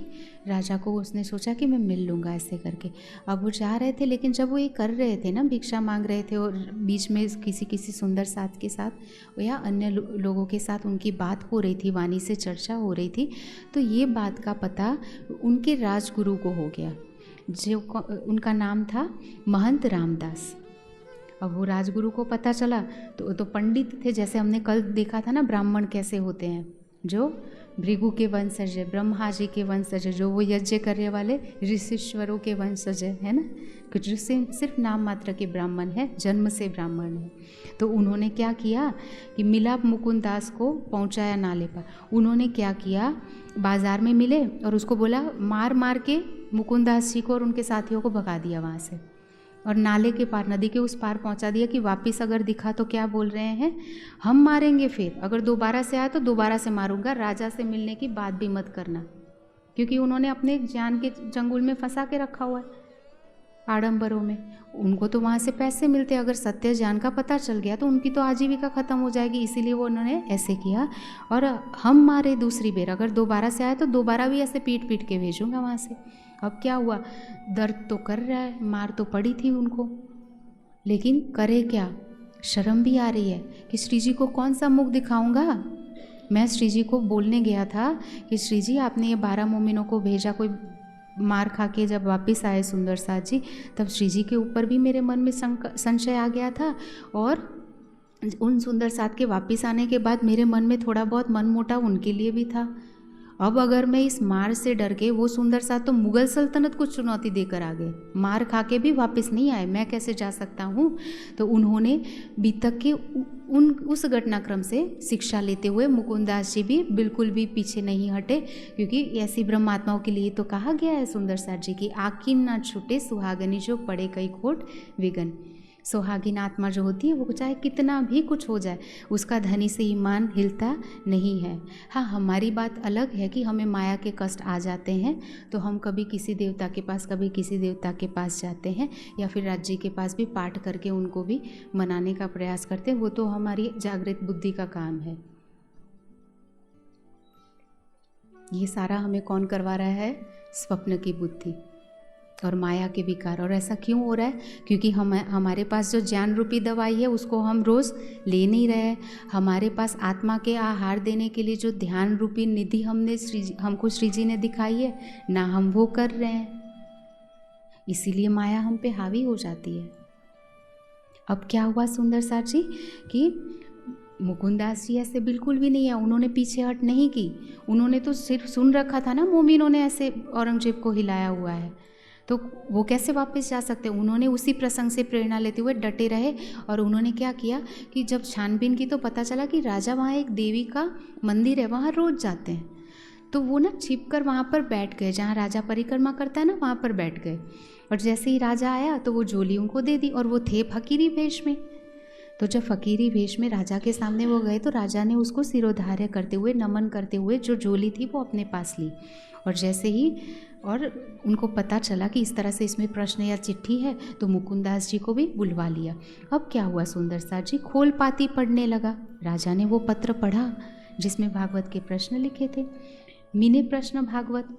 राजा को उसने सोचा कि मैं मिल लूँगा ऐसे करके। अब वो जा रहे थे, लेकिन जब वो ये कर रहे थे ना, भिक्षा मांग रहे थे और बीच में किसी सुंदर साथ के साथ या अन्य लोगों के साथ उनकी बात हो रही थी, वाणी से चर्चा हो रही थी, तो ये बात का पता उनके राजगुरु को हो गया, जो उनका नाम था महंत रामदास। अब वो राजगुरु को पता चला तो पंडित थे, जैसे हमने कल देखा था ना ब्राह्मण कैसे होते हैं, जो भृगु के वंशज है, ब्रह्मा जी के वंशज है, जो वो यज्ञ करने वाले ऋषिश्वरों के वंशज है ना, कुछ सिर्फ नाम मात्र के ब्राह्मण है, जन्म से ब्राह्मण है। तो उन्होंने क्या किया कि मिलाप मुकुंदास को पहुंचाया नाले पर। उन्होंने क्या किया, बाजार में मिले और उसको बोला मार मार के मुकुंदास जी को और उनके साथियों को भगा दिया वहाँ से, और नाले के पार, नदी के उस पार पहुंचा दिया कि वापस अगर दिखा तो क्या बोल रहे हैं, हम मारेंगे, फिर अगर दोबारा से आया तो दोबारा से मारूंगा, राजा से मिलने की बात भी मत करना। क्योंकि उन्होंने अपने ज्ञान के चंगुल में फंसा के रखा हुआ है आडंबरों में। उनको तो वहाँ से पैसे मिलते, अगर सत्य ज्ञान का पता चल गया तो उनकी तो आजीविका खत्म हो जाएगी, इसीलिए वो उन्होंने ऐसे किया। और हम मारे दूसरी बेर, अगर दोबारा से आया तो दोबारा भी ऐसे पीट पीट के भेजूंगा वहाँ से। अब क्या हुआ, दर्द तो कर रहा है, मार तो पड़ी थी उनको, लेकिन करे क्या, शर्म भी आ रही है कि श्री जी को कौन सा मुख दिखाऊंगा। मैं श्री जी को बोलने गया था कि श्री जी आपने ये 12 मोमिनों को भेजा, कोई मार खा के जब वापस आए सुंदर साथ जी, तब श्री जी के ऊपर भी मेरे मन में संशय आ गया था, और उन सुंदर साथ के वापस आने के बाद मेरे मन में थोड़ा बहुत मन मोटा उनके लिए भी था। अब अगर मैं इस मार से डर के, वो सुंदर साथ तो मुगल सल्तनत को चुनौती देकर आ गए, मार खा के भी वापस नहीं आए, मैं कैसे जा सकता हूँ। तो उन्होंने बीतक के उस घटनाक्रम से शिक्षा लेते हुए मुकुंदास जी भी बिल्कुल भी पीछे नहीं हटे, क्योंकि ऐसी ब्रह्मात्माओं के लिए तो कहा गया है सुंदर साथ जी की, आकिन ना छूटे सुहागनी जो पड़े कई खोट विगन। सुहागिन आत्मा जो होती है वो चाहे कितना भी कुछ हो जाए, उसका धनी से ईमान हिलता नहीं है। हाँ, हमारी बात अलग है कि हमें माया के कष्ट आ जाते हैं तो हम कभी किसी देवता के पास, कभी किसी देवता के पास जाते हैं, या फिर राज्य के पास भी पाठ करके उनको भी मनाने का प्रयास करते हैं, वो तो हमारी जागृत बुद्धि का काम है। ये सारा हमें कौन करवा रहा है, स्वप्न की बुद्धि। और माया के विकार। और ऐसा क्यों हो रहा है? क्योंकि हमारे पास जो ज्ञान रूपी दवाई है उसको हम रोज़ ले नहीं रहे हैं। हमारे पास आत्मा के आहार देने के लिए जो ध्यान रूपी निधि हमको श्री जी ने दिखाई है ना, हम वो कर रहे हैं, इसीलिए माया हम पे हावी हो जाती है। अब क्या हुआ सुंदर साथ जी कि मुकुंदास जी ऐसे बिल्कुल भी नहीं है, उन्होंने पीछे हट नहीं की। उन्होंने तो सिर्फ सुन रखा था ना, मोमिनों ने ऐसे औरंगजेब को हिलाया हुआ है, तो वो कैसे वापस जा सकते? उन्होंने उसी प्रसंग से प्रेरणा लेते हुए डटे रहे। और उन्होंने क्या किया कि जब छानबीन की तो पता चला कि राजा वहाँ एक देवी का मंदिर है, वहाँ रोज जाते हैं, तो वो ना छिप कर वहाँ पर बैठ गए, जहाँ राजा परिक्रमा करता है ना, वहाँ पर बैठ गए। और जैसे ही राजा आया तो वो झोली उनको दे दी, और वो थे फकीरी वेश में। तो जब फकीरी वेश में राजा के सामने वो गए तो राजा ने उसको सिरोधार्य करते हुए, नमन करते हुए जो झोली थी वो अपने पास ली। और जैसे ही और उनको पता चला कि इस तरह से इसमें प्रश्न या चिट्ठी है, तो मुकुंदास जी को भी बुलवा लिया। अब क्या हुआ सुंदर साथ जी, खोल पाती पढ़ने लगा। राजा ने वो पत्र पढ़ा जिसमें भागवत के प्रश्न लिखे थे, मीने प्रश्न भागवत।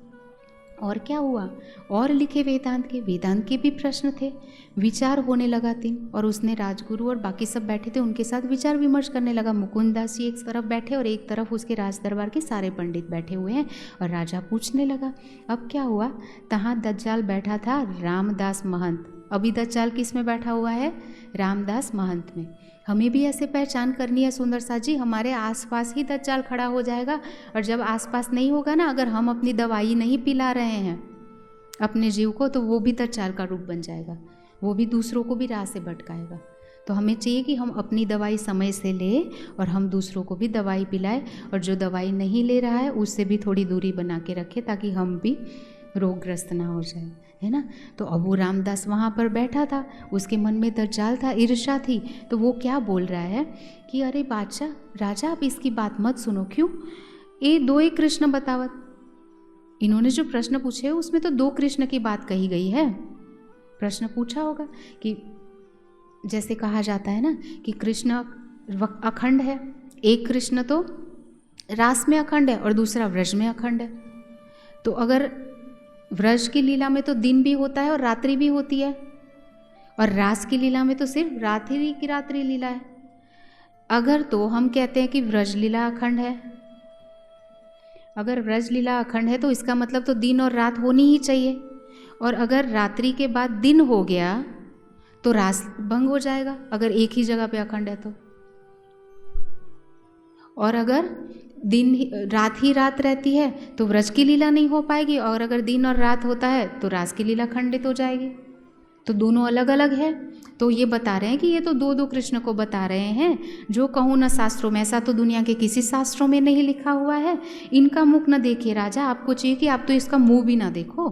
और क्या हुआ, और लिखे वेदांत के भी प्रश्न थे। विचार होने लगा तीन, और उसने राजगुरु और बाकी सब बैठे थे उनके साथ विचार विमर्श करने लगा। मुकुंदास जी एक तरफ बैठे और एक तरफ उसके राज दरबार के सारे पंडित बैठे हुए हैं। और राजा पूछने लगा। अब क्या हुआ, तहाँ दज्जाल बैठा था रामदास महंत। अभी दज्जाल किस में बैठा हुआ है? रामदास महंत में। हमें भी ऐसे पहचान करनी है सुंदर साथ जी, हमारे आसपास ही दज्जाल खड़ा हो जाएगा। और जब आसपास नहीं होगा ना, अगर हम अपनी दवाई नहीं पिला रहे हैं अपने जीव को, तो वो भी दज्जाल का रूप बन जाएगा, वो भी दूसरों को भी राह से भटकाएगा। तो हमें चाहिए कि हम अपनी दवाई समय से लें और हम दूसरों को भी दवाई पिलाएं, और जो दवाई नहीं ले रहा है उससे भी थोड़ी दूरी बना के रखें, ताकि हम भी रोगग्रस्त ना हो जाए, है ना। तो अब वो रामदास वहाँ पर बैठा था, उसके मन में दज्जाल था, ईर्ष्या थी। तो वो क्या बोल रहा है कि अरे बादशाह, राजा आप इसकी बात मत सुनो। क्यों? ये दो ही कृष्ण बतावत। इन्होंने जो प्रश्न पूछे उसमें तो दो कृष्ण की बात कही गई है। प्रश्न पूछा होगा कि जैसे कहा जाता है ना कि कृष्ण अखंड है, एक कृष्ण तो रास में अखंड है और दूसरा व्रज में अखंड है। तो अगर व्रज की लीला में तो दिन भी होता है और रात्रि भी होती है, और रास की लीला में तो सिर्फ रात्रि की रात्रि लीला है। अगर तो हम कहते हैं कि व्रज लीला अखंड है, अगर व्रज लीला अखंड है तो इसका मतलब तो दिन और रात होनी ही चाहिए। और अगर रात्रि के बाद दिन हो गया तो रास भंग हो जाएगा, अगर एक ही जगह पे अखंड है तो। और अगर रात ही रात रहती है तो व्रज की लीला नहीं हो पाएगी, और अगर दिन और रात होता है तो रास की लीला खंडित हो जाएगी। तो दोनों अलग अलग है। तो ये बता रहे हैं कि ये तो दो दो कृष्ण को बता रहे हैं, जो कहूँ न शास्त्रों में, ऐसा तो दुनिया के किसी शास्त्रों में नहीं लिखा हुआ है। इनका मुख न देखिए राजा, आपको चाहिए कि आप तो इसका मुंह भी ना देखो,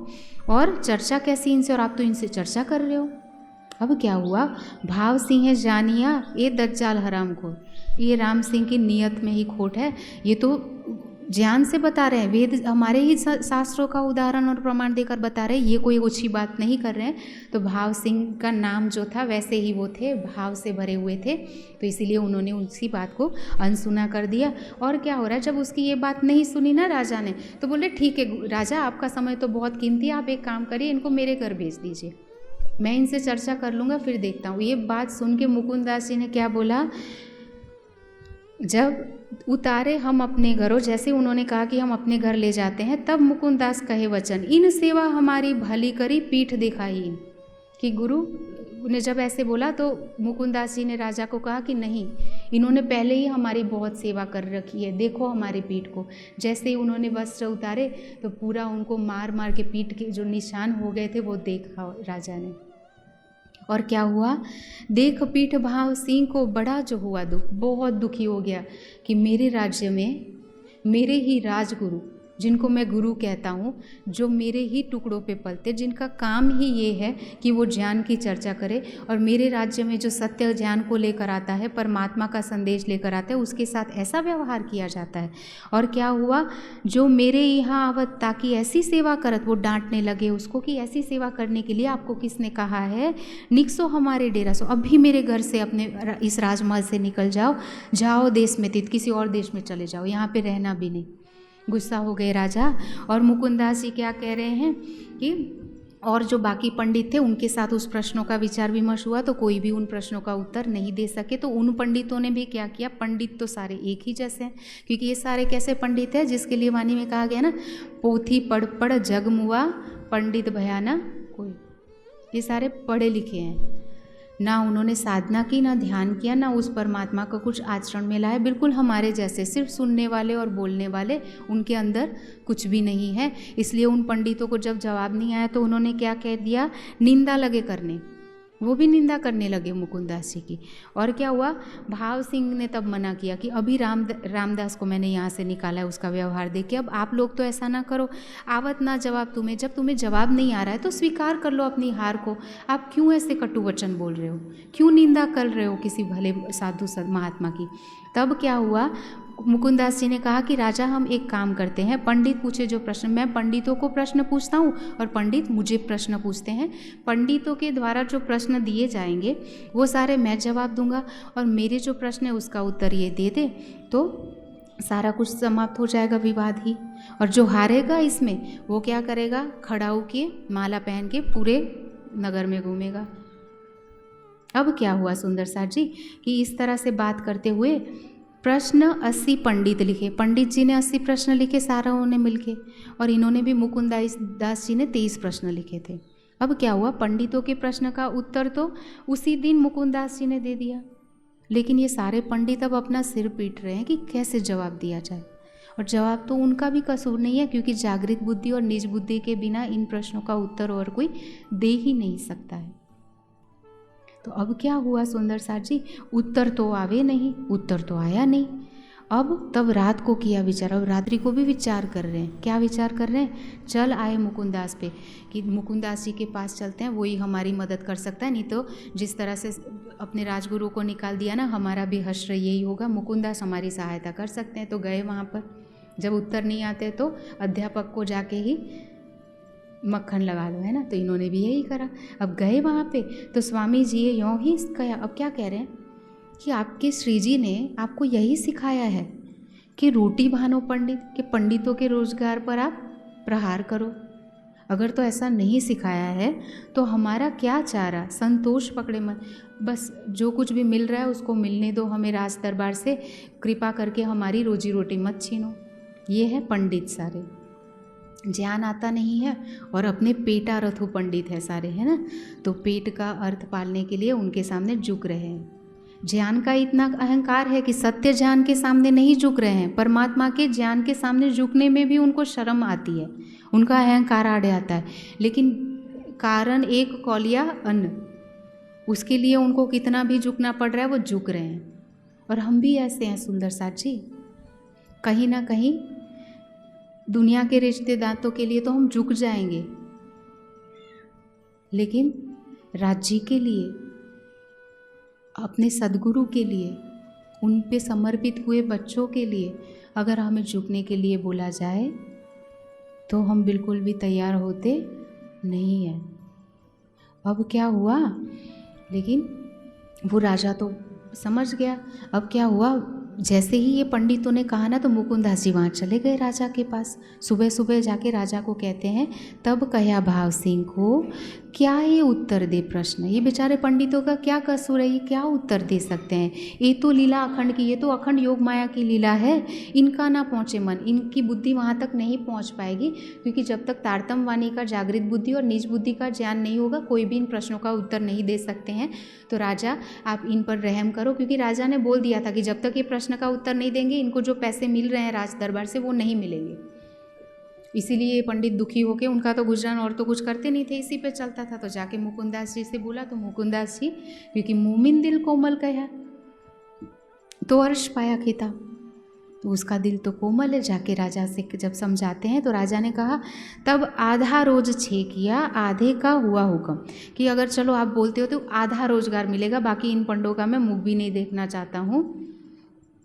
और चर्चा कैसी इनसे, और आप तो इनसे चर्चा कर रहे हो। अब क्या हुआ, भाव सिंह जानिया ये दज्जाल हराम को, ये राम सिंह की नीयत में ही खोट है। ये तो ज्ञान से बता रहे हैं, वेद हमारे ही शास्त्रों का उदाहरण और प्रमाण देकर बता रहे हैं, ये कोई ओछी बात नहीं कर रहे हैं। तो भाव सिंह का नाम जो था वैसे ही वो थे, भाव से भरे हुए थे, तो इसीलिए उन्होंने उसी बात को अनसुना कर दिया। और क्या हो रहा है, जब उसकी ये बात नहीं सुनी ना राजा ने, तो बोले ठीक है राजा, आपका समय तो बहुत कीमती है, आप एक काम करिए, इनको मेरे घर भेज दीजिए, मैं इनसे चर्चा कर लूँगा, फिर देखता हूँ। ये बात सुन के मुकुंदास जी ने क्या बोला, जब उतारे हम अपने घरों, जैसे उन्होंने कहा कि हम अपने घर ले जाते हैं, तब मुकुंदास कहे वचन, इन सेवा हमारी भली करी पीठ दिखाई। कि गुरु ने जब ऐसे बोला तो मुकुंदास जी ने राजा को कहा कि नहीं, इन्होंने पहले ही हमारी बहुत सेवा कर रखी है, देखो हमारी पीठ को। जैसे ही उन्होंने वस्त्र उतारे तो पूरा उनको मार मार के पीठ के जो निशान हो गए थे वो देखा राजा ने। और क्या हुआ, देख पीठ भाव सिंह को बड़ा जो हुआ दुख, बहुत दुखी हो गया कि मेरे राज्य में मेरे ही राजगुरु, जिनको मैं गुरु कहता हूँ, जो मेरे ही टुकड़ों पे पलते, जिनका काम ही ये है कि वो ज्ञान की चर्चा करे, और मेरे राज्य में जो सत्य ज्ञान को लेकर आता है, परमात्मा का संदेश लेकर आता है, उसके साथ ऐसा व्यवहार किया जाता है। और क्या हुआ, जो मेरे यहाँ आवत ताकि ऐसी सेवा करत, वो डांटने लगे उसको कि ऐसी सेवा करने के लिए आपको किसने कहा है, निकसो हमारे डेरा सो, अभी मेरे घर से अपने इस राजमहल से निकल जाओ, जाओ देश में तीत, किसी और देश में चले जाओ, यहाँ पे रहना भी नहीं। गुस्सा हो गए राजा। और मुकुंदास जी क्या कह रहे हैं कि और जो बाकी पंडित थे उनके साथ उस प्रश्नों का विचार विमर्श हुआ, तो कोई भी उन प्रश्नों का उत्तर नहीं दे सके। तो उन पंडितों ने भी क्या किया, पंडित तो सारे एक ही जैसे हैं, क्योंकि ये सारे कैसे पंडित हैं, जिसके लिए वाणी में कहा गया ना, पोथी पढ़ पढ़ जग मुआ, पंडित भयाना कोई। ये सारे पढ़े लिखे हैं, ना उन्होंने साधना की, ना ध्यान किया, ना उस परमात्मा को कुछ आचरण में लाया, बिल्कुल हमारे जैसे, सिर्फ सुनने वाले और बोलने वाले, उनके अंदर कुछ भी नहीं है। इसलिए उन पंडितों को जब जवाब नहीं आया तो उन्होंने क्या कह दिया, निंदा लगे करने, वो भी निंदा करने लगे मुकुंदास जी की। और क्या हुआ, भाव सिंह ने तब मना किया कि अभी रामदास को मैंने यहाँ से निकाला है, उसका व्यवहार देख के, अब आप लोग तो ऐसा ना करो, आवत ना जवाब तुम्हें, जब तुम्हें जवाब नहीं आ रहा है तो स्वीकार कर लो अपनी हार को। आप क्यों ऐसे कटु वचन बोल रहे हो, क्यों निंदा कर रहे हो किसी भले साधु महात्मा की। तब क्या हुआ, मुकुंदास जी ने कहा कि राजा हम एक काम करते हैं, पंडित पूछे जो प्रश्न, मैं पंडितों को प्रश्न पूछता हूँ और पंडित मुझे प्रश्न पूछते हैं, पंडितों के द्वारा जो प्रश्न दिए जाएंगे वो सारे मैं जवाब दूंगा, और मेरे जो प्रश्न है उसका उत्तर ये दे दे तो सारा कुछ समाप्त हो जाएगा, विवाद ही। और जो हारेगा इसमें वो क्या करेगा, खड़ा होके माला पहन के पूरे नगर में घूमेगा। अब क्या हुआ सुंदर साथ जी कि इस तरह से बात करते हुए प्रश्न 80 पंडित लिखे, पंडित जी ने 80 प्रश्न लिखे सारा उन्होंने मिलके, और इन्होंने भी मुकुंदास जी ने 23 प्रश्न लिखे थे। अब क्या हुआ, पंडितों के प्रश्न का उत्तर तो उसी दिन मुकुंदास जी ने दे दिया, लेकिन ये सारे पंडित अब अपना सिर पीट रहे हैं कि कैसे जवाब दिया जाए। और जवाब तो उनका भी कसूर नहीं है, क्योंकि जागृत बुद्धि और निज बुद्धि के बिना इन प्रश्नों का उत्तर और कोई दे ही नहीं सकता है। तो अब क्या हुआ सुंदर साथ जी, उत्तर तो आवे नहीं, उत्तर तो आया नहीं। अब तब रात को किया विचार, अब रात्रि को भी विचार कर रहे हैं। क्या विचार कर रहे हैं, चल आए मुकुंदास पे कि मुकुंदास जी के पास चलते हैं, वही हमारी मदद कर सकता है, नहीं तो जिस तरह से अपने राजगुरु को निकाल दिया ना, हमारा भी हश्र यही होगा, मुकुंदास हमारी सहायता कर सकते हैं। तो गए वहाँ पर, जब उत्तर नहीं आते तो अध्यापक को जाके ही मक्खन लगा लो, है ना, तो इन्होंने भी यही करा। अब गए वहाँ पे तो स्वामी जी यूँ ही कहा, अब क्या कह रहे हैं कि आपके श्री जी ने आपको यही सिखाया है कि रोटी भानो पंडित, के पंडितों के रोजगार पर आप प्रहार करो। अगर तो ऐसा नहीं सिखाया है तो हमारा क्या चारा, संतोष पकड़े मन, बस जो कुछ भी मिल रहा है उसको मिलने दो, हमें राज दरबार से कृपा करके हमारी रोजी रोटी मत छीनो। ये है पंडित सारे, ज्ञान आता नहीं है और अपने पेटा रथु पंडित है सारे, है ना, तो पेट का अर्थ पालने के लिए उनके सामने झुक रहे हैं। ज्ञान का इतना अहंकार है कि सत्य ज्ञान के सामने नहीं झुक रहे हैं, परमात्मा के ज्ञान के सामने झुकने में भी उनको शर्म आती है, उनका अहंकार आड़े आता है। लेकिन कारण एक कौलिया अन्न, उसके लिए उनको कितना भी झुकना पड़ रहा है वो झुक रहे हैं। और हम भी ऐसे हैं सुंदर साथ जी, कहीं ना कहीं दुनिया के रिश्तेदारों के लिए तो हम झुक जाएंगे, लेकिन राज्य के लिए, अपने सद्गुरु के लिए, उन पे समर्पित हुए बच्चों के लिए अगर हमें झुकने के लिए बोला जाए तो हम बिल्कुल भी तैयार होते नहीं हैं। अब क्या हुआ, लेकिन वो राजा तो समझ गया। अब क्या हुआ, जैसे ही ये पंडितों ने कहा ना तो मुकुंदास जी वहाँ चले गए राजा के पास। सुबह सुबह जाके राजा को कहते हैं, तब कहा भाव सिंह को क्या ये उत्तर दे प्रश्न, ये बेचारे पंडितों का क्या कसूर है, ये क्या उत्तर दे सकते हैं, ये तो लीला अखंड की, ये तो अखंड योग माया की लीला है, इनका ना पहुँचे मन, इनकी बुद्धि वहाँ तक नहीं पहुँच पाएगी, क्योंकि जब तक तारतम वाणी का जागृत बुद्धि और निज बुद्धि का ज्ञान नहीं होगा कोई भी इन प्रश्नों का उत्तर नहीं दे सकते हैं। तो राजा आप इन पर रहम करो, क्योंकि राजा ने बोल दिया था कि जब तक ये प्रश्न का उत्तर नहीं देंगे इनको जो पैसे मिल रहे हैं राज दरबार से वो नहीं मिलेंगे। इसीलिए ये पंडित दुखी होके, उनका तो गुजरान और तो कुछ करते नहीं थे, इसी पे चलता था, तो जाके मुकुंदास जी से बोला, तो मुकुंदास जी क्योंकि मोमिन दिल कोमल कहा तो अर्श पाया खिताब, तो उसका दिल तो कोमल है। जाके राजा से जब समझाते हैं तो राजा ने कहा तब आधा रोज छे किया, आधे का हुआ हुक्म, कि अगर चलो आप बोलते हो तो आधा रोजगार मिलेगा, बाकी इन पंडों का मैं मुख भी नहीं देखना चाहता हूँ।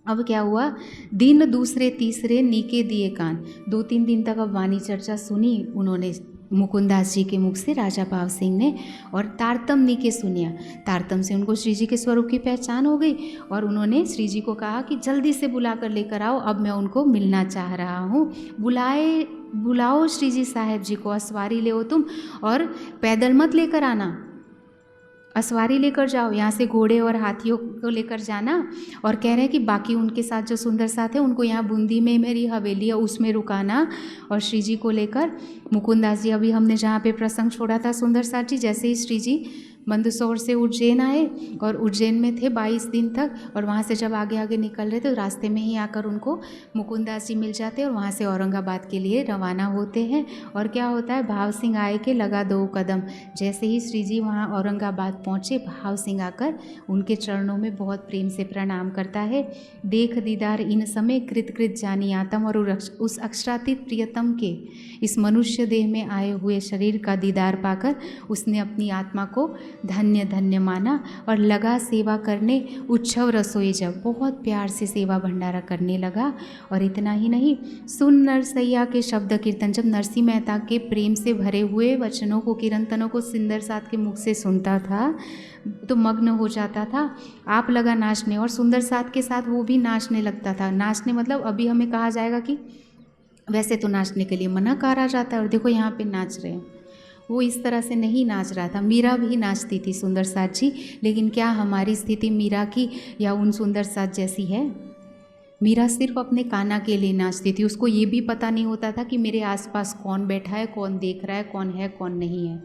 अब क्या हुआ, दिन दूसरे तीसरे नीके दिए कान, 2-3 दिन तक अब वाणी चर्चा सुनी उन्होंने मुकुंदास जी के मुख से, राजा भाव सिंह ने, और तारतम नीके सुनिया। तारतम से उनको श्री जी के स्वरूप की पहचान हो गई और उन्होंने श्री जी को कहा कि जल्दी से बुला कर लेकर आओ, अब मैं उनको मिलना चाह रहा हूँ। बुलाए बुलाओ श्री जी साहेब जी को, असवारी ले तुम, और पैदल मत लेकर आना, असवारी लेकर जाओ, यहाँ से घोड़े और हाथियों को लेकर जाना। और कह रहे हैं कि बाकी उनके साथ जो सुंदर साथ है उनको यहाँ बूंदी में मेरी हवेली है उसमें रुकाना, और श्री जी को लेकर मुकुंदास जी, अभी हमने जहाँ पे प्रसंग छोड़ा था सुंदर साथ जी, जैसे ही श्री जी मंदसौर से उज्जैन आए और उज्जैन में थे 22 दिन तक, और वहाँ से जब आगे आगे निकल रहे तो रास्ते में ही आकर उनको मुकुंदास जी मिल जाते हैं और वहाँ से औरंगाबाद के लिए रवाना होते हैं। और क्या होता है, भाव सिंह आए के लगा 2 कदम, जैसे ही श्री जी वहाँ औरंगाबाद पहुँचे, भाव सिंह आकर उनके चरणों में बहुत प्रेम से प्रणाम करता है। देख दीदार इन समय कृत कृत जानी आतम, और उस अक्षरातीत प्रियतम के इस मनुष्य देह में आए हुए शरीर का दीदार पाकर उसने अपनी आत्मा को धन्य धन्य माना और लगा सेवा करने। उत्सव रसोई जब बहुत प्यार से सेवा भंडारा करने लगा। और इतना ही नहीं, सुन नरसैया के शब्द कीर्तन, जब नरसिंह मेहता के प्रेम से भरे हुए वचनों को, कीर्तनों को सुंदर साथ के मुख से सुनता था तो मग्न हो जाता था। आप लगा नाचने, और सुंदर साथ के साथ वो भी नाचने लगता था। नाचने मतलब अभी हमें कहा जाएगा कि वैसे तो नाचने के लिए मना करा जाता है, और देखो यहाँ पे नाच रहे हैं, वो इस तरह से नहीं नाच रहा था। मीरा भी नाचती थी सुंदर साथ जी, लेकिन क्या हमारी स्थिति मीरा की या उन सुंदर साथ जैसी है? मीरा सिर्फ अपने कान्हा के लिए नाचती थी, उसको ये भी पता नहीं होता था कि मेरे आसपास कौन बैठा है, कौन देख रहा है कौन नहीं है।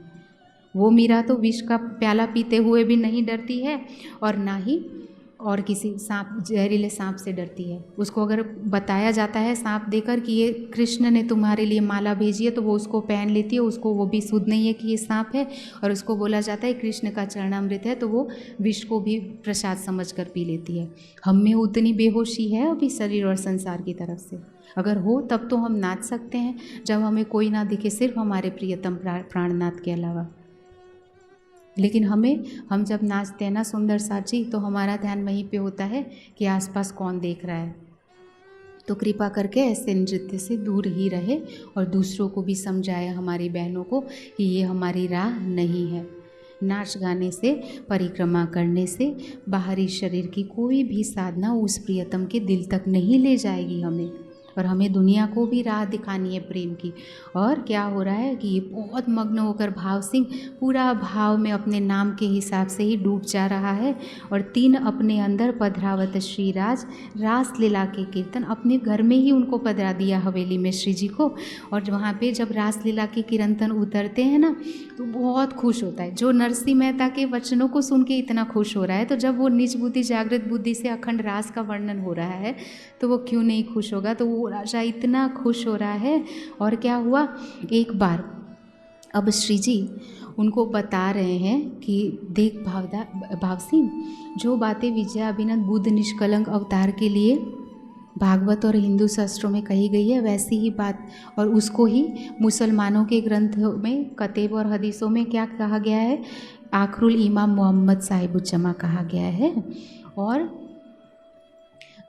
वो मीरा तो विष का प्याला पीते हुए भी नहीं डरती है, और ना ही और किसी सांप, जहरीले सांप से डरती है। उसको अगर बताया जाता है सांप देकर कि ये कृष्ण ने तुम्हारे लिए माला भेजी है, तो वो उसको पहन लेती है, उसको वो भी सुध नहीं है कि ये सांप है, और उसको बोला जाता है कृष्ण का चरणामृत है, तो वो विष को भी प्रसाद समझकर पी लेती है। हम में उतनी बेहोशी है अभी शरीर और संसार की तरफ से? अगर हो तब तो हम नाच सकते हैं, जब हमें कोई ना दिखे, सिर्फ हमारे प्रियतम प्राणनाथ के अलावा। लेकिन हम जब नाचते हैं ना सुंदर साथ जी, तो हमारा ध्यान वहीं पे होता है कि आसपास कौन देख रहा है। तो कृपा करके ऐसे नृत्य से दूर ही रहे, और दूसरों को भी समझाए, हमारी बहनों को, कि ये हमारी राह नहीं है। नाच गाने से, परिक्रमा करने से बाहरी शरीर की कोई भी साधना उस प्रियतम के दिल तक नहीं ले जाएगी हमें, और हमें दुनिया को भी राह दिखानी है प्रेम की। और क्या हो रहा है कि ये बहुत मग्न होकर भाव सिंह पूरा भाव में अपने नाम के हिसाब से ही डूब जा रहा है। और 3 अपने अंदर पधरावत श्रीराज, रास लीला के कीर्तन, अपने घर में ही उनको पधरा दिया हवेली में श्री जी को। और वहाँ पे जब रास लीला के कीर्तन उतरते हैं ना, तो बहुत खुश होता है। जो नरसिंह मेहता के वचनों को सुन के इतना खुश हो रहा है, तो जब वो निज बुद्धि जागृत बुद्धि से अखंड रास का वर्णन हो रहा है, तो वो क्यों नहीं खुश होगा। तो वो राजा इतना खुश हो रहा है। और क्या हुआ, एक बार अब श्री जी उनको बता रहे हैं कि देख भाव सिंह, जो बातें विजयाभिनंद बुद्ध निष्कलंक अवतार के लिए भागवत और हिंदू शास्त्रों में कही गई है, वैसी ही बात, और उसको ही मुसलमानों के ग्रंथों में, कतेब और हदीसों में क्या कहा गया है, आखरुल इमाम मोहम्मद साहिबुज्जमा कहा गया है। और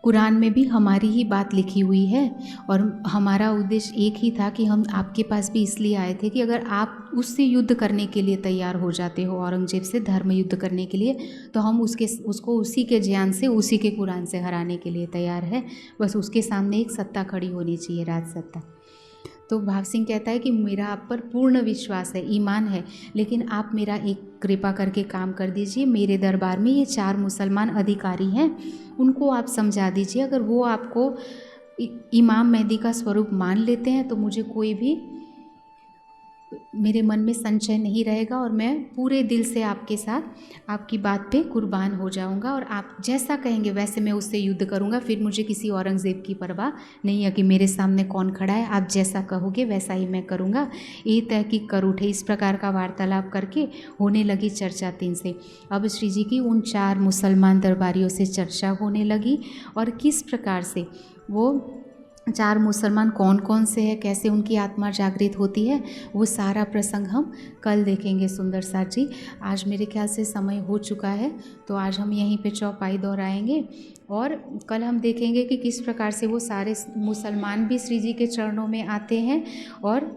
कुरान में भी हमारी ही बात लिखी हुई है। और हमारा उद्देश्य एक ही था कि हम आपके पास भी इसलिए आए थे कि अगर आप उससे युद्ध करने के लिए तैयार हो जाते हो, औरंगजेब से धर्म युद्ध करने के लिए, तो हम उसको उसी के ज्ञान से, उसी के कुरान से हराने के लिए तैयार है। बस उसके सामने एक सत्ता खड़ी होनी चाहिए, राज सत्ता। तो भाव सिंह कहता है कि मेरा आप पर पूर्ण विश्वास है, ईमान है, लेकिन आप मेरा एक कृपा करके काम कर दीजिए। मेरे दरबार में ये 4 मुसलमान अधिकारी हैं, उनको आप समझा दीजिए। अगर वो आपको इमाम मेहदी का स्वरूप मान लेते हैं, तो मुझे कोई भी, मेरे मन में संशय नहीं रहेगा, और मैं पूरे दिल से आपके साथ आपकी बात पे कुर्बान हो जाऊंगा, और आप जैसा कहेंगे वैसे मैं उससे युद्ध करूंगा। फिर मुझे किसी औरंगजेब की परवाह नहीं है कि मेरे सामने कौन खड़ा है, आप जैसा कहोगे वैसा ही मैं करूंगा। ये तहकीक कर उठे। इस प्रकार का वार्तालाप करके होने लगी चर्चा 3 से। अब श्री जी की उन 4 मुसलमान दरबारियों से चर्चा होने लगी, और किस प्रकार से वो 4 मुसलमान कौन कौन से हैं, कैसे उनकी आत्मा जागृत होती है, वो सारा प्रसंग हम कल देखेंगे सुंदर साथ जी। आज मेरे ख्याल से समय हो चुका है, तो आज हम यहीं पे चौपाई दोहराएंगे, और कल हम देखेंगे कि किस प्रकार से वो सारे मुसलमान भी श्री जी के चरणों में आते हैं, और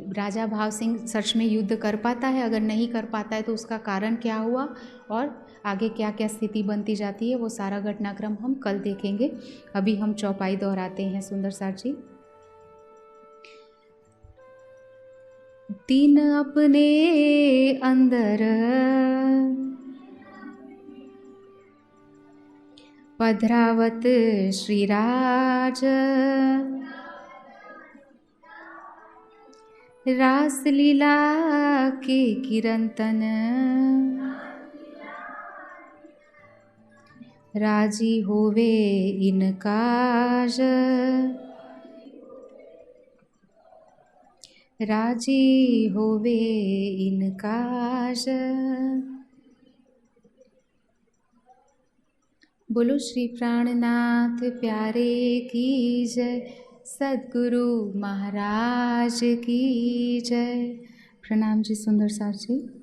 राजा भाव सिंह सच में युद्ध कर पाता है, अगर नहीं कर पाता है तो उसका कारण क्या हुआ, और आगे क्या क्या स्थिति बनती जाती है, वो सारा घटनाक्रम हम कल देखेंगे। अभी हम चौपाई दोहराते हैं सुंदर साथ जी। तीन अपने अंदर पधरावत श्रीराज, रास लीला के किरंतन राजी होवे इनकाज, राजी होवे इनकाज। बोलो श्री प्राणनाथ प्यारे की जय, सद्गुरु महाराज की जय। प्रणाम जी सुंदर सार जी।